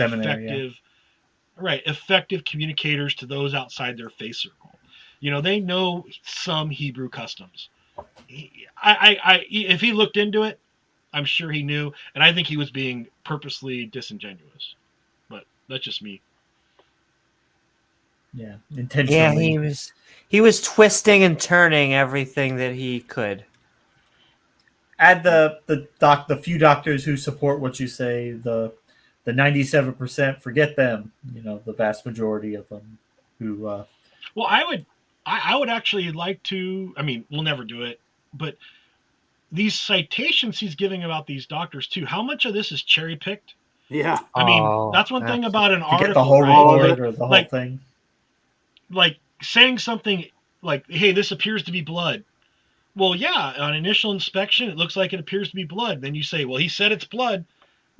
effective communicators to those outside their faith circle. They know some Hebrew customs. If he looked into it, I'm sure he knew, and I think he was being purposely disingenuous. But that's just me. Yeah, intentionally. Yeah, he was twisting and turning everything that he could. Add the few doctors who support what you say, the 97%, forget them. The vast majority of them who. Well, I would actually like to. We'll never do it, but these citations he's giving about these doctors too, how much of this is cherry picked? Yeah. That's one thing about an to article. get the whole report or the whole thing. Like saying something like, hey, this appears to be blood. Well, yeah, on initial inspection, it looks like it appears to be blood. Then you say, well, he said it's blood.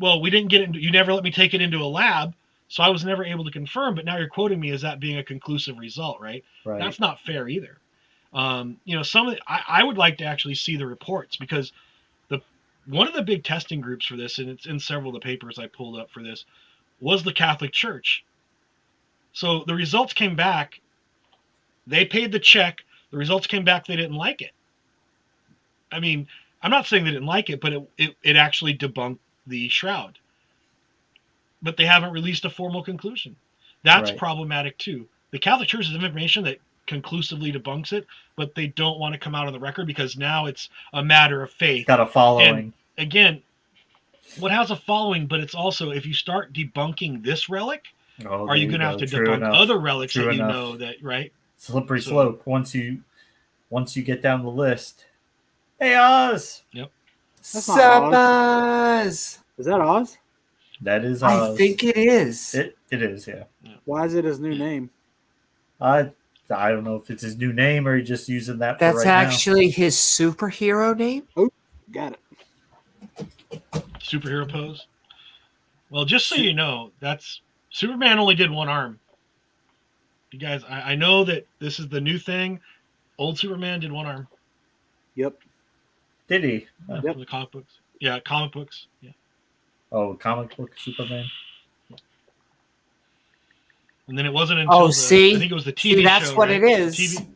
Well, we didn't get it. You never let me take it into a lab, so I was never able to confirm. But now you're quoting me as that being a conclusive result, right? Right. That's not fair either. I would like to actually see the reports, because one of the big testing groups for this, and it's in several of the papers I pulled up for this, was the Catholic Church. So the results came back. They paid the check. The results came back. They didn't like it. I mean, I'm not saying they didn't like it, but it actually debunked the shroud. But they haven't released a formal conclusion. That's Right. problematic too. The Catholic Church has information that conclusively debunks it, but they don't want to come out on the record because now it's a matter of faith. Got a following. And again, what has a following, but it's also, if you start debunking this relic, Oh, are you going to have to debunk other relics True that you enough. know that, right? Slippery So- slope. Once you get down the list. Hey, Oz. That's not Oz. Sabaz. Is that Oz? That is I Oz. think it is. It is, yeah. Why is it his new name? I don't know if it's his new name or he's just using that for That's right actually his superhero name. Got it. Superhero pose. Well, just so you know, that's Superman only did one arm. You guys, I know that this is the new thing. Old Superman did one arm. Yep. now. Did he? For the comic books. Yeah, comic books. Yeah. Oh, comic book Superman. And then it wasn't until Oh, see? I think it was the TV See, that's show, what right? it is. TV.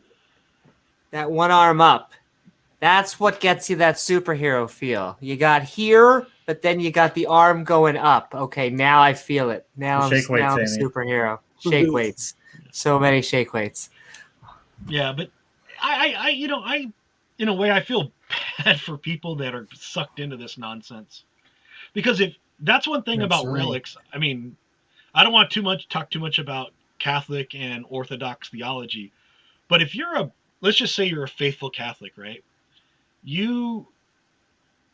That one arm up. That's what gets you that superhero feel. You got here, but then you got the arm going up. Okay, now I feel it. Now I'm, Shake weights, now I'm a Amy. superhero. Shake weights. So many shake weights. Yeah, but I in a way I feel bad for people that are sucked into this nonsense. Because if that's one thing That's about right. relics, I mean, I don't want talk too much about Catholic and Orthodox theology, but if let's just say you're a faithful Catholic, right? You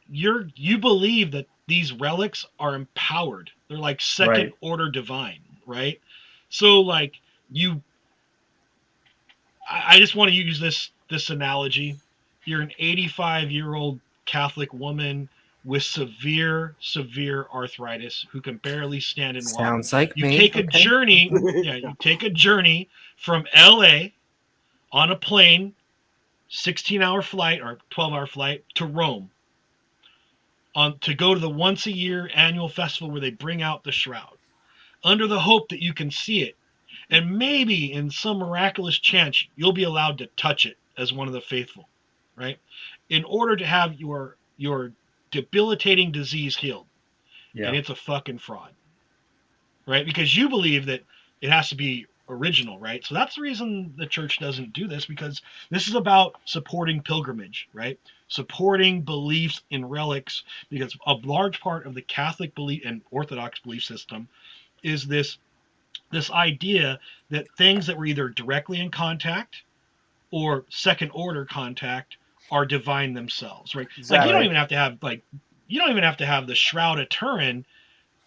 believe that these relics are empowered. They're like second Right. order divine, right? So like I just want to use this analogy. You're an 85-year-old Catholic woman with severe arthritis who can barely stand and walk. Sounds like You me. take a Okay. journey. Yeah, you take a journey from LA on a plane, 16-hour flight or 12-hour flight to Rome, to go to the once a year annual festival where they bring out the shroud, under the hope that you can see it, and maybe in some miraculous chance you'll be allowed to touch it as one of the faithful, right? In order to have your debilitating disease healed. Yeah. And it's a fucking fraud, right? Because you believe that it has to be original, right? So that's the reason the church doesn't do this, because this is about supporting pilgrimage, right? Supporting beliefs in relics, because a large part of the Catholic belief and Orthodox belief system is this idea that things that were either directly in contact or second order contact are divine themselves, right? Like Exactly. you don't even have to have the Shroud of Turin.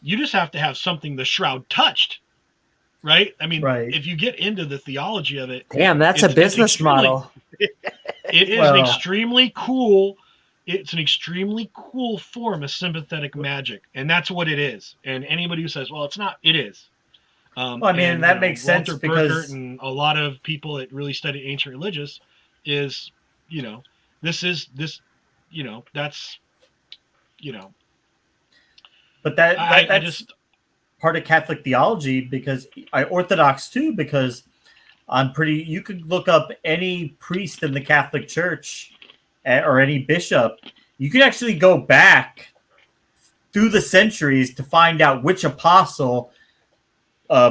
You just have to have something the shroud touched, right? I mean, Right. if you get into the theology of it, Damn, that's a It's business extremely- model. it is Well- an extremely cool. It's an extremely cool form of sympathetic magic, and that's what it is. And anybody who says, "Well, it's not," it is. Well, I mean, that makes sense Walter because- Burgert and a lot of people that really study ancient religious is, that's, But that's I just part of Catholic theology, because Orthodox too, because you could look up any priest in the Catholic Church or any bishop. You could actually go back through the centuries to find out which apostle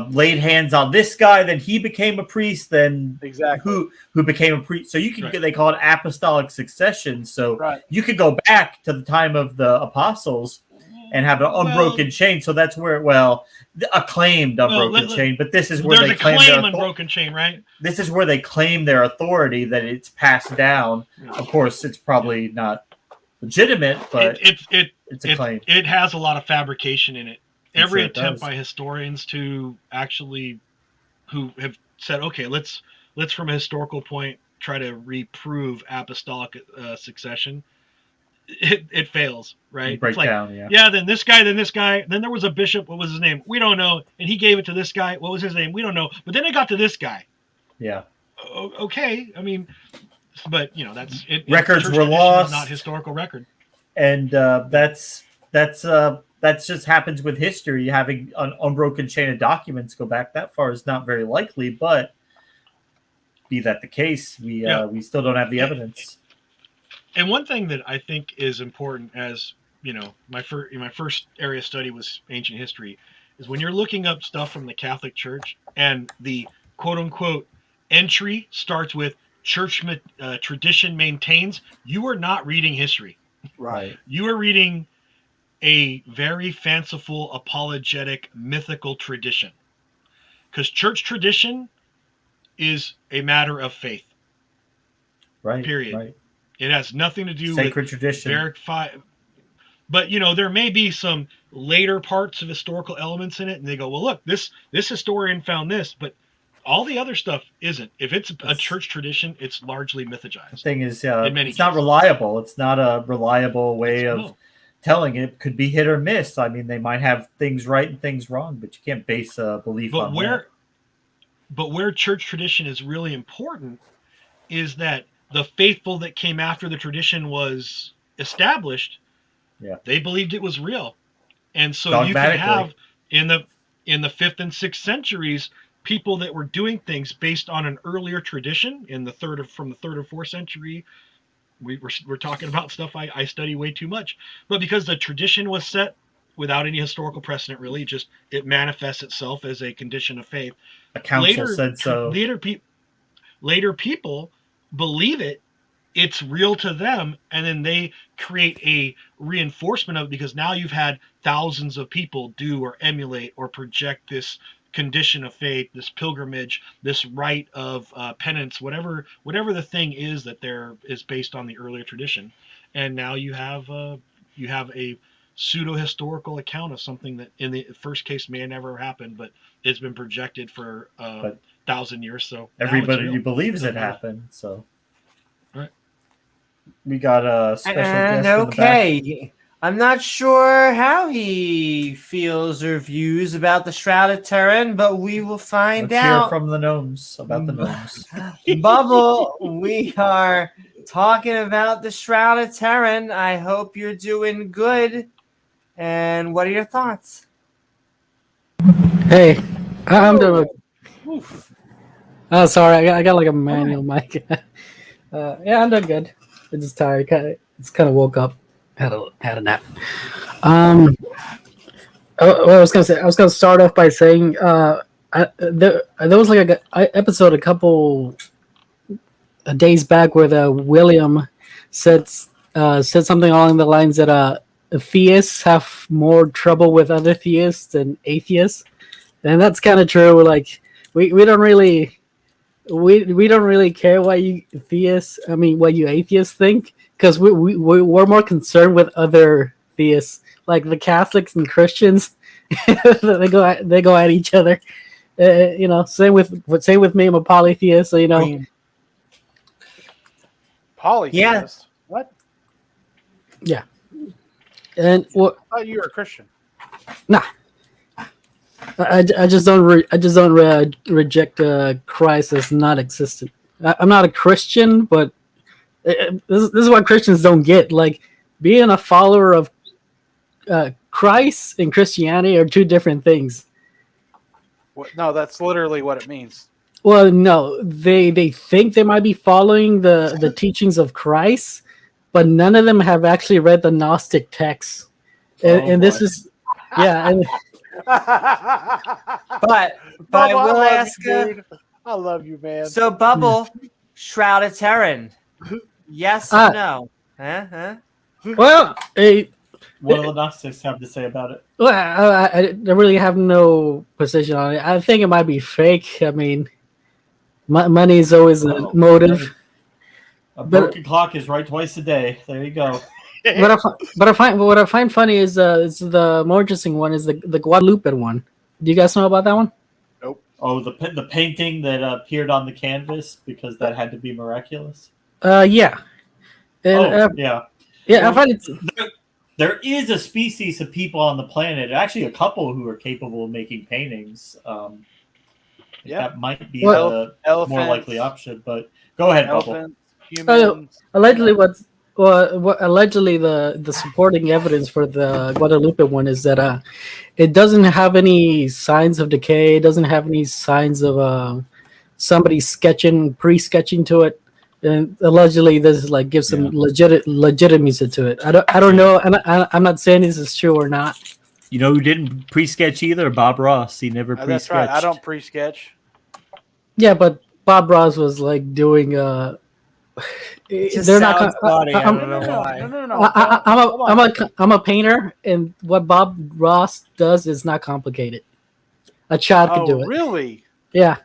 laid hands on this guy, then he became a priest, then Exactly. who became a priest. So you can Right. they call it apostolic succession. So Right. you could go back to the time of the apostles and have an unbroken chain. So that's where, acclaimed unbroken chain. But this is where there's they a claim claim their unbroken chain, right? this is where they claim their authority, that it's passed down. Of course, it's probably not legitimate, but it's a claim. It has a lot of fabrication in it. I'm Every sure it attempt does. by historians to actually, who have said, okay, let's from a historical point try to reprove apostolic succession, it fails, right? Break It's like, down, yeah. yeah, then this guy, then there was a bishop, what was his name? We don't know. And he gave it to this guy, what was his name? We don't know. But then it got to this guy. Yeah. Okay, I mean, but that's it. Records church were tradition is lost. not historical record. And that's just happens with history. Having an unbroken chain of documents go back that far is not very likely, but be that the case, we still don't have the evidence. And one thing that I think is important, as you know, my first area of study was ancient history, is when you're looking up stuff from the Catholic Church and the quote unquote entry starts with church tradition maintains, you are not reading history. Right. You are reading a very fanciful, apologetic, mythical tradition. Because church tradition is a matter of faith. Right. Period. Right. It has nothing to do Sacred with tradition. verify. But you know, there may be some later parts of historical elements in it, and they go, "Well, look, this historian found this," but all the other stuff isn't. If it's a church tradition, it's largely mythologized. The thing is, in many it's not cases. reliable. It's not a reliable way of No. telling it. It could be hit or miss. I mean, they might have things right and things wrong, but you can't base a belief on that. But where church tradition is really important is that the faithful that came after the tradition was established, they believed it was real. And so you can have in the 5th and 6th centuries people that were doing things based on an earlier tradition from the 3rd or 4th century. We're talking about stuff I study way too much, but because the tradition was set without any historical precedent, really, just it manifests itself as a condition of faith. A council said so. Later people believe it's real to them, and then they create a reinforcement of it, because now you've had thousands of people do or emulate or project this condition of faith, this pilgrimage, this rite of penance, whatever the thing is that there is based on the earlier tradition. And now you have a pseudo historical account of something that in the first case may have never happened, but it's been projected for 1,000 years. So everybody believes it happened. So right. We got a special guest. Okay, I'm not sure how he feels or views about the Shroud of Turin, but we will find Let's out. hear from the gnomes about the gnomes. Bubble, we are talking about the Shroud of Turin. I hope you're doing good. And what are your thoughts? Hey, I'm doing. Oh, sorry, I got like a manual mic. Yeah, I'm doing good. I'm just tired. It's kind of woke up. Had a nap. What I was gonna start off by saying, there was like a episode a couple days back where William said something along the lines that theists have more trouble with other theists than atheists, and that's kind of true. Like we don't really care what you atheists think, because we're more concerned with other theists, like the Catholics and Christians. they go at each other. Same with me. I'm a polytheist, so Polytheist? Yeah. What? Yeah. And I thought you were a Christian. Nah. I just don't reject Christ as not existent. I'm not a Christian, but this is what Christians don't get. Like, being a follower of Christ and Christianity are two different things. No, that's literally what it means. Well, no, they think they might be following the teachings of Christ, but none of them have actually read the Gnostic texts. And this is, yeah. And, but I will ask you. I love you, man. So, Bubble, Shroud of Turin, yes or no? Well, what do the Gnostics have to say about it? Well, I really have no position on it. I think it might be fake. I mean, money is always a motive. A broken clock is right twice a day. There you go. What I find funny is the more interesting one is the Guadalupe one. Do you guys know about that one? Nope. Oh, the painting that appeared on the canvas, because that had to be miraculous. Yeah. And, yeah. Yeah, I find it. There is a species of people on the planet, actually a couple, who are capable of making paintings. That might be the more likely option. But go ahead, Bubble. Humans, allegedly, allegedly the supporting evidence for the Guadalupe one is that it doesn't have any signs of decay. It doesn't have any signs of somebody pre-sketching to it. and allegedly this is like gives some legitimacy to it. I don't know, and I'm not saying this is true or not. You know who didn't pre-sketch either? Bob Ross. He never pre-sketched. That's right. I don't pre-sketch. Yeah, but Bob Ross was like doing they're not. Funny. I don't know why. No. I'm a painter, and what Bob Ross does is not complicated. A child can do it. Really? Yeah.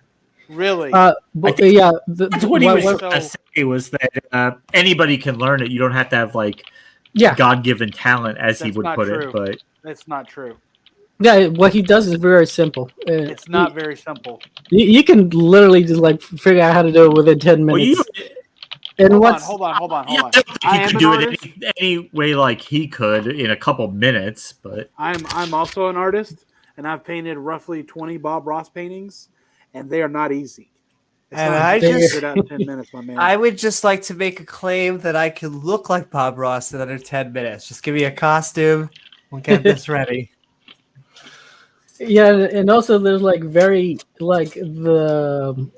Really? Yeah. That's what he was trying to say, was that anybody can learn it. You don't have to have like God-given talent, as he would put it. But that's not true. Yeah, what he does is very simple. It's not very simple. You can literally just like figure out how to do it within 10 minutes. Hold on. Yeah, I could do it any way like he could in a couple minutes, but I'm also an artist, and I've painted roughly 20 Bob Ross paintings, and they are not easy. And I just out 10 minutes, my man. I would just like to make a claim that I can look like Bob Ross in under 10 minutes. Just give me a costume. We'll get this ready. Yeah, and also there's like very like the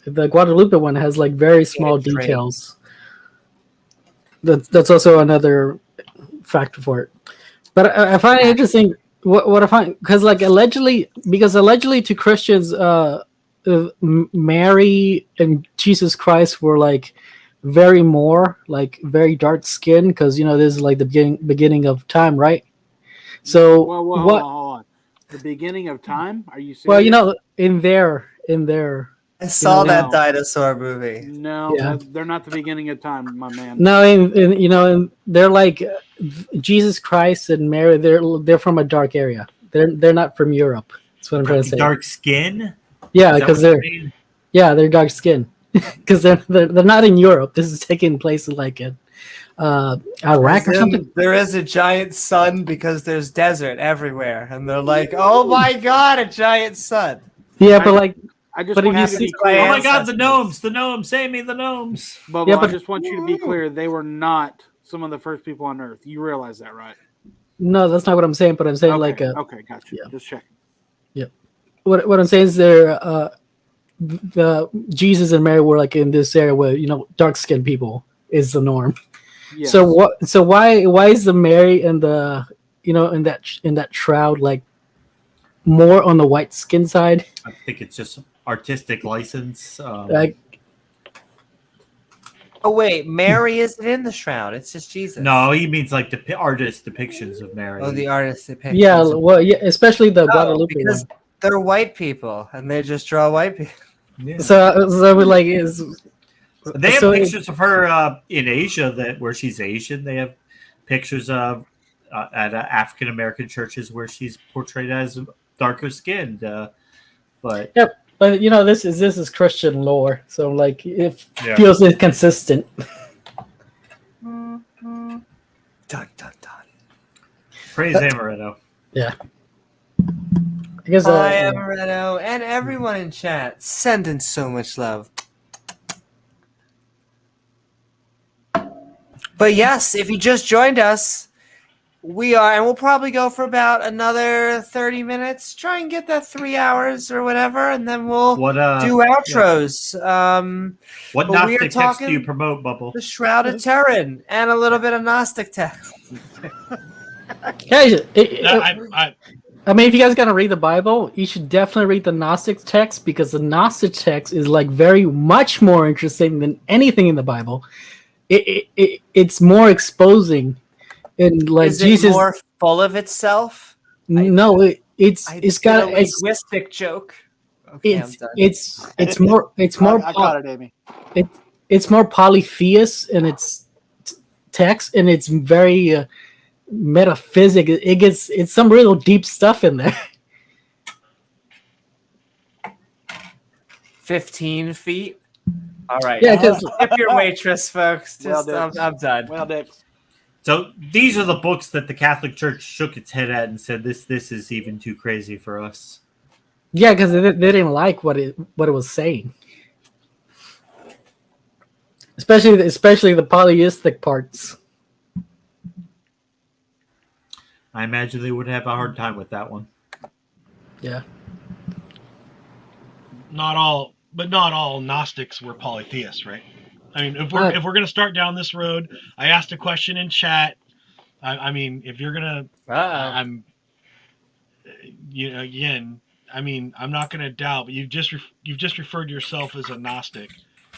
Guadalupe one has like very small details. That's also another factor for it. But I find it interesting what I find, because allegedly to Christians, Mary and Jesus Christ were like very dark skinned, because this is like the beginning of time, right? So hold on. The beginning of time? Are you serious? Well, in their I saw that dinosaur movie. No, they're not the beginning of time, my man. No, and they're like Jesus Christ and Mary. They're from a dark area. They're not from Europe. That's what I'm trying to say. Dark skin. Yeah, because they're dark skin. Because they're not in Europe. This is taking place in like in Iraq or something. There is a giant sun because there's desert everywhere, and they're like, "Oh my god, a giant sun!" Yeah, but like. I just want you to be clear. Oh my god, the gnomes! Save me, the gnomes! But I just want you to be clear. They were not some of the first people on Earth. You realize that, right? No, that's not what I'm saying. But I'm saying okay, gotcha. Yeah. Just checking. Yep. What I'm saying is the Jesus and Mary were like in this area where dark skinned people is the norm. Yes. So why is the Mary and the in that shroud like more on the white skin side? I think it's just artistic license. Oh wait, Mary isn't in the shroud. It's just Jesus. No, he means like the artist depictions of Mary. Oh, the artist depictions. Yeah, especially the Guadalupe because one. They're white people, and they just draw white people. Yeah. So we like is. They have pictures of her in Asia where she's Asian. They have pictures of at African American churches where she's portrayed as darker skinned. But yep. But this is Christian lore, so like it feels inconsistent. Dun dun dun. Praise Amaretto. Yeah. I guess Hi, Amaretto, and everyone in chat, sending so much love. But yes, if you just joined us, we'll probably go for about another 30 minutes. Try and get that 3 hours or whatever, and then we'll do outros. Yeah. What Gnostic text do you promote, Bubble? The Shroud of Turin and a little bit of Gnostic text. I mean, if you guys gotta read the Bible, you should definitely read the Gnostic text, because the Gnostic text is like very much more interesting than anything in the Bible. It's more exposing. And like is Jesus, it more full of itself? No, it's got a linguistic joke. Okay, it's more I got it, Amy. It's more polytheist in its text, and it's very metaphysic. It's some real deep stuff in there. 15 feet. All right. Yeah, because tip your waitress, folks. Just, I'm done. Well, Dix. So these are the books that the Catholic Church shook its head at and said, "This is even too crazy for us." Yeah, because they didn't like what it was saying, especially the polytheistic parts. I imagine they would have a hard time with that one. Yeah. Not all Gnostics were polytheists, right? I mean, if we're gonna start down this road, I asked a question in chat. I mean, if you're gonna, I'm, again, I mean, I'm not gonna doubt, but you've just referred to yourself as a Gnostic,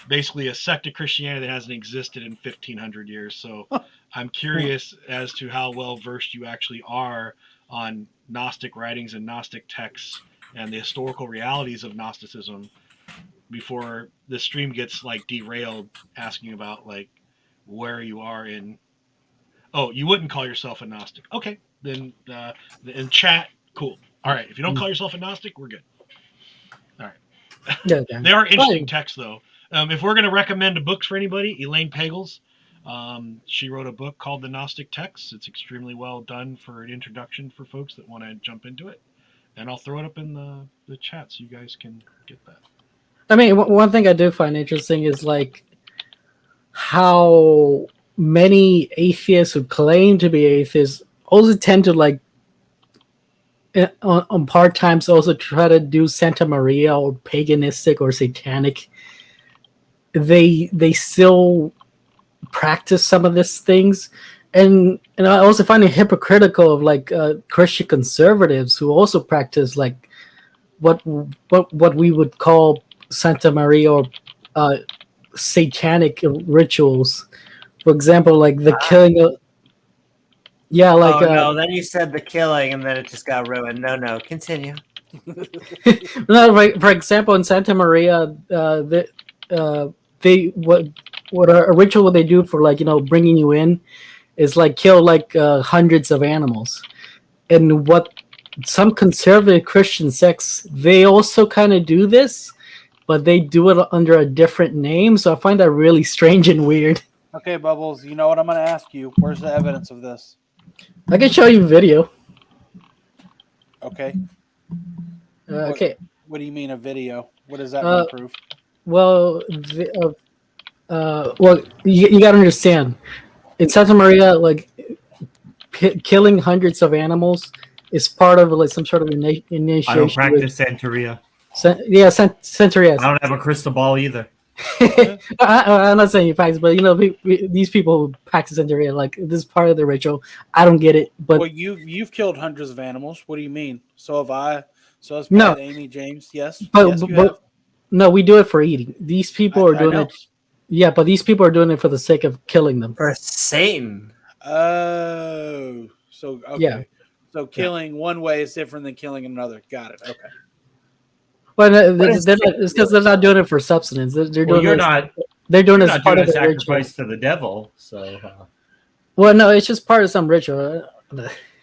basically a sect of Christianity that hasn't existed in 1,500 years. So I'm curious as to how well versed you actually are on Gnostic writings and Gnostic texts and the historical realities of Gnosticism before the stream gets like derailed asking about like where you are in. Oh, you wouldn't call yourself a Gnostic. Okay, then in chat, cool. All right, if you don't call yourself a Gnostic, we're good. All right. Yeah, They are interesting texts, though. If we're going to recommend books for anybody, Elaine Pagels, she wrote a book called The Gnostic Texts. It's extremely well done for an introduction for folks that want to jump into it. And I'll throw it up in the chat so you guys can get that. I mean, one thing I do find interesting is like how many atheists who claim to be atheists also tend to like on part times also try to do Santa Maria or paganistic or satanic. They still practice some of these things, and I also find it hypocritical of like Christian conservatives who also practice like what we would call Santa Maria or satanic rituals. For example, like the killing of no, then you said the killing and then it just got ruined. No, continue. no, for example, in Santa Maria, they what a ritual they do for like bringing you in is like kill like hundreds of animals, and what some conservative Christian sects they also kind of do this, but they do it under a different name. So I find that really strange and weird. Okay, Bubbles, you know what I'm going to ask you? Where's the evidence of this? I can show you a video. Okay. Okay. What do you mean a video? What does that prove? Well, you got to understand. In Santa Maria, like killing hundreds of animals is part of like some sort of initiation. I don't practice Santeria. Santeria. I don't have a crystal ball either. I'm not saying you practice, but these people who practice Santeria, like this is part of the ritual. I don't get it, but well, you've killed hundreds of animals. What do you mean? So have I. So has no, Amy, James. Yes, but no, we do it for eating. These people are doing it. Yeah, but these people are doing it for the sake of killing them. For Satan. Oh, so okay. Yeah. So killing one way is different than killing another. Got it. Okay. But it's because they're not doing it for substance. They're doing They're doing it as part of the sacrifice ritual. to the devil. So. Well, no, it's just part of some ritual.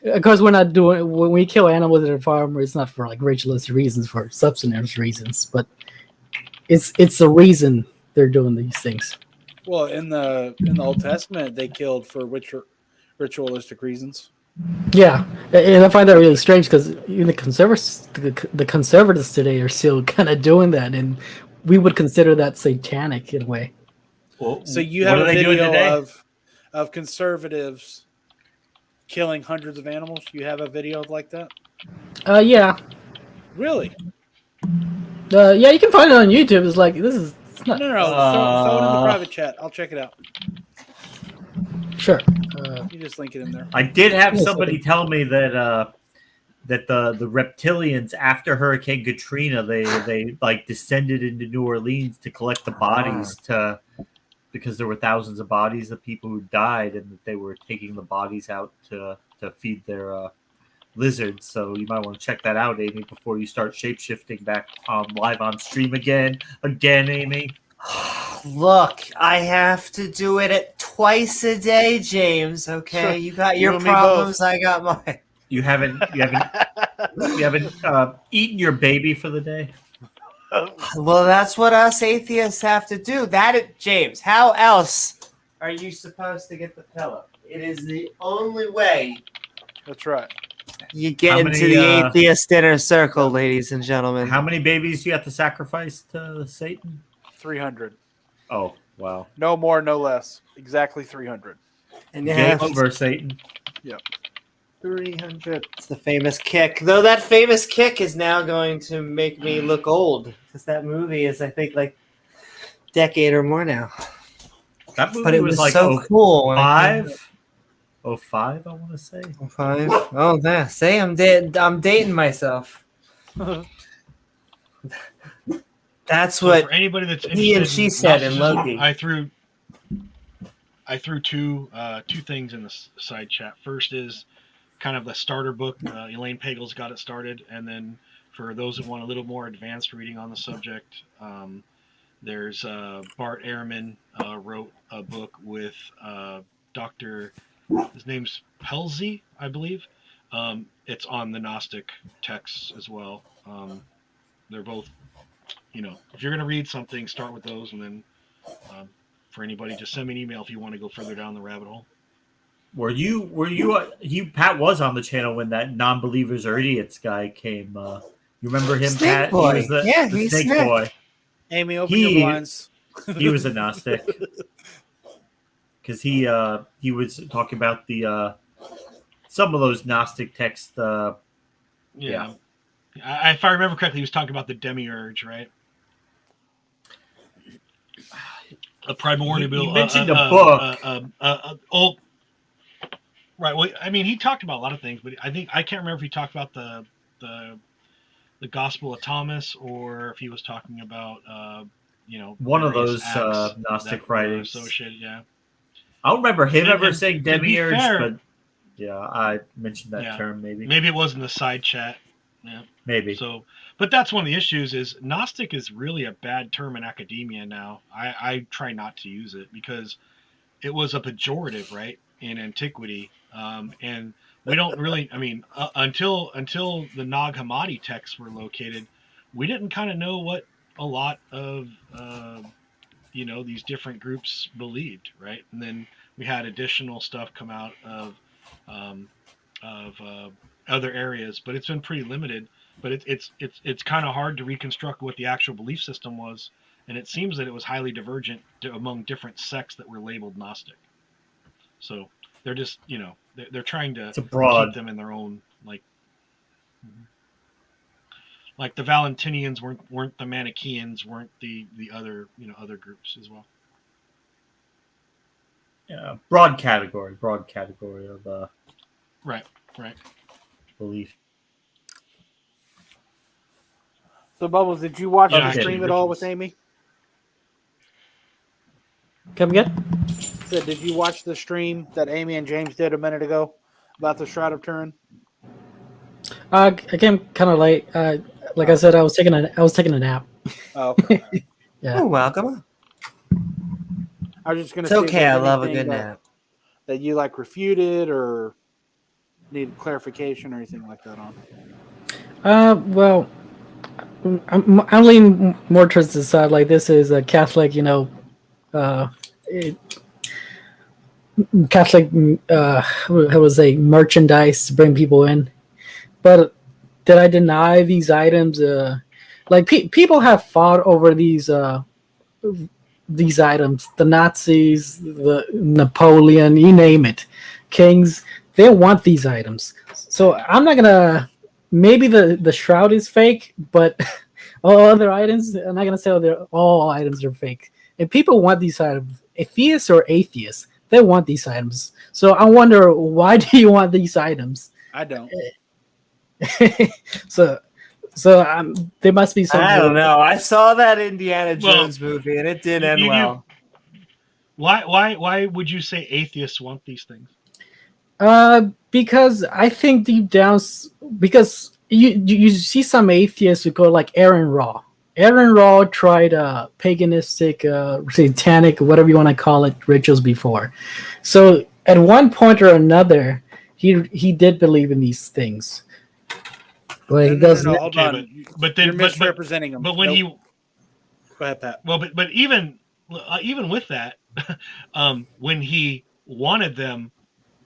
Because we're not doing when we kill animals at a farm, it's not for like ritualistic reasons, for substance reasons, but it's the reason they're doing these things. Well, in the Old Testament, they killed for ritualistic reasons. Yeah, and I find that really strange because even the conservatives today are still kind of doing that, and we would consider that satanic in a way. Well, so you have a video of conservatives killing hundreds of animals. You have a video like that? Yeah. Really? Yeah, you can find it on YouTube. It's like this is. It's not, no. Throw it in the private chat. I'll check it out. Sure. You just link it in there. I did have somebody tell me that the reptilians after Hurricane Katrina they like descended into New Orleans to collect the bodies because there were thousands of bodies of people who died, and that they were taking the bodies out to feed their lizards. So you might want to check that out, Amy, before you start shapeshifting back live on stream again, Amy. Look, I have to do it twice a day, James. Okay, sure. You got your problems, I got mine. You haven't eaten your baby for the day. Well, that's what us atheists have to do. James, how else are you supposed to get the pillow? It is the only way. That's right. You get into the atheist inner circle, ladies and gentlemen. How many babies do you have to sacrifice to Satan? 300. Oh, wow. No more, no less. Exactly 300. And game over, Satan. Yep. 300. It's the famous kick. Though that famous kick is now going to make me look old. Because that movie is, I think, like a decade or more now. That movie But it was was like so cool when it came 05, I want to say. out. 5. Oh, yeah. Say I'm dating myself. That's So what for anybody that's he interested and she in said in Gnosticism, Loki. I threw two things in the side chat. First is kind of the starter book. Elaine Pagel's got it started, and then for those that want a little more advanced reading on the subject, there's Bart Ehrman wrote a book with Dr. His name's Pelzy, I believe. It's on the Gnostic texts as well. They're both, if you're going to read something, start with those, and then for anybody, just send me an email if you want to go further down the rabbit hole. Were you Pat was on the channel when that non-believers or idiots guy came. You remember him, Snake Pat? Boy. He was the He's snake Snake. boy. Amy, open your blinds. He was a Gnostic. Because he was talking about the some of those Gnostic texts. Yeah. If I remember correctly, he was talking about the demiurge, right? A primordial. You mentioned a book. Right. Well, I mean, he talked about a lot of things, but I can't remember if he talked about the Gospel of Thomas or if he was talking about one of those Gnostic writings. Associated, yeah. I don't remember him ever saying demiurge, but yeah, I mentioned that term maybe. Maybe it was in the side chat. Yeah. Maybe. So, but that's one of the issues is Gnostic is really a bad term in academia now. I try not to use it because it was a pejorative, right, in antiquity. And we don't really, I mean, until the Nag Hammadi texts were located, we didn't kind of know what a lot of, these different groups believed, right? And then we had additional stuff come out of other areas, but it's been pretty limited. But it's kind of hard to reconstruct what the actual belief system was, and it seems that it was highly divergent among different sects that were labeled Gnostic. So they're just they're trying to keep them in their own like the Valentinians weren't the Manichaeans, weren't the other other groups as well. Yeah, broad category of right belief. So, Bubbles, did you watch the stream at all with Amy? Come again? So, did you watch the stream that Amy and James did a minute ago about the Shroud of Turin? I came kind of late. Like I said, I was taking a nap. Oh, okay. Yeah. Oh, welcome. I was just going to It's say okay. I love a good nap. That you refuted or needed clarification or anything like that on. Well, I'm leaning more towards the side. Like this is a Catholic, Catholic. It was a merchandise to bring people in. But did I deny these items? People have fought over these items. The Nazis, the Napoleon, you name it, kings. They want these items. So I'm not gonna. Maybe the shroud is fake, but all other items, I'm not gonna say all items are fake. If people want these items, theists or atheists, they want these items. So I wonder, why do you want these items? I don't. so there must be something. I don't know. I saw that Indiana Jones movie, and it didn't end well. Why would you say atheists want these things? Because I think deep down, because you see some atheists who go like Aaron Raw. Aaron Raw tried paganistic, satanic, whatever you want to call it, rituals before. So at one point or another, he did believe in these things. But he doesn't. No, hold on. But then you're misrepresenting him. But when Go ahead, Pat. Well, but even with that, when he wanted them,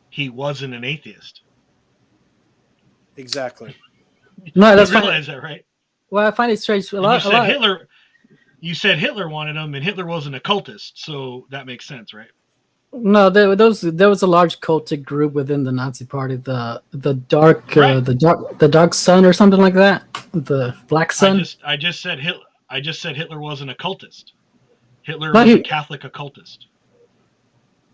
he wasn't an atheist. Exactly. No, that's you realize that, right? Well, I find it strange. You said Hitler wanted them, and Hitler was an occultist, so that makes sense, right? No, there was a large cultic group within the Nazi Party, the dark sun or something like that, the Black Sun. I just said Hitler was an occultist. Hitler was a Catholic occultist.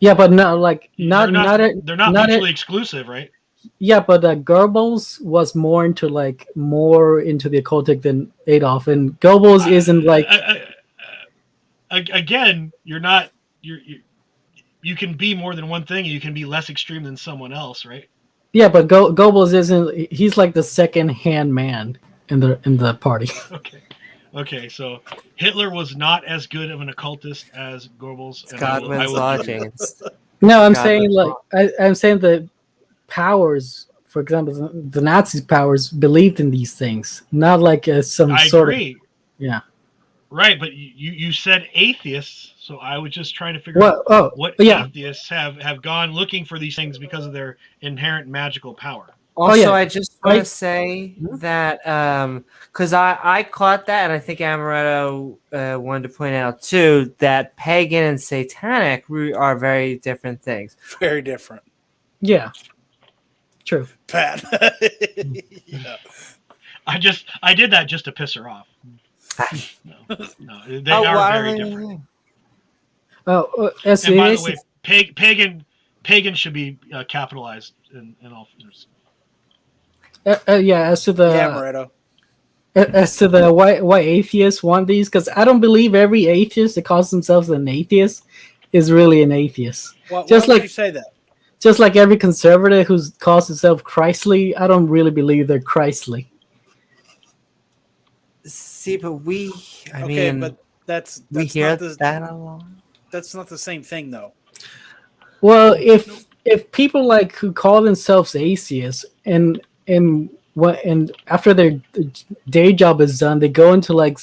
Yeah, but no, like they're not not mutually exclusive, right? Yeah, but Goebbels was more into the occultic than Adolf, and Goebbels isn't like Again, you're not you can be more than one thing. You can be less extreme than someone else, right? yeah, but Goebbels isn't. He's like the second hand man in the party. Okay. So Hitler was not as good of an occultist as Goebbels. And Godwin's law, James. No, I'm Godwin's saying law. I'm saying the powers, for example, the Nazi powers believed in these things, not like some I sort agree. of yeah. Right, but you said atheists, so I was just trying to figure out what atheists have gone looking for these things because of their inherent magical power. Also, I just want to say that because I caught that, and I think Amaretto wanted to point out too that pagan and satanic are very different things. Very different. Yeah. True. Pat. Yeah. I did that just to piss her off. No, they are very different. Oh, and by the way, pagan should be capitalized in all. Yeah, as to the Amaretto. as to the why atheists want these, because I don't believe every atheist that calls themselves an atheist is really an atheist. Why would you say that? Just like every conservative who calls himself Christly, I don't really believe they're Christly. See, but I mean, but that's hear that a lot. That's not the same thing, though. Well, if people like who call themselves atheists and after their day job is done, they go into like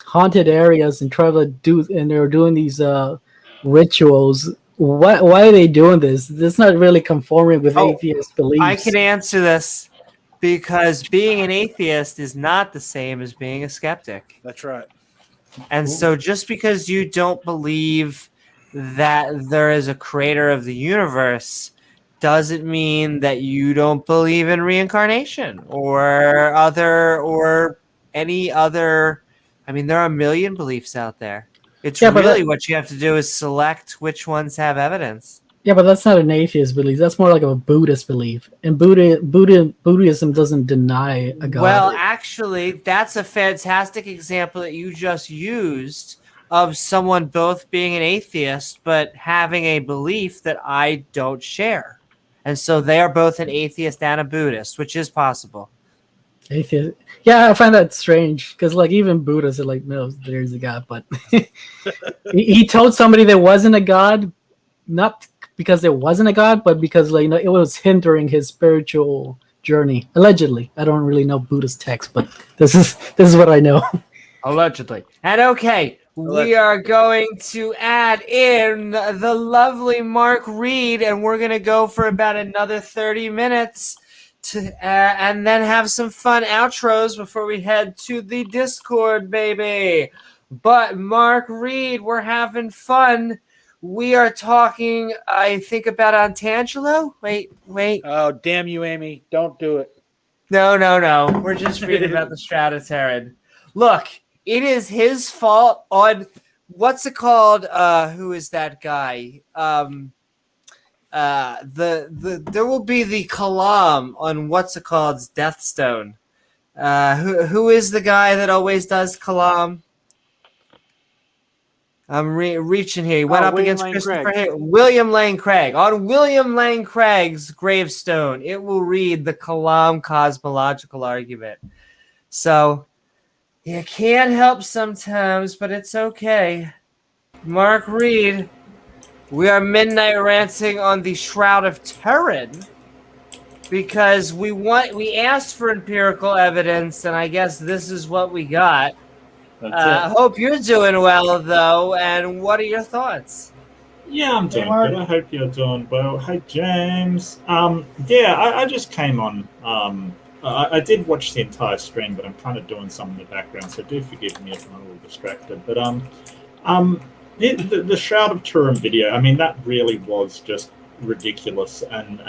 haunted areas and try to they're doing these rituals. Why are they doing this? This is not really conforming with atheist beliefs. I can answer this. Because being an atheist is not the same as being a skeptic. That's right. And so just because you don't believe that there is a creator of the universe doesn't mean that you don't believe in reincarnation or any other. I mean, there are a million beliefs out there. It's really what you have to do is select which ones have evidence. Yeah, but that's not an atheist belief. That's more like a Buddhist belief. And Buddhism doesn't deny a god. Well, actually, that's a fantastic example that you just used of someone both being an atheist but having a belief that I don't share. And so they are both an atheist and a Buddhist, which is possible. Atheist. Yeah, I find that strange because like even Buddhists are like, no, there's a god. But he told somebody there wasn't a god, not because there wasn't a god, but because it was hindering his spiritual journey. Allegedly, I don't really know Buddhist text, but this is what I know. Allegedly. And okay, we are going to add in the lovely Mark Reed, and we're going to go for about another 30 minutes and then have some fun outros before we head to the Discord, baby. But Mark Reed, we're having fun. We are talking, I think, about Antangelo. Wait. Oh, damn you, Amy. Don't do it. No. We're just reading about the Shroud of Turin. Look, it is his fault on, what's it called? Who is that guy? There will be the Kalam on what's it called? Deathstone. Who is the guy that always does Kalam? I'm reaching here. He went up against Christopher William Lane Craig. On William Lane Craig's gravestone, it will read the Kalam cosmological argument. So you can't help sometimes, but it's okay. Mark Reed, we are midnight ranting on the Shroud of Turin because we asked for empirical evidence, and I guess this is what we got. I hope you're doing well, though, and what are your thoughts? Yeah, I'm doing good. I hope you're doing well. Hey, James. I just came on. I did watch the entire stream, but I'm kind of doing something in the background, so do forgive me if I'm a little distracted. But the Shroud of Turin video, I mean, that really was just ridiculous, and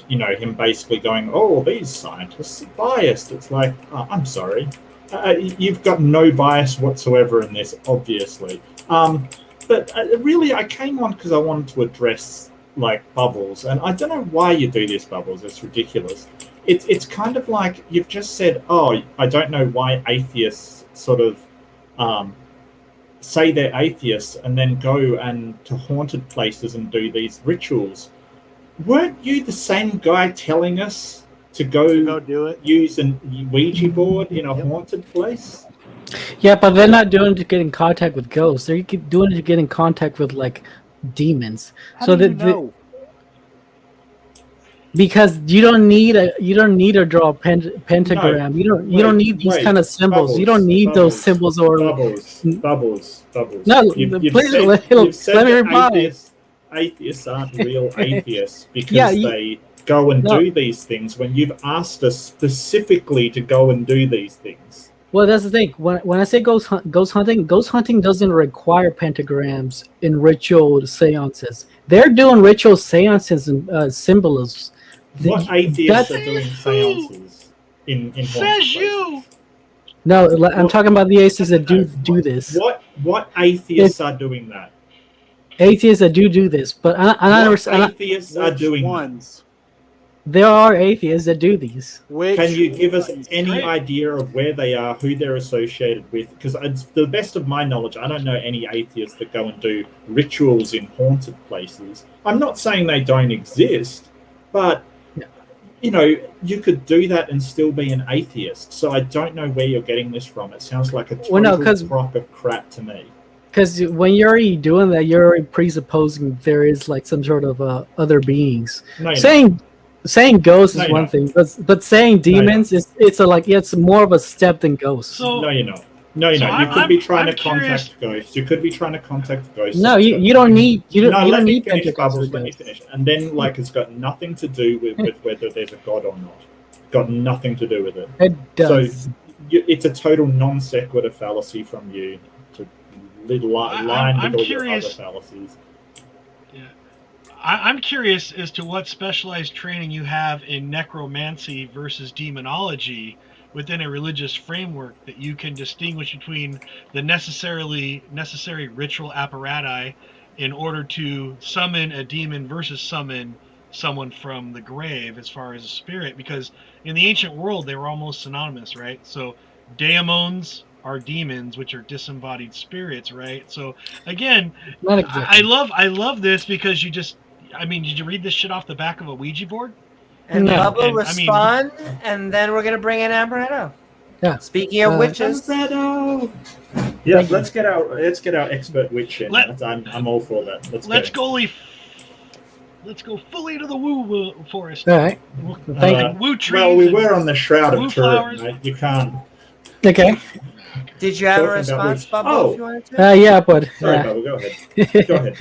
him basically going, "Oh, these scientists are biased." It's like, I'm sorry. You've got no bias whatsoever in this, obviously. But really, I came on because I wanted to address like Bubbles, and I don't know why you do this, Bubbles. It's ridiculous. It's kind of like you've just said, oh, I don't know why atheists sort of say they're atheists and then go and to haunted places and do these rituals. Weren't you the same guy telling us to go do it? use a Ouija board in a haunted place? Yeah, but they're not doing it to get in contact with ghosts. They're doing it to get in contact with like demons. How do you know? Because you don't need to draw a pentagram. No, you don't need these kind of symbols. You don't need those symbols or Bubbles. No, You've please said let me that reply. atheists aren't real atheists because they go and do these things when you've asked us specifically to go and do these things. Well, that's the thing. When I say ghost hunting doesn't require pentagrams in ritual seances. They're doing ritual seances and symbolisms. What atheists are doing seances in haunted Says you. places? No, I'm talking about the atheists that do this. What atheists are doing that? Atheists that do this, but atheists are doing ones? There are atheists that do these. Can you give us any idea of where they are, who they're associated with? Because to the best of my knowledge, I don't know any atheists that go and do rituals in haunted places. I'm not saying they don't exist, but you know, you could do that and still be an atheist. So I don't know where you're getting this from. It sounds like a total crock of crap to me. Because when you're already doing that, you're already presupposing there is like some sort of other beings. Saying ghosts is one thing, but saying demons it's more of a step than ghosts. So, no, you're not. You could be trying to contact ghosts. You could be trying to contact ghosts. No, you don't need. You don't let me need finish, Bubbles. Let me finish. And then, like, it's got nothing to do with whether there's a god or not. Got nothing to do with it. It does. So it's a total non sequitur fallacy from you to line with all your other fallacies. I'm curious as to what specialized training you have in necromancy versus demonology within a religious framework that you can distinguish between the necessary ritual apparatus in order to summon a demon versus summon someone from the grave as far as a spirit. Because in the ancient world, they were almost synonymous, right? So daemons are demons, which are disembodied spirits, right? So again, I love this because did you read this shit off the back of a Ouija board? And Bubba respond, and then we're gonna bring in Amaretto. Yeah. Speaking of witches, Amaretto. Yeah, let's get our expert witch in. I'm all for that. Let's go fully to the woo forest. All right. Woo trees. Well, we were on the Shroud of Turin, flowers. mate. You can't. Okay. Did you have a response, Bubba? If you wanted to? Yeah, but sorry, Bubba. Go ahead. Go ahead.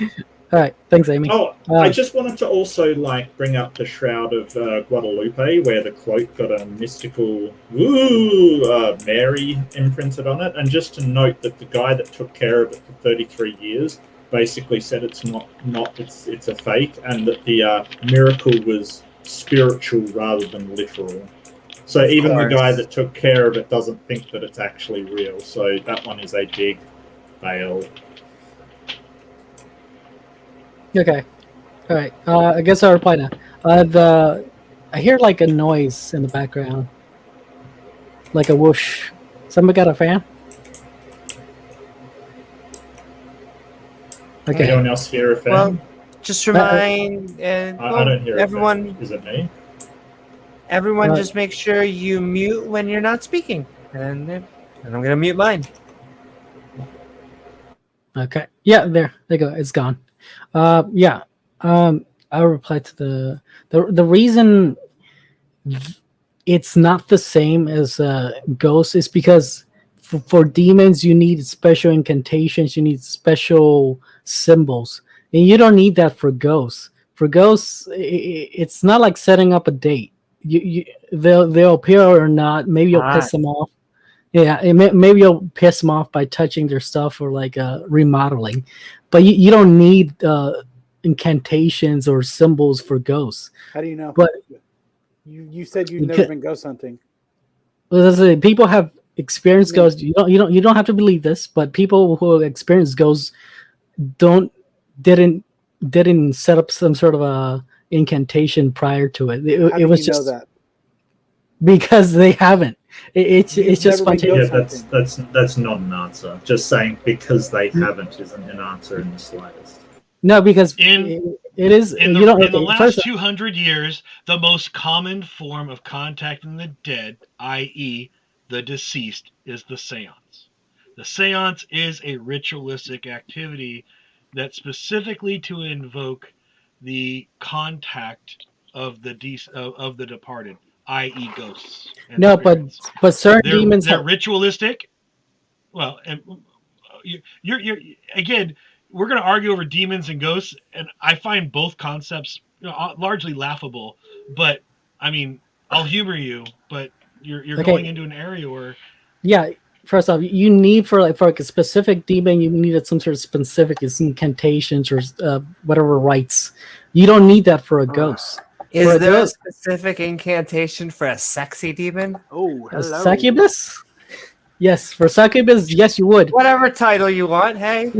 All right, thanks, Amy. I just wanted to also bring up the Shroud of Guadalupe, where the cloak got a mystical Mary imprinted on it, and just to note that the guy that took care of it for 33 years basically said it's it's a fake, and that the miracle was spiritual rather than literal. So even the guy that took care of it doesn't think that it's actually real. So that one is a big fail. Okay. All right. I guess I'll reply now. I hear like a noise in the background, like a whoosh. Somebody got a fan? Okay. Anyone else hear a fan? Well, just remind I don't hear everyone. A fan. Is it me? Everyone, just make sure you mute when you're not speaking, and I'm gonna mute mine. Okay. Yeah. There you go. It's gone. I'll reply to the reason it's not the same as ghosts is because for demons you need special incantations, you need special symbols, and you don't need that for ghosts. For ghosts, it's not like setting up a date. They'll appear or not. Maybe you'll piss them off. Yeah, maybe you'll piss them off by touching their stuff or like remodeling, but you don't need incantations or symbols for ghosts. How do you know? But you said you've never been ghost hunting. Well, people have experienced ghosts. You don't have to believe this, but people who experience ghosts didn't didn't set up some sort of a incantation prior to it. How It do was you just know that? because they haven't. It's You've just never been spontaneous. Yeah, that's not an answer. Just saying because they haven't isn't an answer in the slightest. No, because In- it is. In You the, don't. in the last First, 200 years, the most common form of contacting the dead, i.e., the deceased, is the seance. The seance is a ritualistic activity that specifically to invoke the contact of the departed, i.e., ghosts. And no, spirits. but certain demons. They're ritualistic. Well, and you're again. We're going to argue over demons and ghosts, and I find both concepts largely laughable. But I mean, I'll humor you, but you're Okay. going into an area where Yeah. First off, you need for like a specific demon, you needed some sort of specific incantations or whatever rites. You don't need that for a ghost. Is For a there a ghost- specific incantation for a sexy demon? Oh, A hello. succubus? Yes, for succubus, yes, you would. Whatever title you want, hey.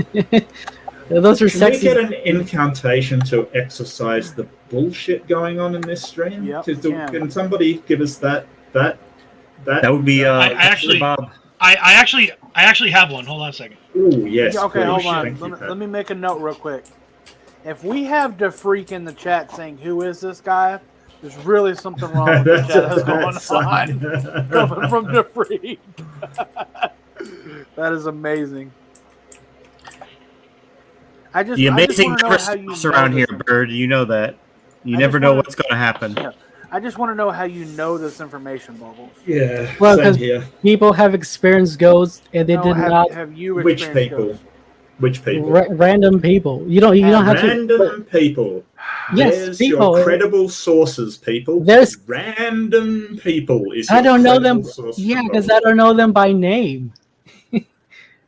Those are Can we sexy. get an incantation to exercise the bullshit going on in this stream? Yep, Can somebody give us that? That would be I actually- Bob. I actually have one. Hold on a second. Oh yes. Okay, please. hold on. Thank you, Let me make a note real quick. If we have DeFreak in the chat saying, "Who is this guy?" There's really something wrong with the chat that's going on. Coming from DeFreak. That is amazing. The amazing wanna know never how you stops know around this here, Bird. You know that. You I never just know wanna- what's going to happen. Yeah. I just want to know how you know this information, Bubbles. Yeah. Well, same 'cause here. People have experienced ghosts, and they did not. Have you Which experienced people? ghosts? Which people? Random people. You don't have to. Random people. Yes, There's people. your credible sources, people. There's- random people. Is I your don't know credible them. source Yeah, for because Bubbles. I don't know them by name.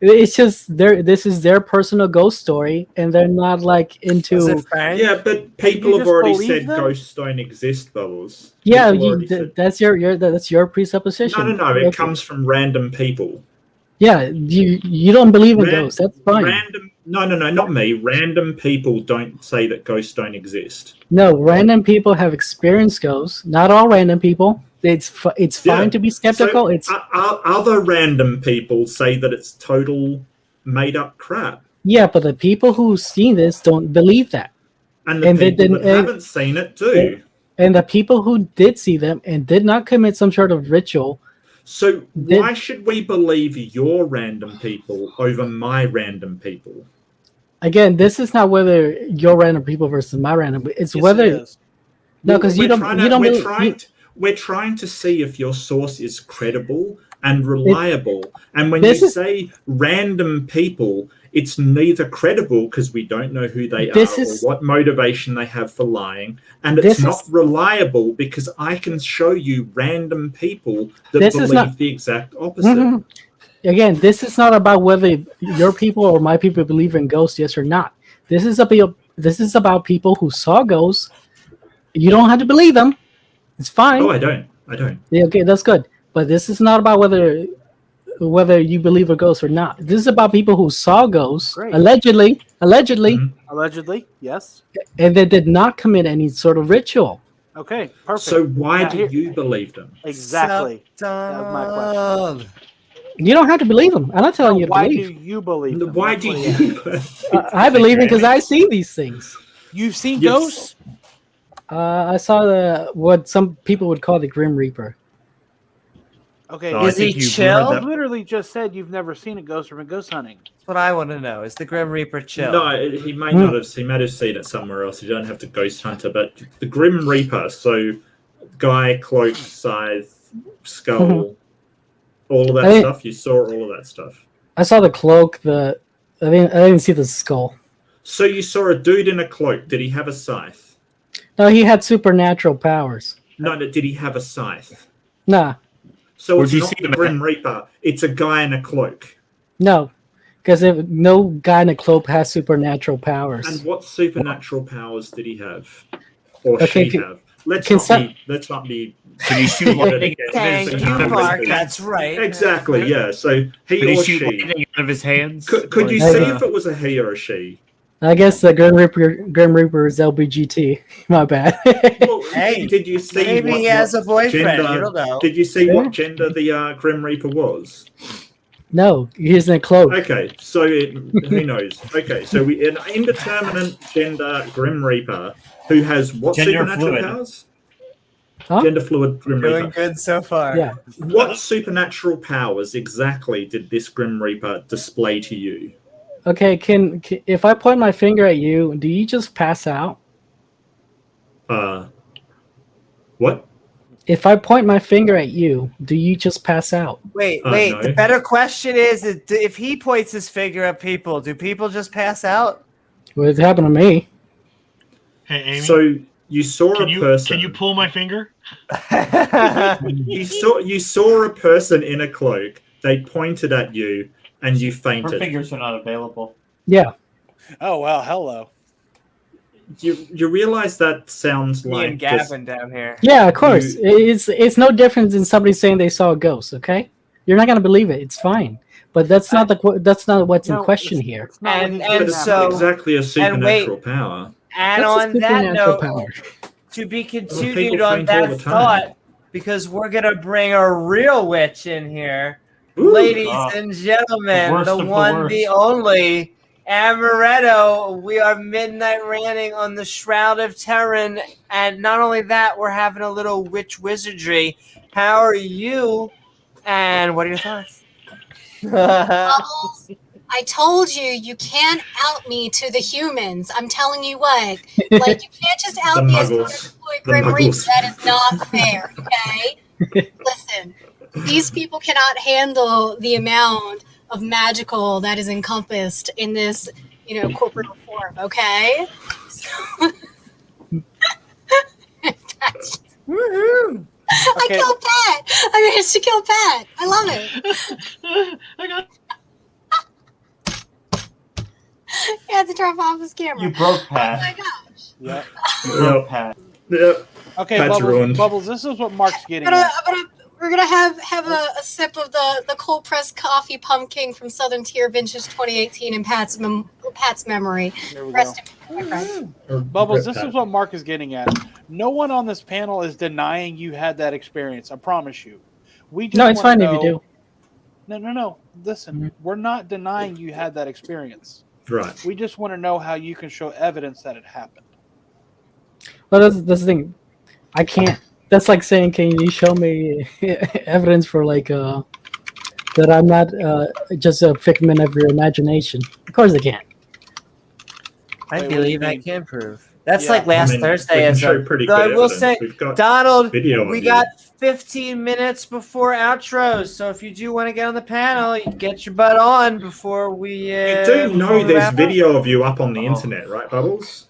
It's just this is their personal ghost story, and they're not like Is into. it Frank? Yeah, but people you have just already believe said them? ghosts don't exist, Bubbles. Yeah, People already said- that's your presupposition. No. It Okay. comes from random people. Yeah, you don't believe in Ran- ghosts. That's fine. Random. No, not me. Random people don't say that ghosts don't exist. No, random people have experienced ghosts. Not all random people. It's fine Yeah. to be skeptical. So, other random people say that it's total made up crap, Yeah, but the people who've seen this don't believe that. and the And they people that didn't- haven't seen it do. And the people who did see them and did not commit some sort of ritual. So why should we believe your random people over my random people? Again, this is not whether your random people versus my random. It's Yes, whether it is. no, because you don't. We're trying to see if your source is credible and reliable. And when you This is- say random people, it's neither credible because we don't know who they This are is- or what motivation they have for lying, and This it's not is- reliable because I can show you random people that This is believe not- the exact opposite. Mhm. Again, this is not about whether your people or my people believe in ghosts, yes or not. This is about people who saw ghosts. You don't have to believe them. It's fine. Oh, I don't. Yeah, okay, that's good. But this is not about whether you believe a ghost or not. This is about people who saw ghosts, Great. allegedly, Mhm. Allegedly, yes. and they did not commit any sort of ritual. Okay, perfect. So why Now do here- you believe them? Exactly. That was my question. Donald. You don't have to believe them. I'm not telling you to Why believe. do you believe them? Why That's do what he you? asked. I believe it because I see these things. You've seen Yes. ghosts? I saw what some people would call the Grim Reaper. Okay. No, I Is he think you've chill? heard You literally just said you've never seen a ghost or been ghost hunting. That's what I want to know. Is the Grim Reaper chill? No, he may not have. He might have seen it somewhere else. You don't have to ghost hunter, but the Grim Reaper. So, guy, cloak, scythe, skull, all of that I- stuff. You saw all of that stuff. I saw the cloak. I didn't see the skull. So you saw a dude in a cloak. Did he have a scythe? No, he had supernatural powers. No. Did he have a scythe? Nah, So Where'd it's you not see the him at? Grim Reaper. It's a guy in a cloak. no, because no guy in a cloak has supernatural powers. And what supernatural powers did he have, or Okay, she have? Let's can not some- be. Let's not be. Can you shoot lightning out of Thank his you, hands? Mark. That's right. Exactly. Yeah. So Could he he or shoot she. lightning out of his hands? Could you Like, see if it was a he or a she? I guess the Grim Reaper is LBGT. My bad. Well, Hey, did you see maybe what, he has what a boyfriend. gender? You don't know. Did you see Yeah. what gender the Grim Reaper was? No, he's in a cloak. Okay, so who knows? Okay, so we an indeterminate gender Grim Reaper who has what Gender supernatural fluid. powers? Huh? Gender fluid Grim Doing Reaper. good so far. Yeah. What supernatural powers exactly did this Grim Reaper display to you? Okay, can if I point my finger at you, do you just pass out? What? If I point my finger at you, do you just pass out? Wait. No. The better question is if he points his finger at people, do people just pass out? Well, it happened to me. Hey, Amy. So you saw can a you person. can you pull my finger? You saw a person in a cloak. They pointed at you, and you Her fainted. fingers are not available. Yeah. Oh well, hello. You realize that sounds Me like and just Gavin down here. Yeah, of course. It's no different than somebody saying they saw a ghost. Okay, you're not gonna believe it. It's fine, but that's not what's in question here. It's not what And- he's and but getting it's at. so- not exactly a supernatural wait. power. And That's a on that supernatural note, power. to be people continued on faint all that the time. thought, because we're gonna bring a real witch in here. Ooh. Ladies Ah, and gentlemen, the worst the of the one, the worst. only, Amaretto. We are midnight ranting on the Shroud of Turin, and not only that, we're having a little witch wizardry. How are you? And what are your thoughts? Bubbles, I told you you can't out me to the humans. I'm telling you what. Like, you can't just out The me as muggles. Boy The Grim Reaper. muggles. That is not fair, okay? Listen, these people cannot handle the amount of magical that is encompassed in this, corporate form, okay? So, Woohoo! I Okay. killed Pat. I managed to kill Pat. I love it. I got He had to drop off his camera. You broke Oh my Pat. gosh. Yeah. You broke Pat. Yep. Okay, Pat's ruined. Bubbles. This is what Mark's getting at. We're gonna have a sip of the cold pressed coffee pumpkin from Southern Tier Vintage 2018 in Pat's memory. There we go. Rest in peace, my friend. Bubbles, this is what Mark is getting at. No one on this panel is denying you had that experience. I promise you. We just No, it's wanna fine if you know- do. No. Listen, we're not denying you had that experience. Right. We just want to know how you can show evidence that it happened. Well, that's the thing. I can't. That's like saying, can you show me evidence for that I'm not just a figment of your imagination? Of course I can't. I Wait, what do believe you I mean? can prove. That's Yeah. like last I mean, Thursday. we can As show a, pretty though I good will evidence. say, We've got Donald, video we of got 15 minutes before outros, so if you do want to get on the panel, you get your butt on before we. you do know before we there's wrap up. video of you up on the internet, right, Bubbles?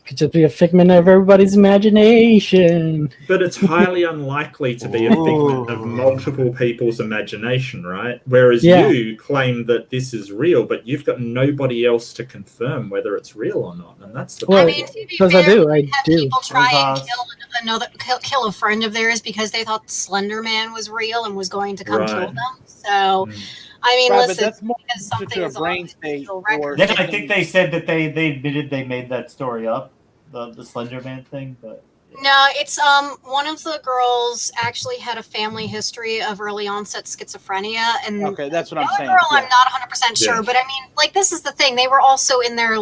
Could just be a figment of everybody's imagination. But it's highly unlikely to be a figment of multiple people's imagination, right? Whereas Yeah. you claim that this is real, but you've got nobody else to confirm whether it's real or not, and that's the Well, I problem. mean, to be because I fair, do, I have do. people try and There's kill a friend of theirs because they thought Slender Man was real and was going to come Right. kill them. So, Mm. I mean, Right, but listen, that's more because to something a is brain on state official or record. Yeah, I think they said that they admitted they made that story up, the Slender Man thing, but No, it's one of the girls actually had a family history of early onset schizophrenia, and Okay, that's what I'm the other saying. girl, Yeah. I'm not 100% sure, Yeah. but I mean, like, this is the thing. They were also in their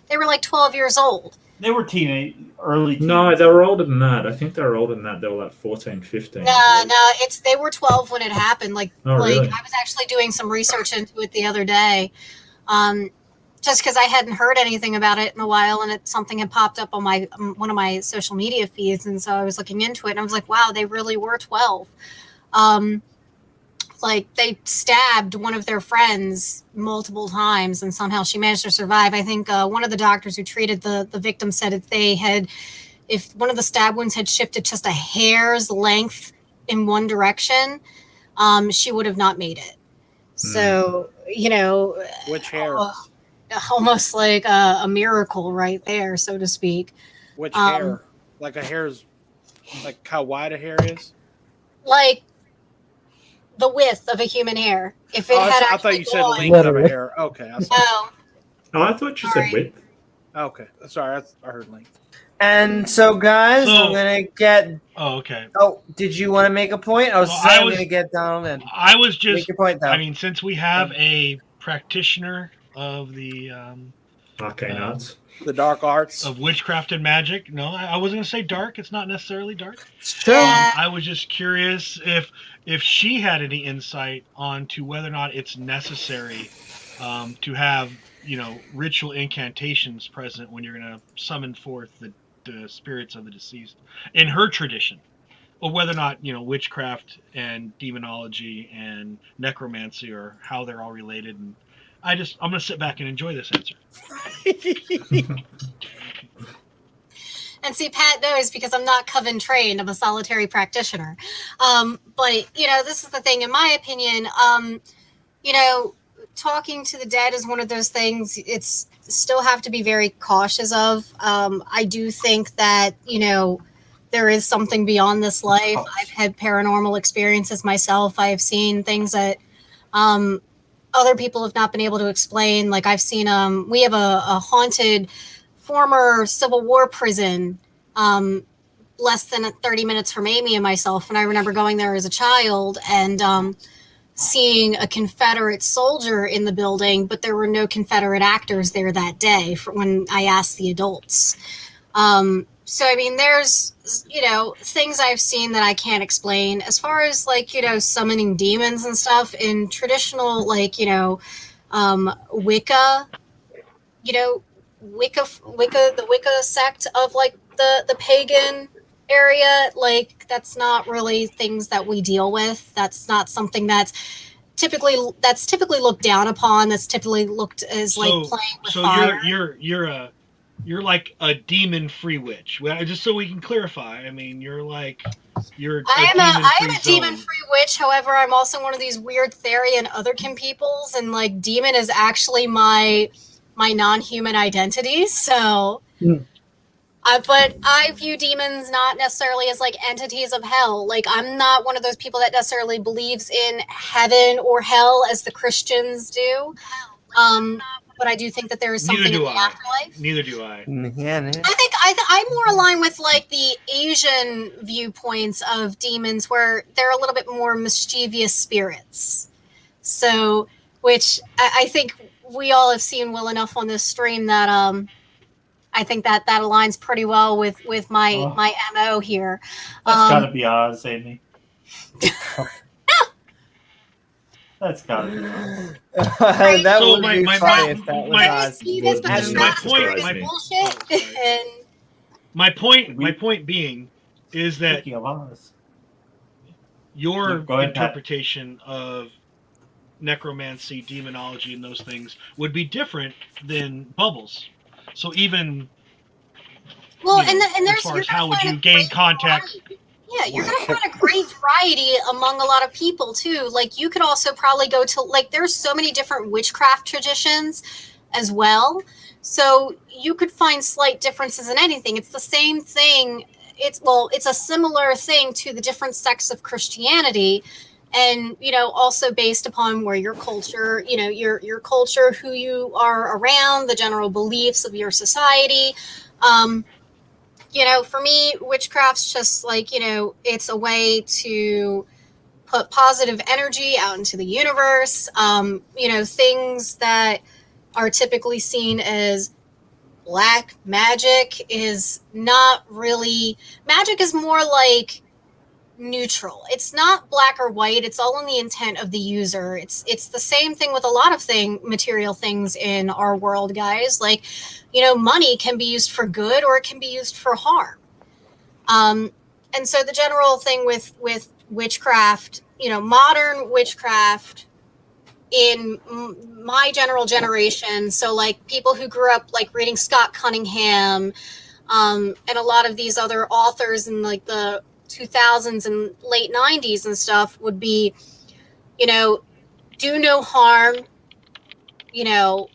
they were like 12 years old. they were early teens. No, they were older than that. I think they were older than that. They were like 14, 15. No, they were 12 when it happened. Oh, really? I was actually doing some research into it the other day, just because I hadn't heard anything about it in a while, and something had popped up on my one of my social media feeds, and so I was looking into it, and I was like, wow, they really were 12. Like, they stabbed one of their friends multiple times, and somehow she managed to survive. I think one of the doctors who treated the victim said if one of the stab wounds had shifted just a hair's length in one direction, she would have not made it. So, Which hair? almost like a miracle right there, so to speak. Which hair? Like a hair's like how wide a hair is? Like the width of a human hair. If it had I actually thought you said gone- length of a Literally. hair. Okay. I see. No. Oh, I thought you said width. Okay, sorry, I heard length. And so, guys, So- I'm gonna get. Oh, okay. Oh, did you want to make a point? I was Well, saying I I'm was- gonna get Donald in. I was Make just. your point, though. I mean, since we have a practitioner of the Arcane arts. The dark arts. of witchcraft and magic. No, I wasn't gonna say dark. It's not necessarily dark. Sure. I was just curious if she had any insight onto whether or not it's necessary to have ritual incantations present when you're going to summon forth the spirits of the deceased in her tradition, or whether or not witchcraft and demonology and necromancy or how they're all related. And I'm going to sit back and enjoy this answer. And see, Pat knows because I'm not coven trained. I'm a solitary practitioner. But this is the thing. In my opinion, talking to the dead is one of those things. It's still have to be very cautious of. I do think that there is something beyond this life. I've had paranormal experiences myself. I've seen things that other people have not been able to explain. Like I've seen, we have a haunted former Civil War prison, less than 30 minutes from Amy and myself. And I remember going there as a child and seeing a Confederate soldier in the building, but there were no Confederate actors there that day when I asked the adults. So, I mean, there's, things I've seen that I can't explain. As far as, summoning demons and stuff in traditional, the Wicca sect of, the pagan area, that's not really things that we deal with. That's not something that's typically looked down upon. That's typically looked as, playing with fire. You're like a demon-free witch. Well, just so we can clarify, I mean, I am a demon-free witch. However, I'm also one of these weird Therian otherkin peoples, and demon is actually my non-human identity. So, but I view demons not necessarily as entities of hell. I'm not one of those people that necessarily believes in heaven or hell as the Christians do. But I do think that there is something in the afterlife. Neither do I. Yeah. I think I'm more aligned with the Asian viewpoints of demons, where they're a little bit more mischievous spirits. So, which I think we all have seen well enough on this stream that I think that aligns pretty well with my MO here. That's got to be Oz, Amy. That's got to be Oz. That So would be funny if that was Oz. My point being is that Speaking of Oz, your go ahead, Pat. interpretation of necromancy, demonology, and those things would be different than Bubbles. So even as far as how would you gain contact? Yeah, you're going to find a great variety among a lot of people too. You could also probably go to there's so many different witchcraft traditions as well. So you could find slight differences in anything. It's the same thing. It's a similar thing to the different sects of Christianity. And, also based upon where your culture, your culture, who you are around, the general beliefs of your society. For me, witchcraft's just it's a way to put positive energy out into the universe. Things that are typically seen as black magic is not really, magic is more neutral. It's not black or white. It's all in the intent of the user. It's the same thing with a lot of material things in our world, guys. Money can be used for good or it can be used for harm. And so the general thing with witchcraft, modern witchcraft in my general generation, so people who grew up reading Scott Cunningham, and a lot of these other authors in the 2000s and late 90s and stuff would be, do no harm, and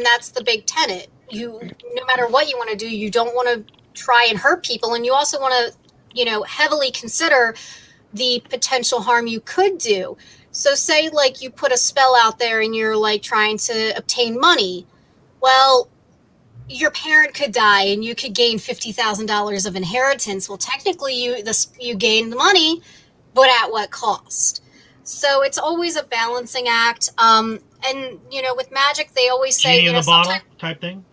that's the big tenet. No matter what you want to do, you don't want to try and hurt people, and you also want to, heavily consider the potential harm you could do. So say like you put a spell out there and you're like trying to obtain money. Well, your parent could die and you could gain $50,000 of inheritance. Well, technically you gain the money, but at what cost? So it's always a balancing act. And with magic, they always say, Genie in the bottle type thing.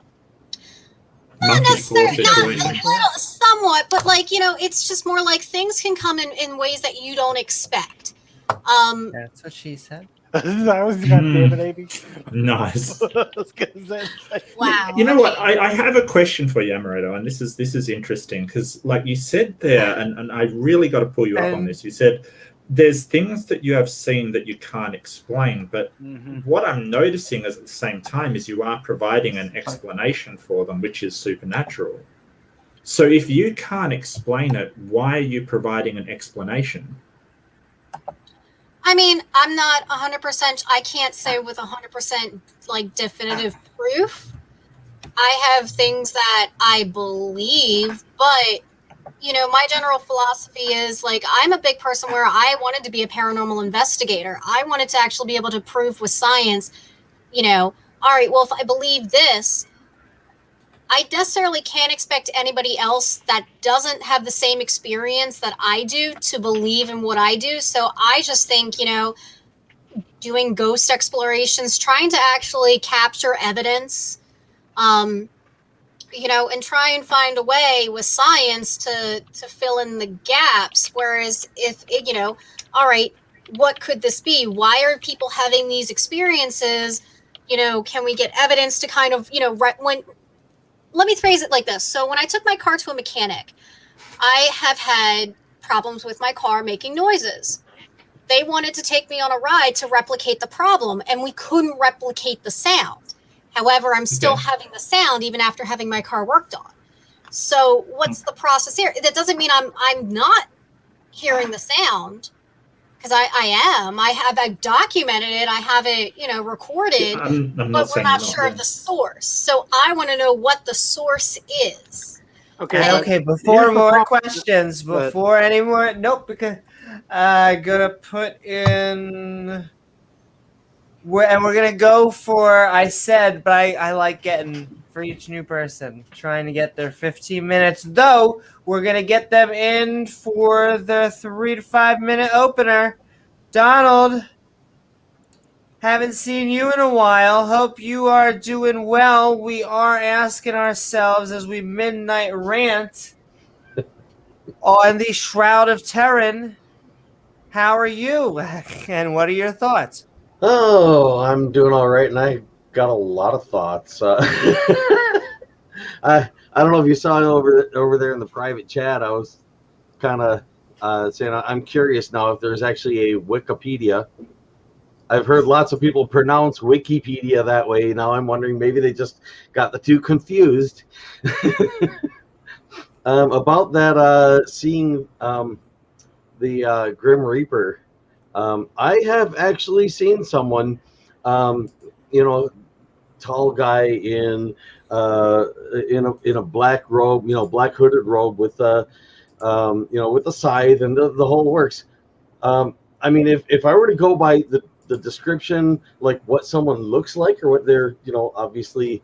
Not necessarily, situation. somewhat, but it's just more like things can come in ways that you don't expect. That's what she said. I was gonna damn it, Amy. Nice. Wow. You know what? I have a question for you, Amaretto, and this is interesting because, like you said there, and I really got to pull you up on this. You said there's things that you have seen that you can't explain, but what I'm noticing is at the same time is you are providing an explanation for them, which is supernatural. So if you can't explain it, why are you providing an explanation? I mean, I'm not 100%. I can't say with 100% like definitive proof. I have things that I believe, but my general philosophy is like I'm a big person where I wanted to be a paranormal investigator. I wanted to actually be able to prove with science, all right, well, if I believe this, I necessarily can't expect anybody else that doesn't have the same experience that I do to believe in what I do. So I just think, doing ghost explorations, trying to actually capture evidence, and try and find a way with science to fill in the gaps. Whereas if, all right, what could this be? Why are people having these experiences? Can we get evidence to kind of, let me phrase it like this. So when I took my car to a mechanic, I have had problems with my car making noises. They wanted to take me on a ride to replicate the problem, and we couldn't replicate the sound. However, I'm still having the sound even after having my car worked on. So what's the process here? That doesn't mean I'm not hearing the sound, because I am. I've documented it. I have it, recorded. I'm not but we're saying not not, sure of the source. So I want to know what the source is. Okay. Before more questions, before any more, nope. Because gonna put in. We're gonna go for I said, but I like getting for each new person trying to get their 15 minutes. Though we're gonna get them in for the 3 to 5 minute opener. Donald, haven't seen you in a while. Hope you are doing well. We are asking ourselves as we midnight rant on the Shroud of Turin. How are you? And what are your thoughts? Oh, I'm doing all right, and I got a lot of thoughts. I don't know if you saw it over there in the private chat. I was kind of saying I'm curious now if there's actually a Wikipedia. I've heard lots of people pronounce Wikipedia that way. Now I'm wondering maybe they just got the two confused. About that, seeing the Grim Reaper. I have actually seen someone, tall guy in a black robe, black hooded robe with with the scythe and the whole works. I mean, if I were to go by the description, like what someone looks like or what they're obviously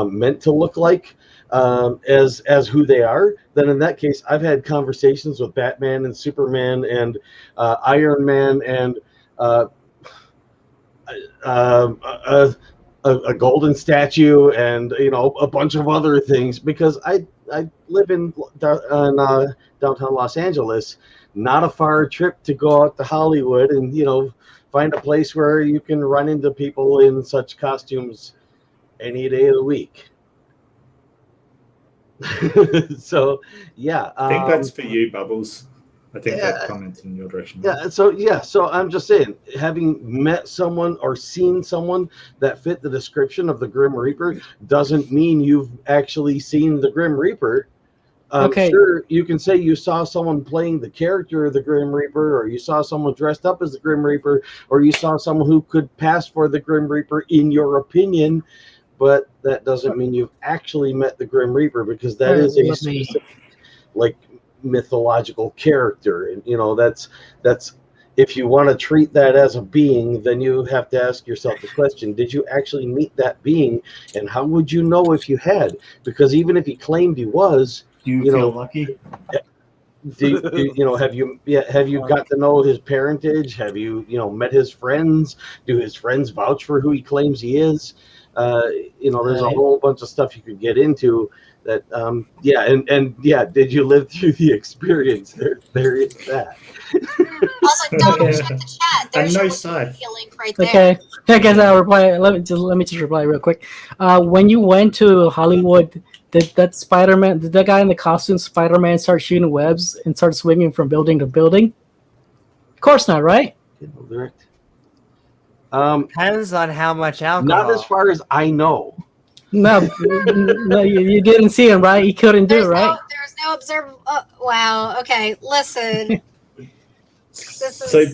meant to look like, as who they are, then in that case, I've had conversations with Batman and Superman and Iron Man and a golden statue and a bunch of other things, because I live in downtown Los Angeles, not a far trip to go out to Hollywood and find a place where you can run into people in such costumes any day of the week. So yeah, I think that's for you, Bubbles. I think that comment's in your direction. So I'm just saying, having met someone or seen someone that fit the description of the Grim Reaper doesn't mean you've actually seen the Grim Reaper. Sure, you can say you saw someone playing the character of the Grim Reaper, or you saw someone dressed up as the Grim Reaper, or you saw someone who could pass for the Grim Reaper in your opinion, but that doesn't mean you've actually met the Grim Reaper, because that is a specific, like, mythological character, and that's if you want to treat that as a being, then you have to ask yourself the question, did you actually meet that being? And how would you know if you had? Because even if he claimed he was, Do you you feel know, lucky? have you got to know his parentage? Have you met his friends? Do his friends vouch for who he claims he is? There's a whole bunch of stuff you could get into that. Did you live through the experience? There is that. Also, double check the chat. There's no your side. Wikipedia link right there. Okay. I guess I'll reply. Let me just reply real quick. When you went to Hollywood, did that guy in the costume Spider-Man start shooting webs and start swinging from building to building? Of course not, right? Direct. Depends on how much alcohol. Not as far as I know. No, you didn't see him, right? He couldn't do it, right? There's no observe. Wow. Okay. Listen. This is. So,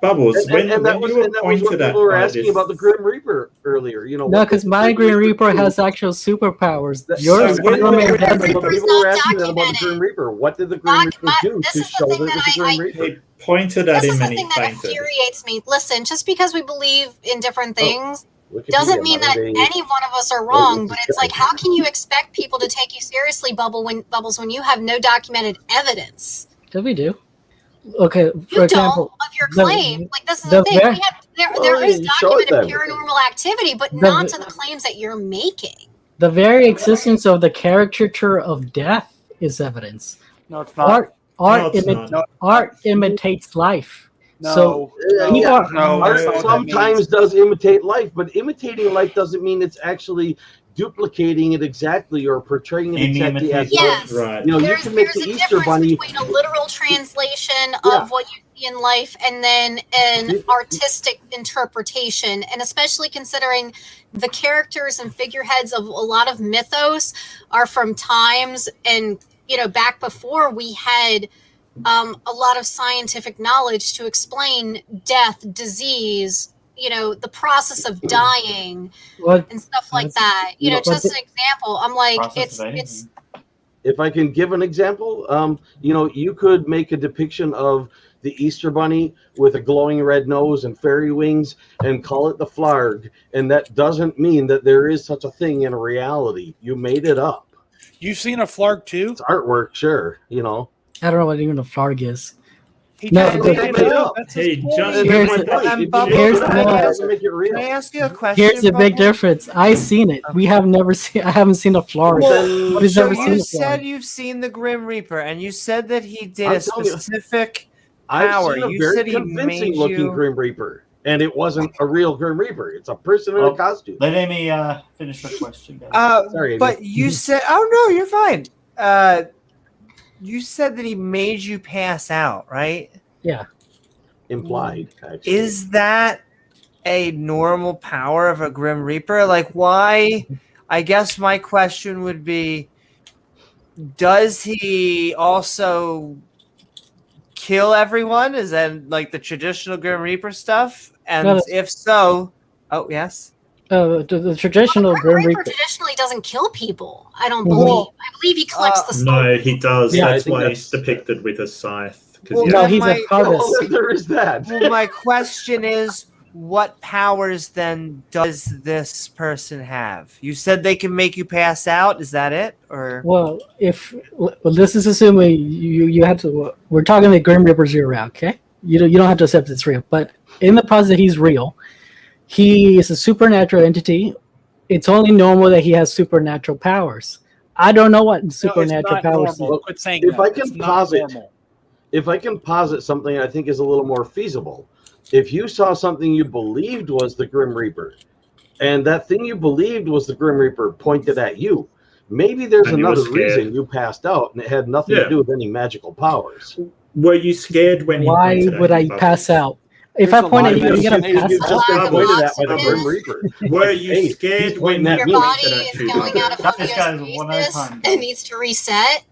Bubbles, And when that was you were what pointed at people were by asking this, about the Grim Reaper earlier. No, what because does my the Green Reaper do? has actual superpowers. That- Yours, So when Spider-Man the Grim doesn't. But Reaper's people not were asking that about the documented. Grim Reaper. What did the Grim Reaper do this to is the show thing that it was that the Grim Reaper? he pointed at This him is the and he thing that fainted. infuriates me. Listen, just because we believe in different things Wikipedia, doesn't mean that modern day- any one of us are wrong. But it's guy. like, how can you expect people to take you seriously, Bubbles, when you have no documented evidence? Yeah, we do. Okay, for You example, don't of your the- claim. Like, this is the thing. ver- There is show it documented then. paranormal activity, but The- not to the claims that you're making. the very existence of the caricature of death is evidence. No, it's not. Art No, it's not. art imitates life. No, So Yeah, people are- no, Art that's not what that means. sometimes does imitate life, but imitating life doesn't mean it's actually duplicating it exactly or portraying it In the exactly as imitation. Yes. Right. you There's can make the a Easter difference Bunny. between a literal translation Yeah. of what you see in life and then an artistic interpretation. And especially considering the characters and figureheads of a lot of mythos are from times and, back before we had a lot of scientific knowledge to explain death, disease, the process of dying what and stuff like That's- that. what Just an example. I'm like, Process of it's If I can give an example, you could make a depiction of the Easter Bunny with a glowing red nose and fairy wings and call it the Flarg, and that doesn't mean that there is such a thing in reality. You made it up. You've seen a flark too? It's artwork, sure. I don't know what even a flarg is. He No, just the- made the- it up. That's his Hey, point. just Here's- point out- and it- Bubbles, Here's That the- doesn't make it real. Can I ask you a question? Here's the big Bubbles? difference. I seen it. We have never seen. I haven't seen a flarg. Then- Nobody's So ever seen you a said flarg. you've seen the Grim Reaper, and you said that he did I'm a telling you, specific I've power. seen a You very said he convincing made looking you- Grim Reaper, and it wasn't a real Grim Reaper. It's a person in Oh. a costume. Let Amy finish the question, guys. Sorry, Amy. But you said, oh no, you're fine. You said that he made you pass out, right? Implied, actually. Is that a normal power of a Grim Reaper? Like, why? I guess my question would be, does he also kill everyone? Is that like the traditional Grim Reaper stuff? And No, if so, oh, yes. The traditional Grim Grim Reaper Reaper. traditionally doesn't kill people. I don't Well, believe. I believe he collects the souls. No, he does. Yeah, I That's think why he's that's- depicted with a scythe. 'Cause Well, he No, has- he's a my- harvest. Oh, there is that. Well, my question is, what powers then does this person have? You said they can make you pass out. Is that it? Or Well, this is assuming you have to. We're talking the Grim Reaper's real, okay? You don't have to accept it's real, but in the process, he's real. He is a supernatural entity. It's only normal that he has supernatural powers. I don't know what supernatural powers. normal. Quit saying If that. I can It's not posit- normal. If I can posit something I think is a little more feasible, if you saw something you believed was the Grim Reaper, and that thing you believed was the Grim Reaper pointed at you, maybe there's And you were another scared. reason you passed out, and it had nothing Yeah. to do with any magical powers. Were you scared when he Why pointed at would you, I Bubbles? pass out? If There's I a point lot at of you, you're gonna medication. pass You've out. just been Lack of pointed at by the oxygen. Grim Reaper. Were you Hey, scared he's when pointing at Your me. he body pointed is at you? going out of Cut this guy one at a homeostasis time. and needs to reset.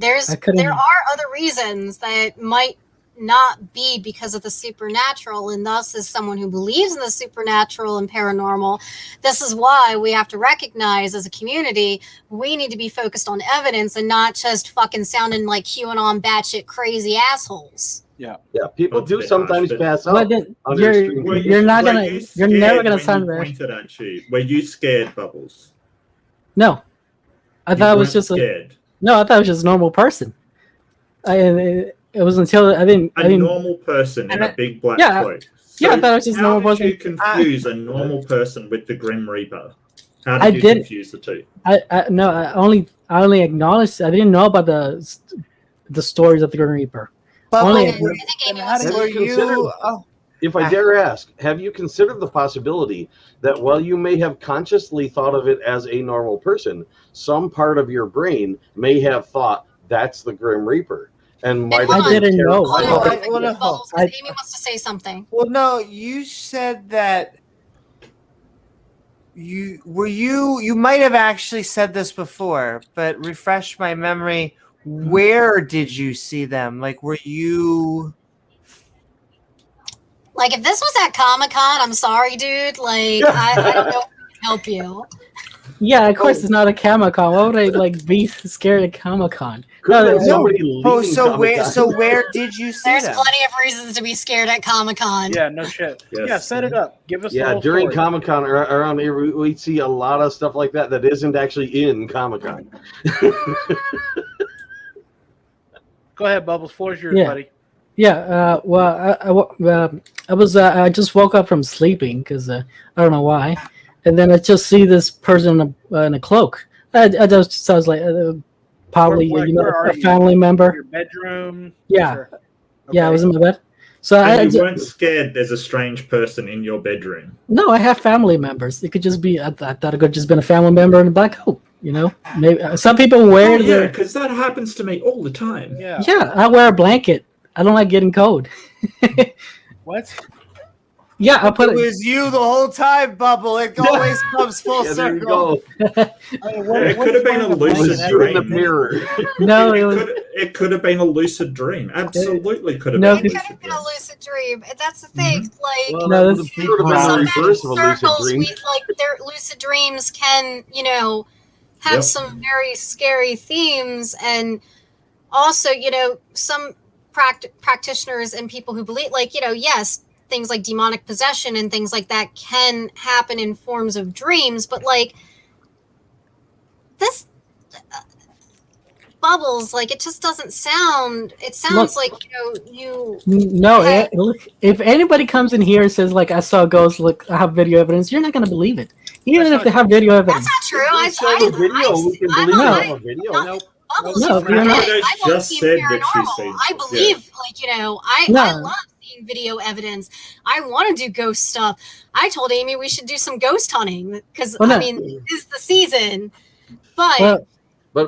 I couldn't- There are other reasons that might not be because of the supernatural, and thus as someone who believes in the supernatural and paranormal, this is why we have to recognize as a community we need to be focused on evidence and not just fucking sounding like QAnon batshit crazy assholes. Yeah, people That's a do bit sometimes harsh, but- pass Well, out. then under you're extreme Were you're not were gonna you you're never scared gonna when sound you rational. pointed at you? Were you scared, Bubbles? No, I You thought it was weren't just scared. no. I thought it was just a normal person. It was until I didn't. A normal person in and a big black yeah, cloak. yeah, I thought it was just a how normal did you person. confuse a normal person with the Grim Reaper? How I did you did- confuse the two? No, I only acknowledged. I didn't know about the stories of the Grim Reaper. But Only- I think Amy how wants did to Have were you considered- you? Oh, If I dare ask, have you considered the possibility that while you may have consciously thought of it as a normal person, some part of your brain may have thought that's the Grim Reaper and might hold have on. been I didn't know. Hold Well, on, I- well, no. Bubbles, 'cause Amy wants to say something. well, no. You said that you might have actually said this before, but refresh my memory. Where did you see them? Like, were you? Like, if this was at Comic-Con, I'm sorry, dude. Like, I don't know if I can help you. Yeah, of course it's not a Comic-Con. Why would I be scared at Comic-Con? Could have been No, somebody Oh, leaving so where? Comic-Con. So where did you see There's them? plenty of reasons to be scared at Comic-Con. Yeah, no shit. Yes. Yeah, set it up. Give us the Yeah, whole during story. Comic-Con around here, we see a lot of stuff like that isn't actually in Comic-Con. Go ahead, Bubbles. Floor's yours, Yeah. buddy. Yeah, I just woke up from sleeping because I don't know why, and then I just see this person in a cloak. I just sounds like probably Where are a you? family member. Your bedroom. Yeah. Sure. Yeah, I Okay. was in my bed. So And you weren't scared there's a strange person in your bedroom. no, I have family members. It could just be. I thought it could just been a family member in a black coat. Maybe some people wear Yeah, their. because that happens to me all the time. Yeah. Yeah, I wear a blanket. I don't like getting cold. What? Yeah, I put It was you the whole time, Bubble. It always comes full Yeah, there you circle. go. It could have been a lucid Was you in the dream. mirror? No, it was. It could have been a lucid dream. Absolutely could have No, been It a could lucid have been dream. a lucid dream. That's the thing. Like, Well, No, that that's- would have been the sometimes reverse of a lucid circles, dream. their lucid dreams can, have Yep. some very scary themes, and also, some practitioners and people who believe, yes, things like demonic possession and things like that can happen in forms of dreams, but this Bubbles, it just doesn't sound. It sounds like you. No, Okay. look, if anybody comes in here and says I saw a ghost, look, I have video evidence, you're not gonna believe it. Even That's if they not have video evidence. That's not true. If we show the video, we can I'm believe not- we have a video. not- Bubbles, No, you've you're read not. it. Paradise I love just seeing said that she paranormal. sees I it, believe, I No. love seeing video evidence. I want to do ghost stuff. I told Amy we should do some ghost hunting because Well, no. this is the season. But Well,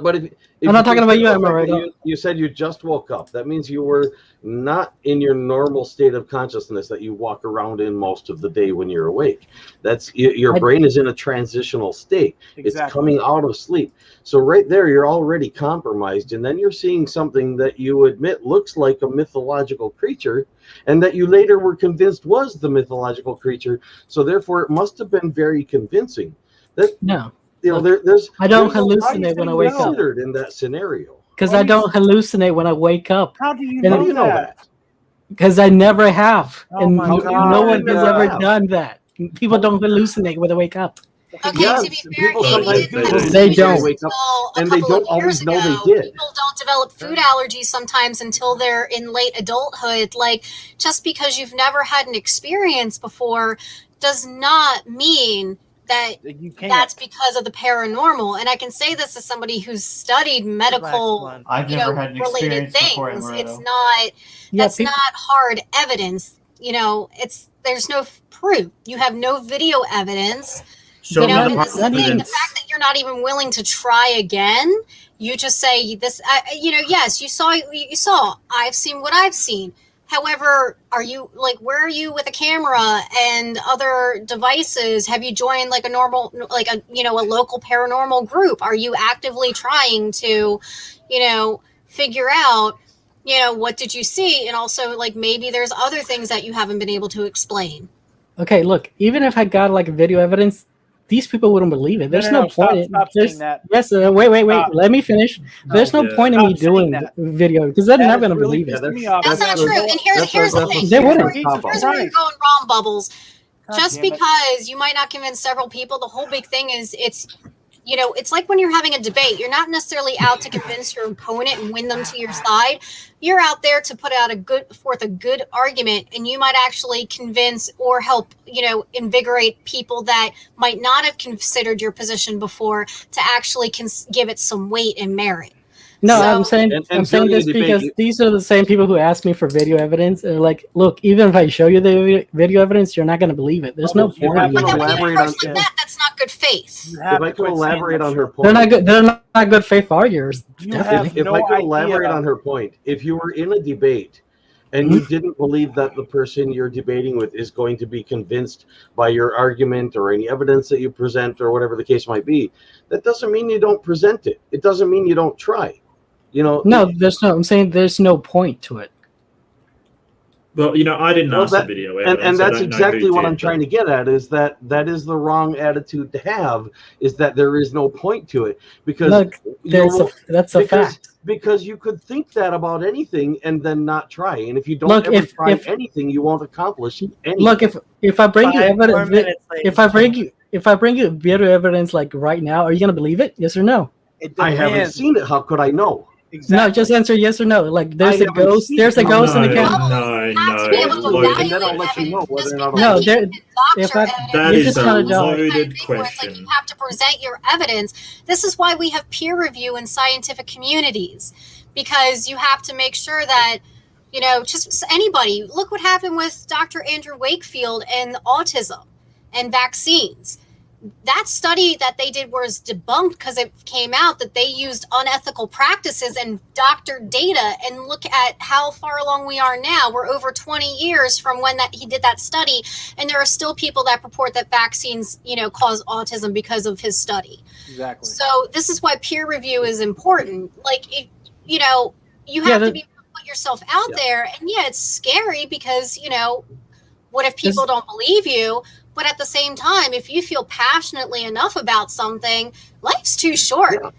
But if I'm not talking about you, consider the Emma, fact right that you said you just woke up. That means you were not in your normal state of consciousness that you walk around in most of the day when you're awake. That's your I- brain is in a transitional state. It's Exactly. coming out of sleep. So right there, you're already compromised, and then you're seeing something that you admit looks like a mythological creature, and that you later were convinced was the mythological creature. So therefore, it must have been very convincing. no, There's I don't there's no hallucinate when I wake up considered in that scenario. because I don't hallucinate when I wake up How do you And How know do you know that? that? because I never have, Oh and my no God. one has Never ever have. done that. People don't hallucinate when they wake up. okay, Yeah, to be fair, people Amy sometimes didn't do. have They seizures don't. Wake up, until a and they couple of don't years always know ago. they did. People don't develop food allergies sometimes until they're in late adulthood. Just because you've never had an experience before does not mean that You can't. that's because of the paranormal. And I can say this as somebody who's studied medical, I've you never know, had an related experience before, things. Amaretto. It's not Yeah, that's people, not hard evidence. There's no proof. You have no video evidence. Show You me know, the and this is the thing. The evidence. fact that you're not even willing to try again, you just say this. Yes, you saw. You saw. I've seen what I've seen. However, are you where are you with a camera and other devices? Have you joined a normal, a local paranormal group? Are you actively trying to, figure out what did you see? And also, like, maybe there's other things that you haven't been able to explain. Okay, look, even if I got like video evidence, these people wouldn't believe it. There's no point. Stop saying that. Yes, wait. Stop. Let me finish. There's no point in me Stop saying doing that. video because they're That not is going to really believe it. pissing me off. That's not true. And here's the thing. They wouldn't. Here's where you're going wrong, Bubbles. Just because you might not convince several people, the whole big thing is it's like when you're having a debate. You're not necessarily out to convince your opponent and win them to your side. You're out there to put out forth a good argument, and you might actually convince or help, invigorate people that might not have considered your position before to actually give it some weight and merit. No, So, I'm saying this because these are the same people who ask me for video evidence. And like, look, even if I show you the video evidence, you're not going to believe it. There's no point. But then when you approach like that's not good faith. If I could elaborate on her point, They're not good. They're not good faith arguers. Definitely. If I could elaborate on her point, if you were in a debate and you didn't believe that the person you're debating with is going to be convinced by your argument or any evidence that you present or whatever the case might be, that doesn't mean you don't present it. It doesn't mean you don't try. No, I'm saying there's no point to it. Well, I didn't ask the video evidence, and that's exactly what I'm trying to get at. Is that is the wrong attitude to have? Is that there is no point to it because that's a fact. Because you could think that about anything and then not try, and if you don't ever try anything, you won't accomplish anything. Look, if I bring you evidence, if I bring you video evidence like right now, are you gonna believe it? Yes or no? I haven't seen it. How could I know? Exactly. No, just answer yes or no. Like there's a ghost. There's a ghost in the camera. No. And then I'll let you know whether or not. No, that is a loaded question. Like you have to present your evidence. This is why we have peer review in scientific communities, because you have to make sure that just anybody. Look what happened with Dr. Andrew Wakefield and autism and vaccines. That study that they did was debunked because it came out that they used unethical practices and doctored data. And look at how far along we are now. We're over 20 years from when he did that study, and there are still people that purport that vaccines, cause autism because of his study. Exactly. So this is why peer review is important. Like, you have to be able to put yourself out there, and it's scary because what if people don't believe you? But at the same time, if you feel passionately enough about something, life's too short. Yeah.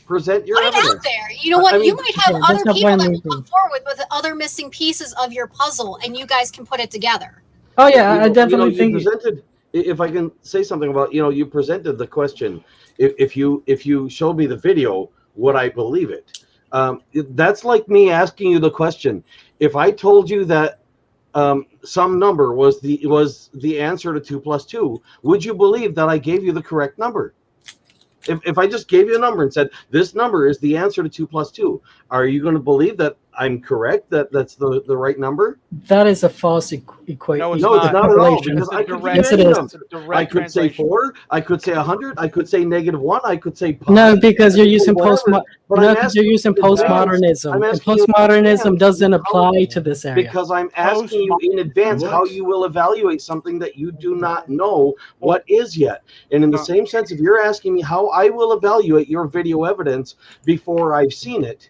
Present your evidence. Put it out there. You know what? You might have other people that will come forward with other missing pieces of your puzzle, and you guys can put it together. Oh yeah, I definitely think. Presented, if I can say something about, you presented the question. If you showed me the video, would I believe it? That's like me asking you the question. If I told you that some number was the answer to 2 + 2, would you believe that I gave you the correct number? If I just gave you a number and said this number is the answer to 2 + 2, are you going to believe that I'm correct, that that's the right number? That is a false equation. No, it's not at all. Because I could say 4, I could say 100, I could say -1, I could say pi. No, because you're using postmodernism. And postmodernism doesn't apply to this area. Because I'm asking you in advance how you will evaluate something that you do not know what is yet. And in the same sense, if you're asking me how I will evaluate your video evidence before I've seen it,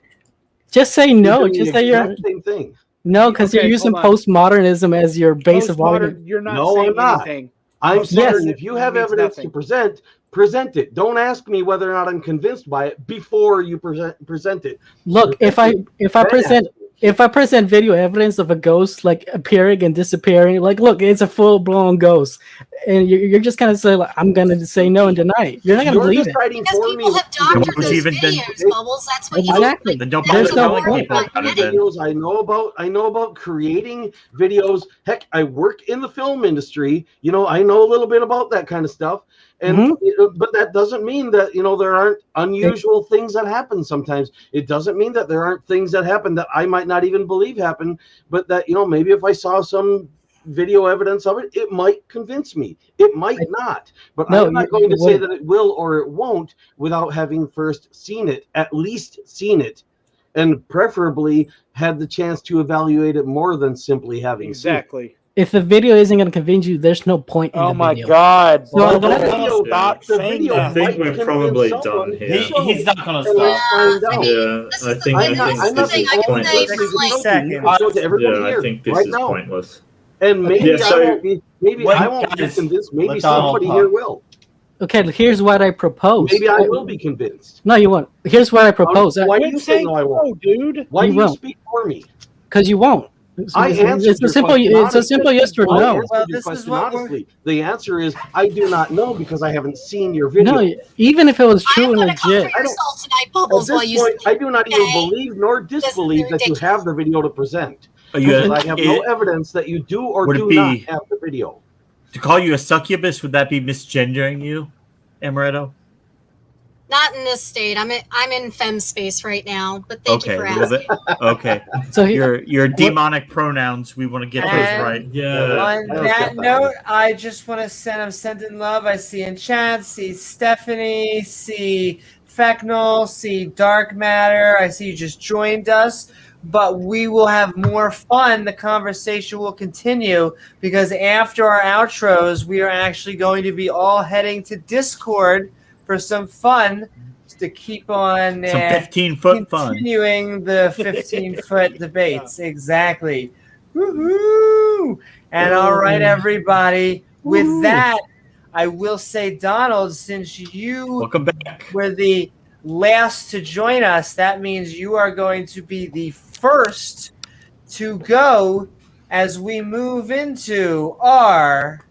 just say no. Just say you're same thing. No, because you're using postmodernism as your base of argument. You're not saying anything. I'm saying if you have evidence to present it. Don't ask me whether or not I'm convinced by it before you present it. Look, if I present video evidence of a ghost like appearing and disappearing, like look, it's a full blown ghost, and you're just kind of say like, I'm gonna say no and deny it. You're not gonna believe it. Because people have doctored those videos, Bubbles. That's what exactly. Then don't there's no point. Videos I know about creating videos. Heck, I work in the film industry. I know a little bit about that kind of stuff. And but that doesn't mean that there aren't unusual things that happen sometimes. It doesn't mean that there aren't things that happen that I might not even believe happen, but that maybe if I saw some video evidence of it, it might convince me. It might not, but I'm not going to say that it will or it won't without having first seen it, at least seen it, and preferably had the chance to evaluate it more than simply having exactly. seen it. if the video isn't going to convince you, there's no point in Oh the my video. God! So Bro, what- stop the saying video that. I think might we're convince probably someone done here. to He's not going to and let's stop. find out. Yeah, This is I the think thing, I think I'm not this thing is I can say pointless. from, Actually, like, show you and show to everybody Yeah, I here think this right is now. pointless. And maybe Yeah, so- I won't be. Maybe Wait, I won't guys, be convinced. Maybe let Donald somebody talk. here will. Okay, here's what I propose. Maybe I will be convinced. No, you won't. Here's what I propose. Why do you Quit say saying no? I won't. no, dude. Why You do you won't. speak for me? Because you won't. I answered It's a your simple. question It's a simple honestly. yes or I no. answered Well, your this is question what we're- honestly. The answer is I do not know because I haven't seen your video. No, even if it was true I'm and going to comfort legit. I don't- yourself tonight, At Bubbles, while this you point, sleep. I do not even okay? believe nor disbelieve that you have the video to present. Because I have no evidence that you do or Would it do be- not have the video. To call you a succubus, would that be misgendering you, Amaretto? Not in this state. I'm in fem space right now, but thank you Okay. for Well, asking. okay. So Your demonic pronouns, we want to get those And- right. Yeah. On that note, I just want to I'm sending love. I see in chat, see Stephanie, see Fecknell, see Dark Matter. I see you just joined us, but we will have more fun. The conversation will continue because after our outros, we are actually going to be all heading to Discord for some fun to keep on Some 15-foot fun. continuing the 15-foot debates. Exactly. Woohoo! And all right, everybody. With that, I will say, Donald, since you Welcome back. were the last to join us, that means you are going to be the first to go as we move into our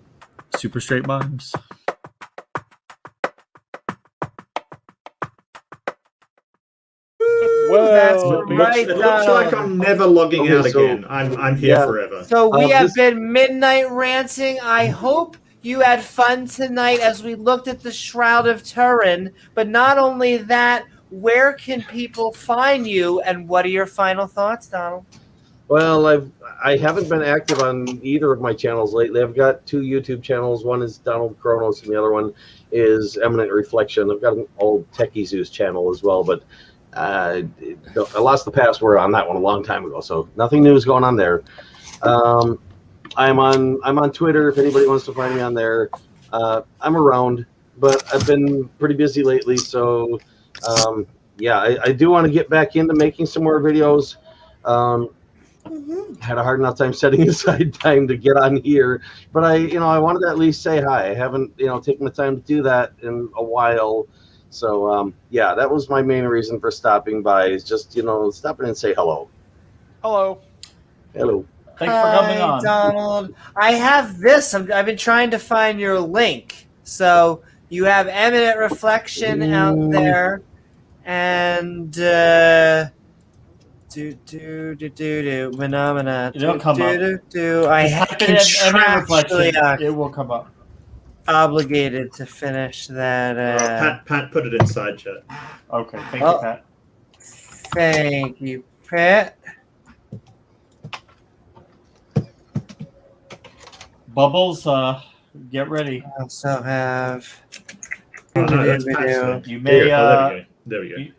Super straight minds. That's Whoa, right, It looks like Donald. I'm never logging Okay, out so- again. I'm here yeah. forever. So we have this- been Midnight Ranting. I hope you had fun tonight as we looked at the Shroud of Turin. But not only that, where can people find you, and what are your final thoughts, Donald? Well, I haven't been active on either of my channels lately. I've got two YouTube channels. One is Donald Kronos, and the other one is Eminent Reflection. I've got an old Techie Zeus channel as well, but I lost the password on that one a long time ago, so nothing new is going on there. I'm on Twitter if anybody wants to find me on there. I'm around, but I've been pretty busy lately, so yeah, I do want to get back into making some more videos. Had a hard enough time setting aside time to get on here, but I wanted to at least say hi. I haven't taken the time to do that in a while. So yeah, that was my main reason for stopping by, is just stopping and say hello. Hello. Hello. Thanks for coming on. Donald. I have this. I've been trying to find your link. So you have Eminent Reflection out there, and phenomena. It'll come up. I Just type it in Eminent Reflection. contractually It will come up. obligated to finish that. Pat put it inside chat. Okay. Thank Oh. you, Pat. Thank you, Pat. Bubbles, get ready. I also have. Oh, no, that's Pat's thing. You may. There we go. There you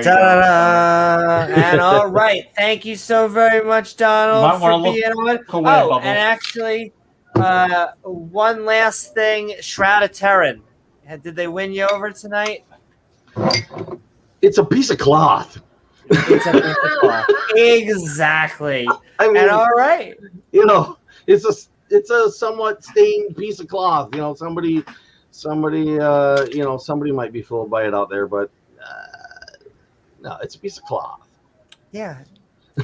go. Ta-da! And all right, thank you so very much, Donald, Might wanna for look being on. away, Oh, Bubble. and actually, one last thing: Shroud of Turin. Did they win you over tonight? It's a piece of cloth. It's a piece of cloth. Exactly. I mean, And all right. it's a somewhat stained piece of cloth. Somebody might be fooled by it out there, but no, it's a piece of cloth. Yeah.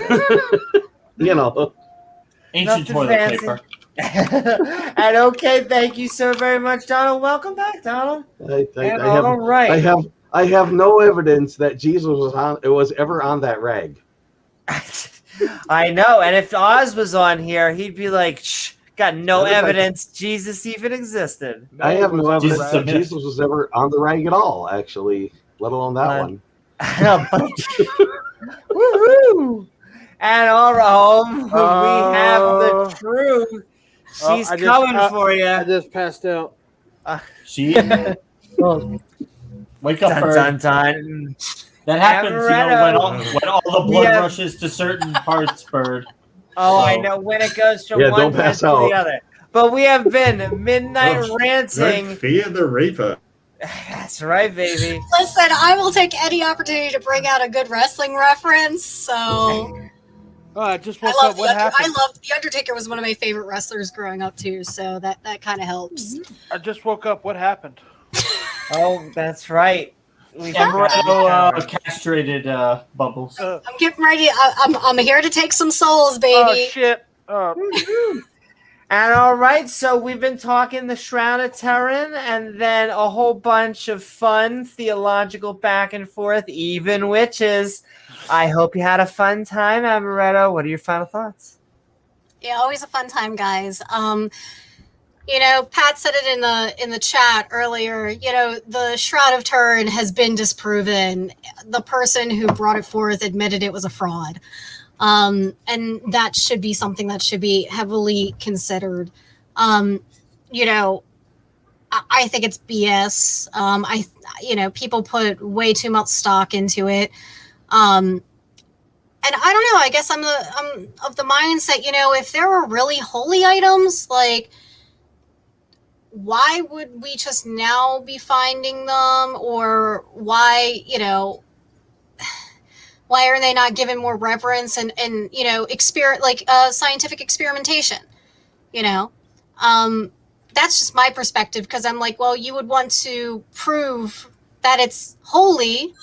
Ancient Nothing toilet fancy. paper. And okay, thank you so very much, Donald. Welcome back, Donald. And all right. I have no evidence that Jesus was ever on that rag. I know, and if Oz was on here, he'd be like, Shh, got no That is like- evidence Jesus even existed. I have no evidence Jesus that a myth. Jesus was ever on the rag at all, actually, let alone that one. Woohoo! And all right, we have the truth. She's coming for I you. just passed out. She. Well, Wake up, Dun, bird. dun, dun. That happens, when all the blood Yeah. rushes to certain parts, bird. Oh, I So- know when it goes from Yeah, one don't head pass to out. the other. But we have been Midnight Gosh, Ranting. Don't fear the Reaper. That's right, baby. Listen, I will take any opportunity to bring out a good wrestling reference. So Oh, I just I woke love up. What happened? The Undertaker was one of my favorite wrestlers growing up too. So that kind of helps. I just woke up. What happened? Oh, that's right. We Amaretto castrated Bubbles. I'm getting ready. I'm here to take some souls, Oh baby. shit! And all right, so we've been talking the Shroud of Turin, and then a whole bunch of fun theological back and forth, even witches. I hope you had a fun time, Amaretto. What are your final thoughts? Yeah, always a fun time, guys. You know, Pat said it in the chat earlier. You know, the Shroud of Turin has been disproven. The person who brought it forth admitted it was a fraud. And that should be something that should be heavily considered. You know, I think it's BS. People put way too much stock into it. And I don't know. I guess I'm of the mindset. You know, if there were really holy items, like, why would we just now be finding them, or why? You know. Why are they not given more reverence and you know, scientific experimentation? You know, that's just my perspective, because I'm like, well, you would want to prove that it's holy.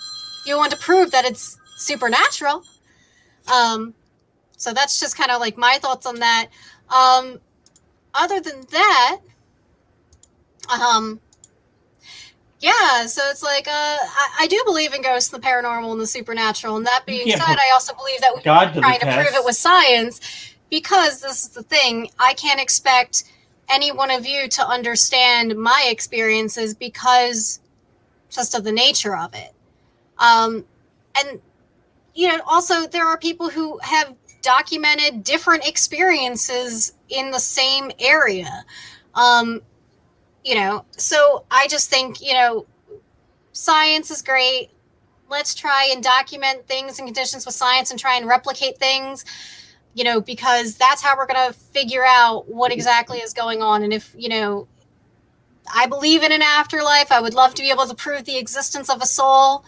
You want to prove that it's supernatural. So that's just kind of like my thoughts on that. Other than that, yeah, so it's like I do believe in ghosts, the paranormal, and the supernatural. And that being said, I also believe that we're trying to prove it with science, because this is the thing. I can't expect any one of you to understand my experiences, because just of the nature of it. And, you know, also there are people who have documented different experiences in the same area. You know, so I just think, you know, science is great. Let's try and document things and conditions with science and try and replicate things, you know, because that's how we're going to figure out what exactly is going on. And if, you know, I believe in an afterlife, I would love to be able to prove the existence of a soul.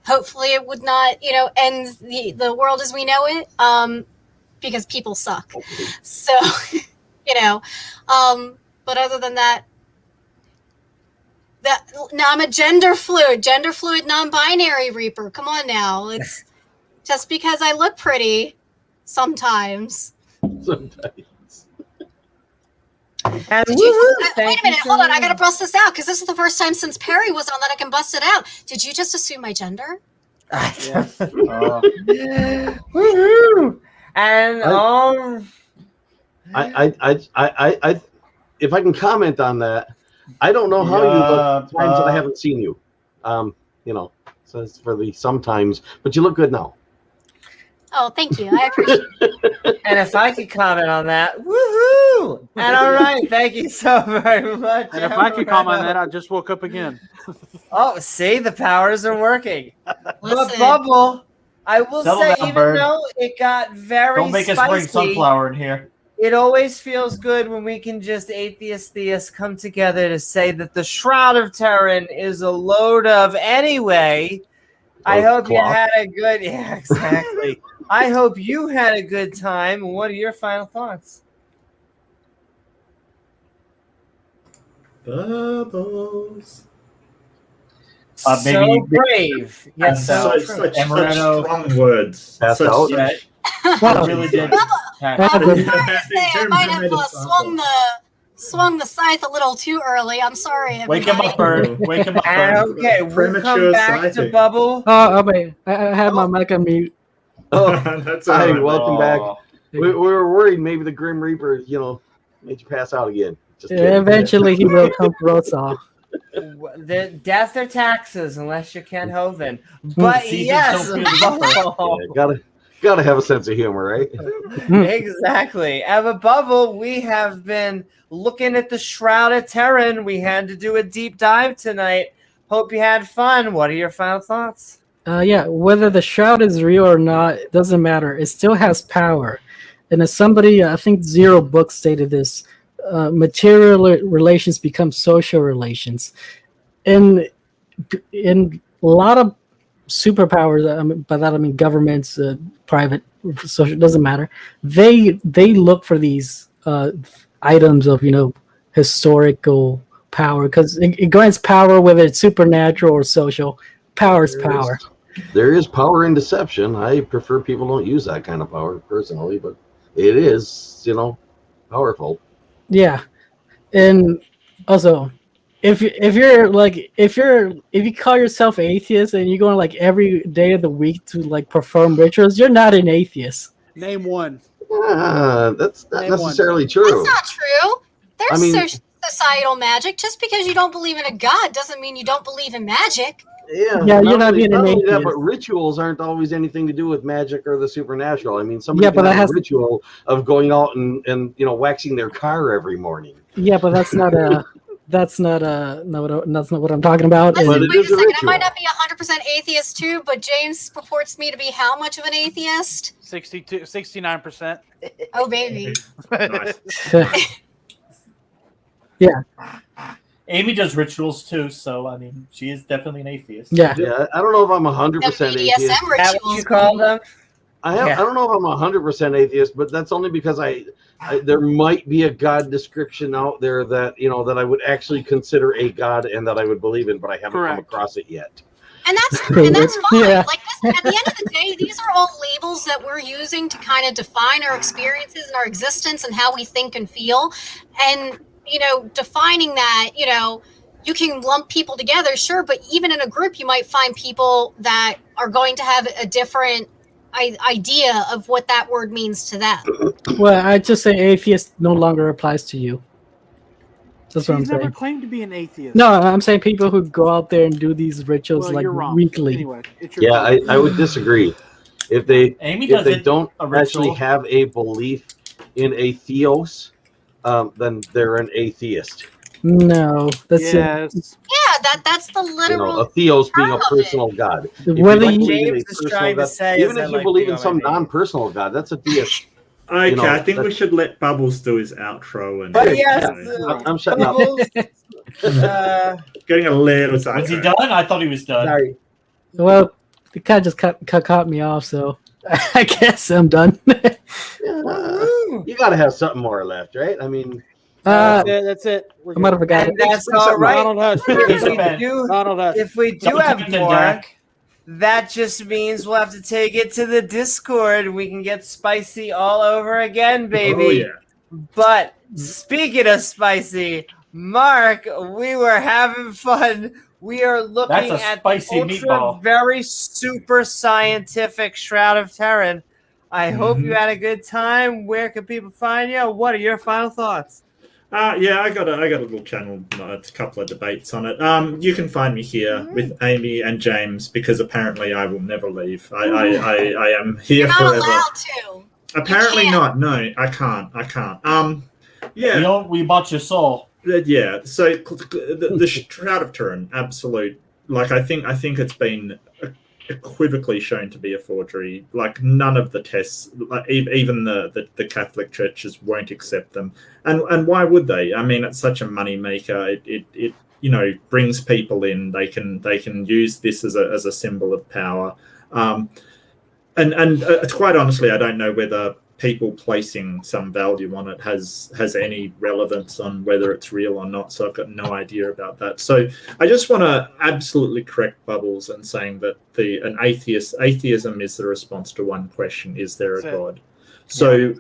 Hopefully it would not, you know, end the world as we know it, because people suck. So, you know, but other than that, now I'm a gender fluid, non-binary Reaper. Come on now. It's just because I look pretty sometimes. Sometimes. And Wait a minute, hold on. I got to bust this out, because this is the first time since Perry was on that I can bust it out. Did you just assume my gender? Woohoo! And I if I can comment on that, I don't know how you look times that I haven't seen you. You know, so it's for the sometimes, but you look good now. Oh, thank you. I appreciate it. And if I could comment on that, woohoo! And all right, thank you so very much. And if I could comment on that, I just woke up again. Oh, see, the powers are working. But Listen. Bubble, I will Settle say, down, even bird. though it got very Don't make spicy, us bring sunflower in here. it always feels good when we can just theists come together to say that the Shroud of Turin is a load of anyway. I hope you had a good, yeah, exactly. I hope you had a good time. What are your final thoughts? Bubbles. So brave. Yes, so such Amaretto. strong words. Passed Such- out. Yeah, Well, it really did. I might have swung the scythe a little too early. I'm sorry. Wake him up, bird. Wake him up, And bird. okay, we'll come back to Bubble. oh, wait. I had my mic on mute. Oh, That's hi, all right. welcome back. Oh. We were worried maybe the Grim Reaper, you know, made you pass out again. Just Yeah, kidding. eventually he will come for us all. The death or taxes, unless you're Ken Hovind. But Seasons yes, don't feel the Bubble. Yeah, gotta have a sense of humor, right? Exactly. At a Bubble, we have been looking at the Shroud of Turin. We had to do a deep dive tonight. Hope you had fun. What are your final thoughts? Yeah, whether the shroud is real or not, it doesn't matter. It still has power. And as somebody, I think Zero Book stated this, material relations become social relations. And in a lot of superpowers, by that I mean governments, private, social, doesn't matter. They look for these items of historical power because it grants power, whether it's supernatural or social. Power is power. There is power in deception. I prefer people don't use that kind of power personally, but it is, powerful. Yeah, and also, if you call yourself atheist and you're going like every day of the week to like perform rituals, you're not an atheist. Name one. That's not Name necessarily one. true. That's not true. There's societal magic. Just because you don't believe in a god doesn't mean you don't believe in magic. Yeah, you're not being an atheist. That, but rituals aren't always anything to do with magic or the supernatural. I mean, somebody but can have a ritual of going out and waxing their car every morning. Yeah, but that's not that's not what I'm talking about. Listen, wait a second. I might not be 100% atheist too, but James purports me to be how much of an atheist? 69%. Oh, baby. Yeah. Amy does rituals too, so I mean, she is definitely an atheist. Yeah. I don't know if I'm 100% atheist. Is that what you call them? I don't know if I'm 100% atheist, but that's only because there might be a God description out there that that I would actually consider a God and that I would believe in, but I haven't come across it yet. And that's fine. Yeah. Like listen, at the end of the day, these are all labels that we're using to kind of define our experiences and our existence and how we think and feel. And defining that, you can lump people together, sure, but even in a group, you might find people that are going to have a different idea of what that word means to them. Well, I just say atheist no longer applies to you. That's what I'm saying. Never claimed to be an atheist. No, I'm saying people who go out there and do these rituals weekly. Anyway, I would disagree. If they don't a actually ritual. have a belief in a theos, then they're an atheist. No, that's Yeah, that's the literal. A theos being a personal god. Whether James is trying to say even is if that, you like, believe in some non-personal god, that's a theist. Okay, I think we should let Bubbles do his outro. And But yes, I'm shutting up. Getting a little Was he done? I thought he was done. Sorry. Well, it kind of just caught me off, so I guess I'm done. You got to have something more left, right? I mean, that's it. I might have forgot. And that's all right. Donald Hush. If we do have more, that just means we'll have to take it to the Discord. We can get spicy all over again, baby. Oh, yeah. But speaking of spicy, Mark, we were having fun. We are looking That's a at spicy the meatball. very super scientific Shroud of Turin. I hope you had a good time. Where can people find you? What are your final thoughts? Yeah, I got a little channel, a couple of debates on it. You can find me here with Amy and James because apparently I will never leave. I am here You're not forever. allowed to. Apparently not. No, I can't. Yeah. We bought your soul. Yeah. So the Shroud of Turin, absolute. Like I think it's been equivocally shown to be a forgery. Like none of the tests, like even the Catholic churches won't accept them. And why would they? I mean, it's such a money maker. It brings people in. They can use this as a symbol of power. And quite honestly, I don't know whether people placing some value on it has any relevance on whether it's real or not. So I've got no idea about that. So I just want to absolutely correct Bubbles and saying that atheism is the response to one question: is there a God? So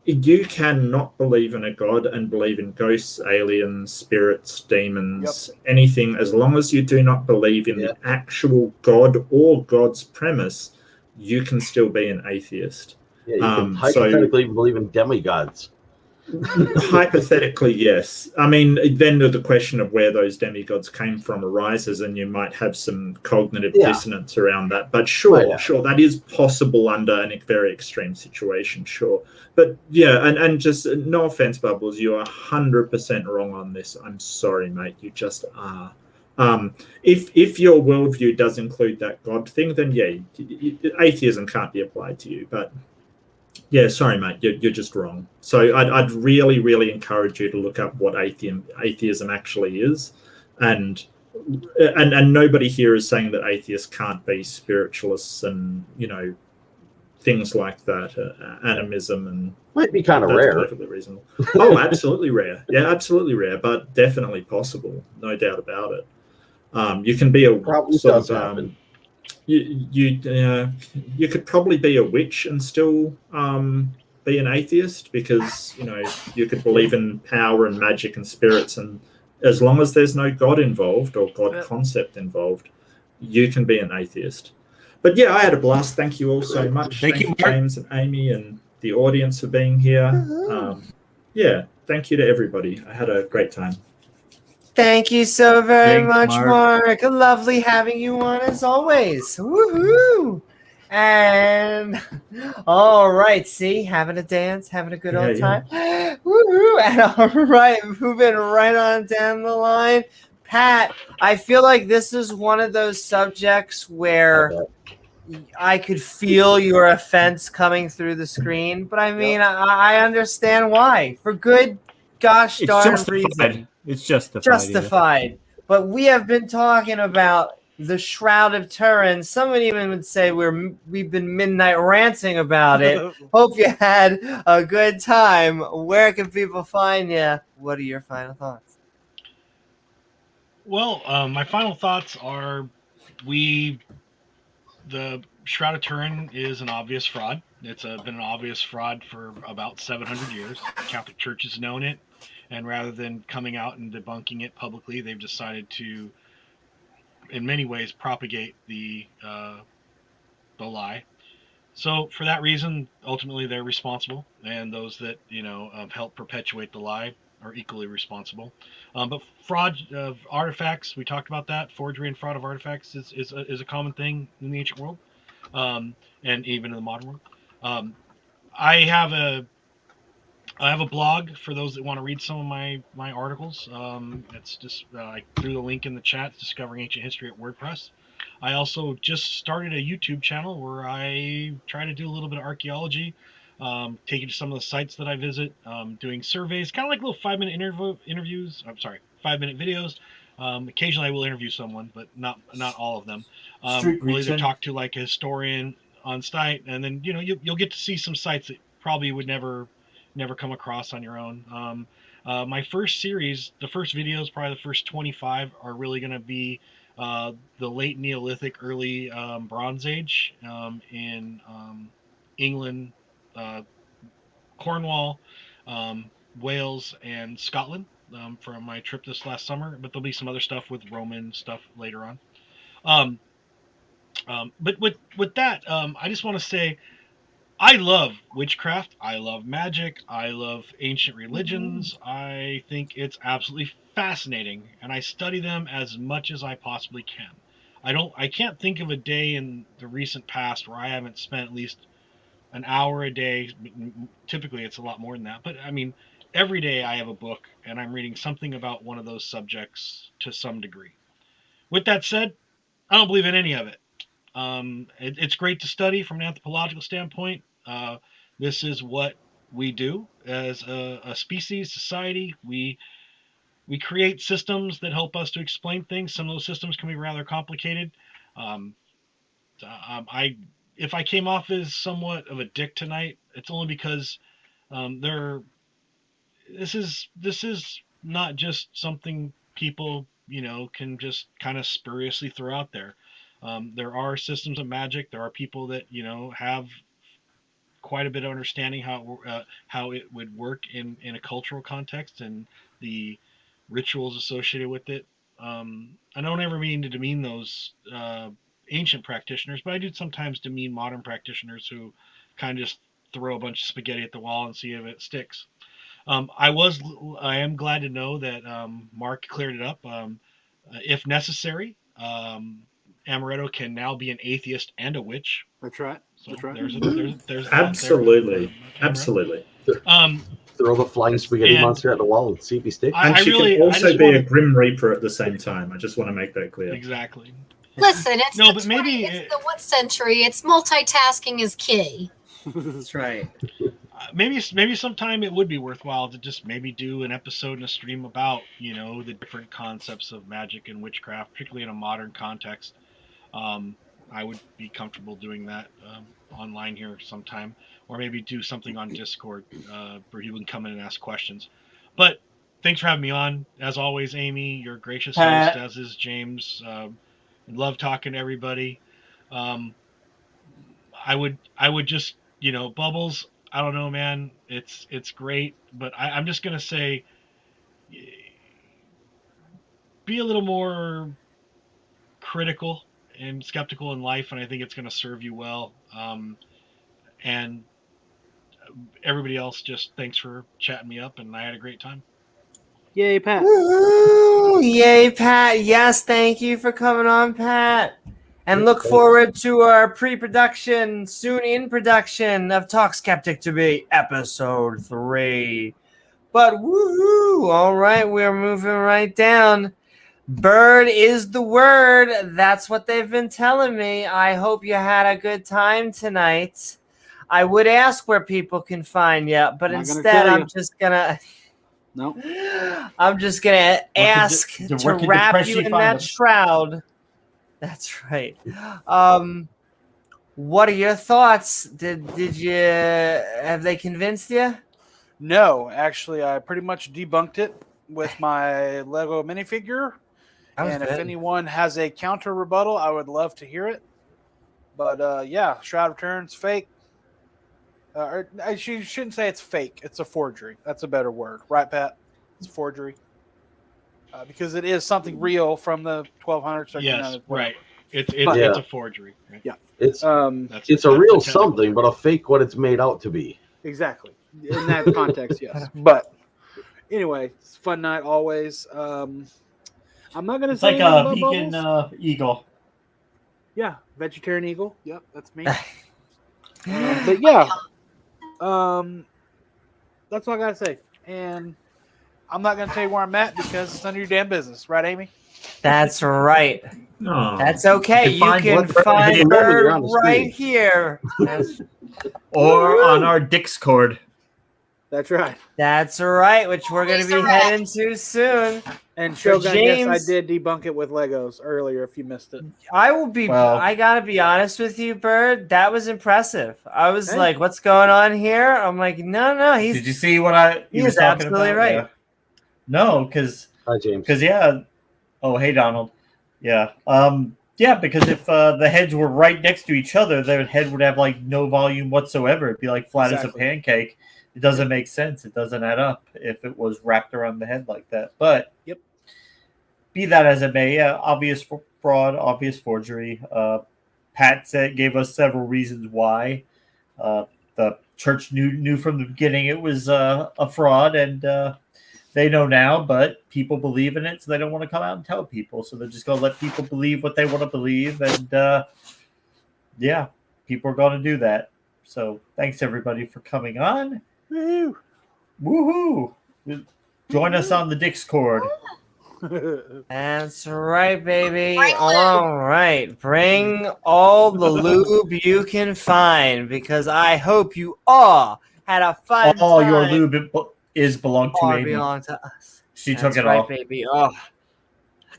you can not believe in a God and believe in ghosts, aliens, spirits, demons, anything, as long as you do not believe in the actual God or God's premise, you can still be an atheist. Yeah, you can hypothetically believe in demigods. Hypothetically, yes. I mean, then the question of where those demigods came from arises, and you might have some cognitive dissonance around that. But sure, that is possible under a very extreme situation, sure. But yeah, and just no offense, Bubbles, you are 100% wrong on this. I'm sorry, mate. You just are. If your worldview does include that God thing, then yeah, atheism can't be applied to you. But Yeah, sorry, mate. You're just wrong. So I'd really, really encourage you to look up what atheism actually is, and nobody here is saying that atheists can't be spiritualists and things like that, animism, and Might be kind of that's rare. perfectly reasonable. Oh, absolutely rare. Yeah, absolutely rare, but definitely possible. No doubt about it. You can be a Probably sort does of happen. you could probably be a witch and still be an atheist, because you could believe in power and magic and spirits, and as long as there's no God involved or God concept involved, you can be an atheist. But yeah, I had a blast. Thank you all so much. Thank you, Mark. James and Amy and the audience for being here. Yeah, thank you to everybody. I had a great time. Thank you so very Thanks, much, Mark. Mark. Lovely having you on as always. Woohoo! And all right, see, having a dance, having a good old time. Woohoo! And all right, moving right on down the line. Pat, I feel like this is one of those subjects where I could feel your offense coming through the screen, but I mean, I understand why. For good gosh It's darn justified. reason. It's justified. Justified. But we have been talking about the Shroud of Turin. Someone even would say we've been midnight ranting about it. Hope you had a good time. Where can people find you? What are your final thoughts? Well, my final thoughts are the Shroud of Turin is an obvious fraud. It's been an obvious fraud for about 700 years. The Catholic Church has known it, and rather than coming out and debunking it publicly, they've decided to, in many ways, propagate the lie. So for that reason, ultimately they're responsible, and those that help perpetuate the lie are equally responsible. But fraud of artifacts, we talked about that. Forgery and fraud of artifacts is a common thing in the ancient world, and even in the modern world. I have a blog for those that want to read some of my articles. It's just I threw the link in the chat. Discovering Ancient History at WordPress. I also just started a YouTube channel where I try to do a little bit of archaeology, take you to some of the sites that I visit, doing surveys, kind of like little 5-minute interviews. I'm sorry, 5-minute videos. Occasionally I will interview someone, but not all of them. We'll either talk to like a historian on site, and then you'll get to see some sites that probably you would never come across on your own. My first series, the first videos, probably the first 25, are really going to be the late Neolithic, early Bronze Age in England, Cornwall, Wales, and Scotland from my trip this last summer. But there'll be some other stuff with Roman stuff later on. But with that, I just want to say, I love witchcraft. I love magic. I love ancient religions. I think it's absolutely fascinating, and I study them as much as I possibly can. I can't think of a day in the recent past where I haven't spent at least an hour a day. Typically, it's a lot more than that. But I mean, every day I have a book, and I'm reading something about one of those subjects to some degree. With that said, I don't believe in any of it. It's great to study from an anthropological standpoint. This is what we do as a species, society. We create systems that help us to explain things. Some of those systems can be rather complicated. If I came off as somewhat of a dick tonight, it's only because this is not just something people can just kind of spuriously throw out there. There are systems of magic. There are people that have quite a bit of understanding how it would work in a cultural context and the rituals associated with it. I don't ever mean to demean those ancient practitioners, but I do sometimes demean modern practitioners who kind of just throw a bunch of spaghetti at the wall and see if it sticks. I am glad to know that Mark cleared it up. If necessary, Amaretto can now be an atheist and a witch. That's right. So That's right. There's Absolutely. Absolutely. Throw the flying spaghetti monster at the wall and see if he sticks. And she can also be a Grim Reaper at the same time. I just want to make that clear. Exactly. Listen, it's No, the but maybe 20, it's the what century? It's multitasking is key. That's right. Maybe sometime it would be worthwhile to just maybe do an episode and a stream about the different concepts of magic and witchcraft, particularly in a modern context. I would be comfortable doing that online here sometime, or maybe do something on Discord where you can come in and ask questions. But thanks for having me on. As always, Amy, you're a gracious host, as is James. Love talking to everybody. I would just Bubbles. I don't know, man. It's great, but I'm just gonna say, be a little more critical and skeptical in life, and I think it's gonna serve you well. And everybody else, just thanks for chatting me up, and I had a great time. Yay, Pat! Woo-hoo! Yay, Pat! Yes, thank you for coming on, Pat. And look forward to our pre-production, soon in production of Talk Skeptic to be episode 3. But woohoo! All right, we're moving right down. Bird is the word. That's what they've been telling me. I hope you had a good time tonight. I would ask where people can find you, but instead I'm just gonna. No. I'm just gonna ask to wrap you in that shroud. That's right. What are your thoughts? Did you have they convinced you? No, actually, I pretty much debunked it with my Lego minifigure. And if anyone has a counter rebuttal, I would love to hear it. But yeah, Shroud of Turin's fake. Or I shouldn't say it's fake. It's a forgery. That's a better word, right, Pat? It's a forgery. Because it is something real from the 1200s. Yes, right. It's a forgery. Right? Yeah, it's a real something, but a fake what it's made out to be. Exactly. In that context, yes. But anyway, it's a fun night always. I'm not going to say it's like a vegan eagle. Yeah, vegetarian eagle. Yep, that's me. But yeah, that's all I got to say. And I'm not going to tell you where I'm at because it's none of your damn business. Right, Amy? That's right. No. That's okay. You can find her right here. Or on our Discord. That's right. That's right, which we're going to be heading to soon. And Shogun, yes, I did debunk it with Legos earlier if you missed it. I got to be honest with you, Bird. That was impressive. I was like, what's going on here? I'm like, no. Did you see what he was talking absolutely about? Right. Yeah. No, because... Hi, James. Because, yeah... Oh, hey, Donald. Yeah. Yeah, because if the heads were right next to each other, their head would have, like, no volume whatsoever. It'd be, like, flat as a pancake. It doesn't make sense. It doesn't add up if it was wrapped around the head like that. But be that as it may, obvious fraud, obvious forgery. Pat gave us several reasons why. The church knew from the beginning it was a fraud, and they know now, but people believe in it, so they don't want to come out and tell people. So they're just going to let people believe what they want to believe, and yeah, people are going to do that. So thanks, everybody, for coming on. Woohoo! Woohoo! Join us on the Discord. That's right, baby. All right. Bring all the lube you can find, because I hope you all had a fun time. All your lube belonged to Amy. Belonged to us. She That's took it right, all. Baby. Oh,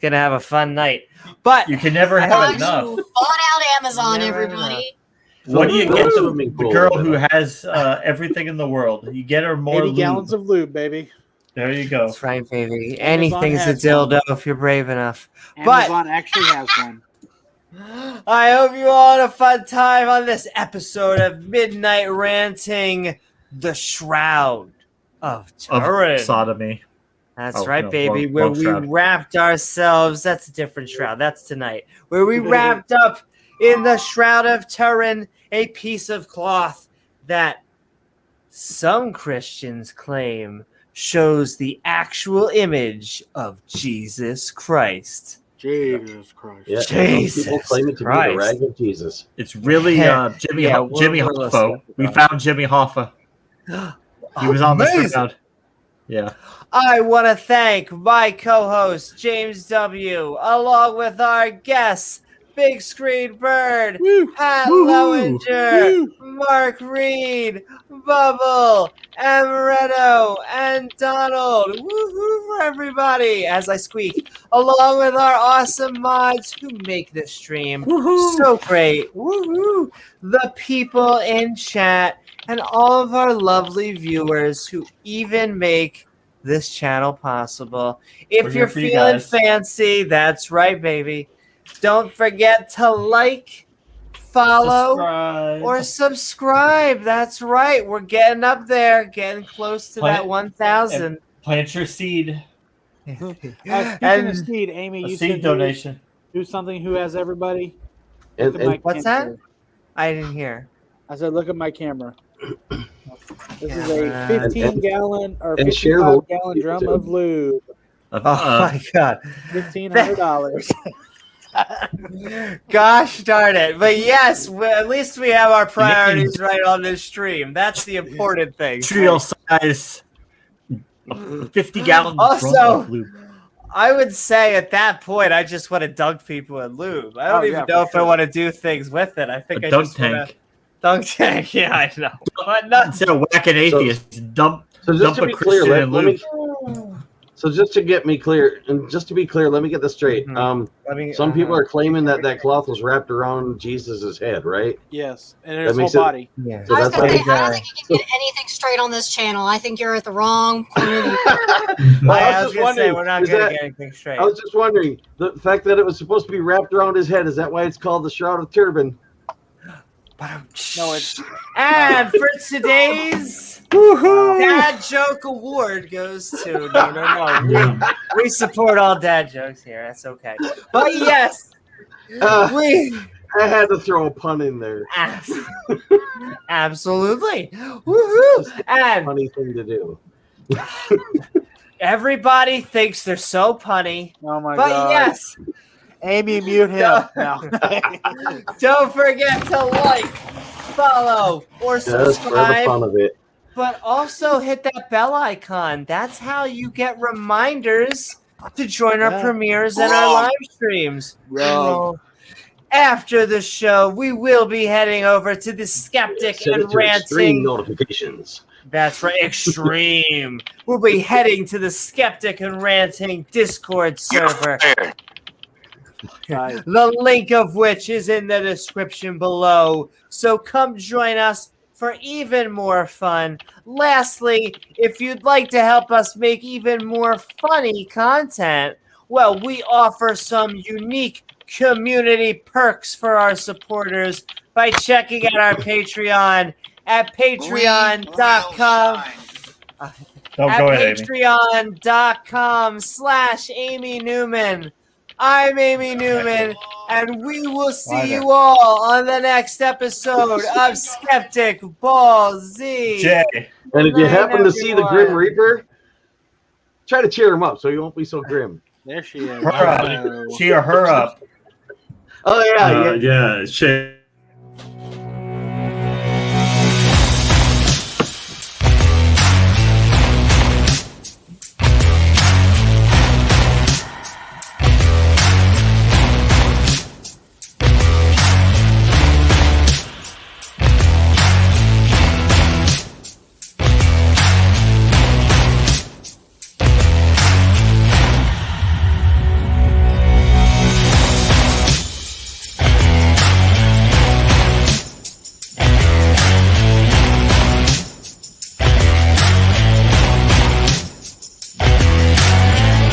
gonna have a fun night. But you can never have enough. Falling out Amazon, everybody. What do you get the girl who has everything in the world? You get her more 80 lube. gallons of lube, baby. There you go. That's right, baby. Anything's a dildo if you're brave enough. Amazon actually has one. I hope you all had a fun time on this episode of Midnight Ranting, the Shroud of Turin. Of sodomy. That's right, baby. Where we wrapped ourselves. That's a different shroud. That's tonight. Where we wrapped up in the Shroud of Turin, a piece of cloth that some Christians claim shows the actual image of Jesus Christ. Jesus Christ. Yeah, Jesus people claim it to be the rag of Jesus. It's really Jimmy Hoffa. We found Jimmy Hoffa. He was on the shroud. Yeah. I want to thank my co-host, James W., along with our guests, Big Screen Bird, Woo! Pat Woo-hoo! Lowinger, Mark Reed, Bubble, Amaretto, and Donald. Woohoo for everybody as I squeak, along with our awesome mods who make this stream so great. Woohoo! The people in chat and all of our lovely viewers who even make this channel possible. If We're you're here for you feeling guys. fancy, that's right, baby. Don't forget to like, follow, Subscribe. or subscribe. That's right. We're getting up there, getting close to that Plant- 1,000. Plant your seed. Speaking And of seed, Amy, A you seed said donation. do something. Who has everybody? And, Look at my what's that? camera. I didn't hear. I said, look at my camera. This is Camera. a 15-gallon or and share the 55-gallon drum of lube. Oh my God. $1,500. Gosh darn it. But yes, at least we have our priorities right on this stream. That's the important thing. Trio size 50-gallon Also, drum of lube. I would say at that point, I just want to dunk people in lube. I don't even know if I want to do things with it. I think A I dunk just want tank. to dunk tank. Yeah, I know. But not Instead of whacking atheists, dump So just dump to a be clear, Christian in let lube. me. So just to get me clear, and just to be clear, let me get this straight. Mhm. Some people are claiming that that cloth was wrapped around Jesus's head, right? Yes, and That his whole makes it- body. Yeah. So I was that's gonna say, why. I don't think you can get anything straight on this channel. I think you're at the wrong point of view. I was going to say, we're not is going to that- get anything straight. I was just wondering, the fact that it was supposed to be wrapped around his head, is that why it's called the Shroud of Turin? No, it's And for today's dad joke award goes to no. We support all dad jokes here. That's okay. But yes, we I had to throw a pun in there. absolutely. Woohoo! And Funny thing to do. everybody thinks they're so punny. oh my But god. yes, Amy, mute him. No. don't forget to like, follow, or Just for the subscribe. fun of it. But also hit that bell icon. That's how you get reminders to join our Yeah. premieres and our live streams. Wrong. After the show, we will be heading over to the Skeptic Set it and to extreme Ranting. notifications. That's right, extreme. We'll be heading to the Skeptic and Ranting Discord server. Guys, The link of which is in the description below. So come join us for even more fun. Lastly, if you'd like to help us make even more funny content, well, we offer some unique community perks for our supporters by checking out our Patreon at patreon.com. Oh, At go ahead, Amy. patreon.com/Amy Newman. I'm Amy Newman, and we will see Bye there. you all on the next episode of Skeptic Ball Z. Jay. And if you Night, happen to see the Grim everyone. Reaper, try to cheer him up so he won't be so grim. there she is. Her up. Cheer her up. Oh, yeah. Yeah, share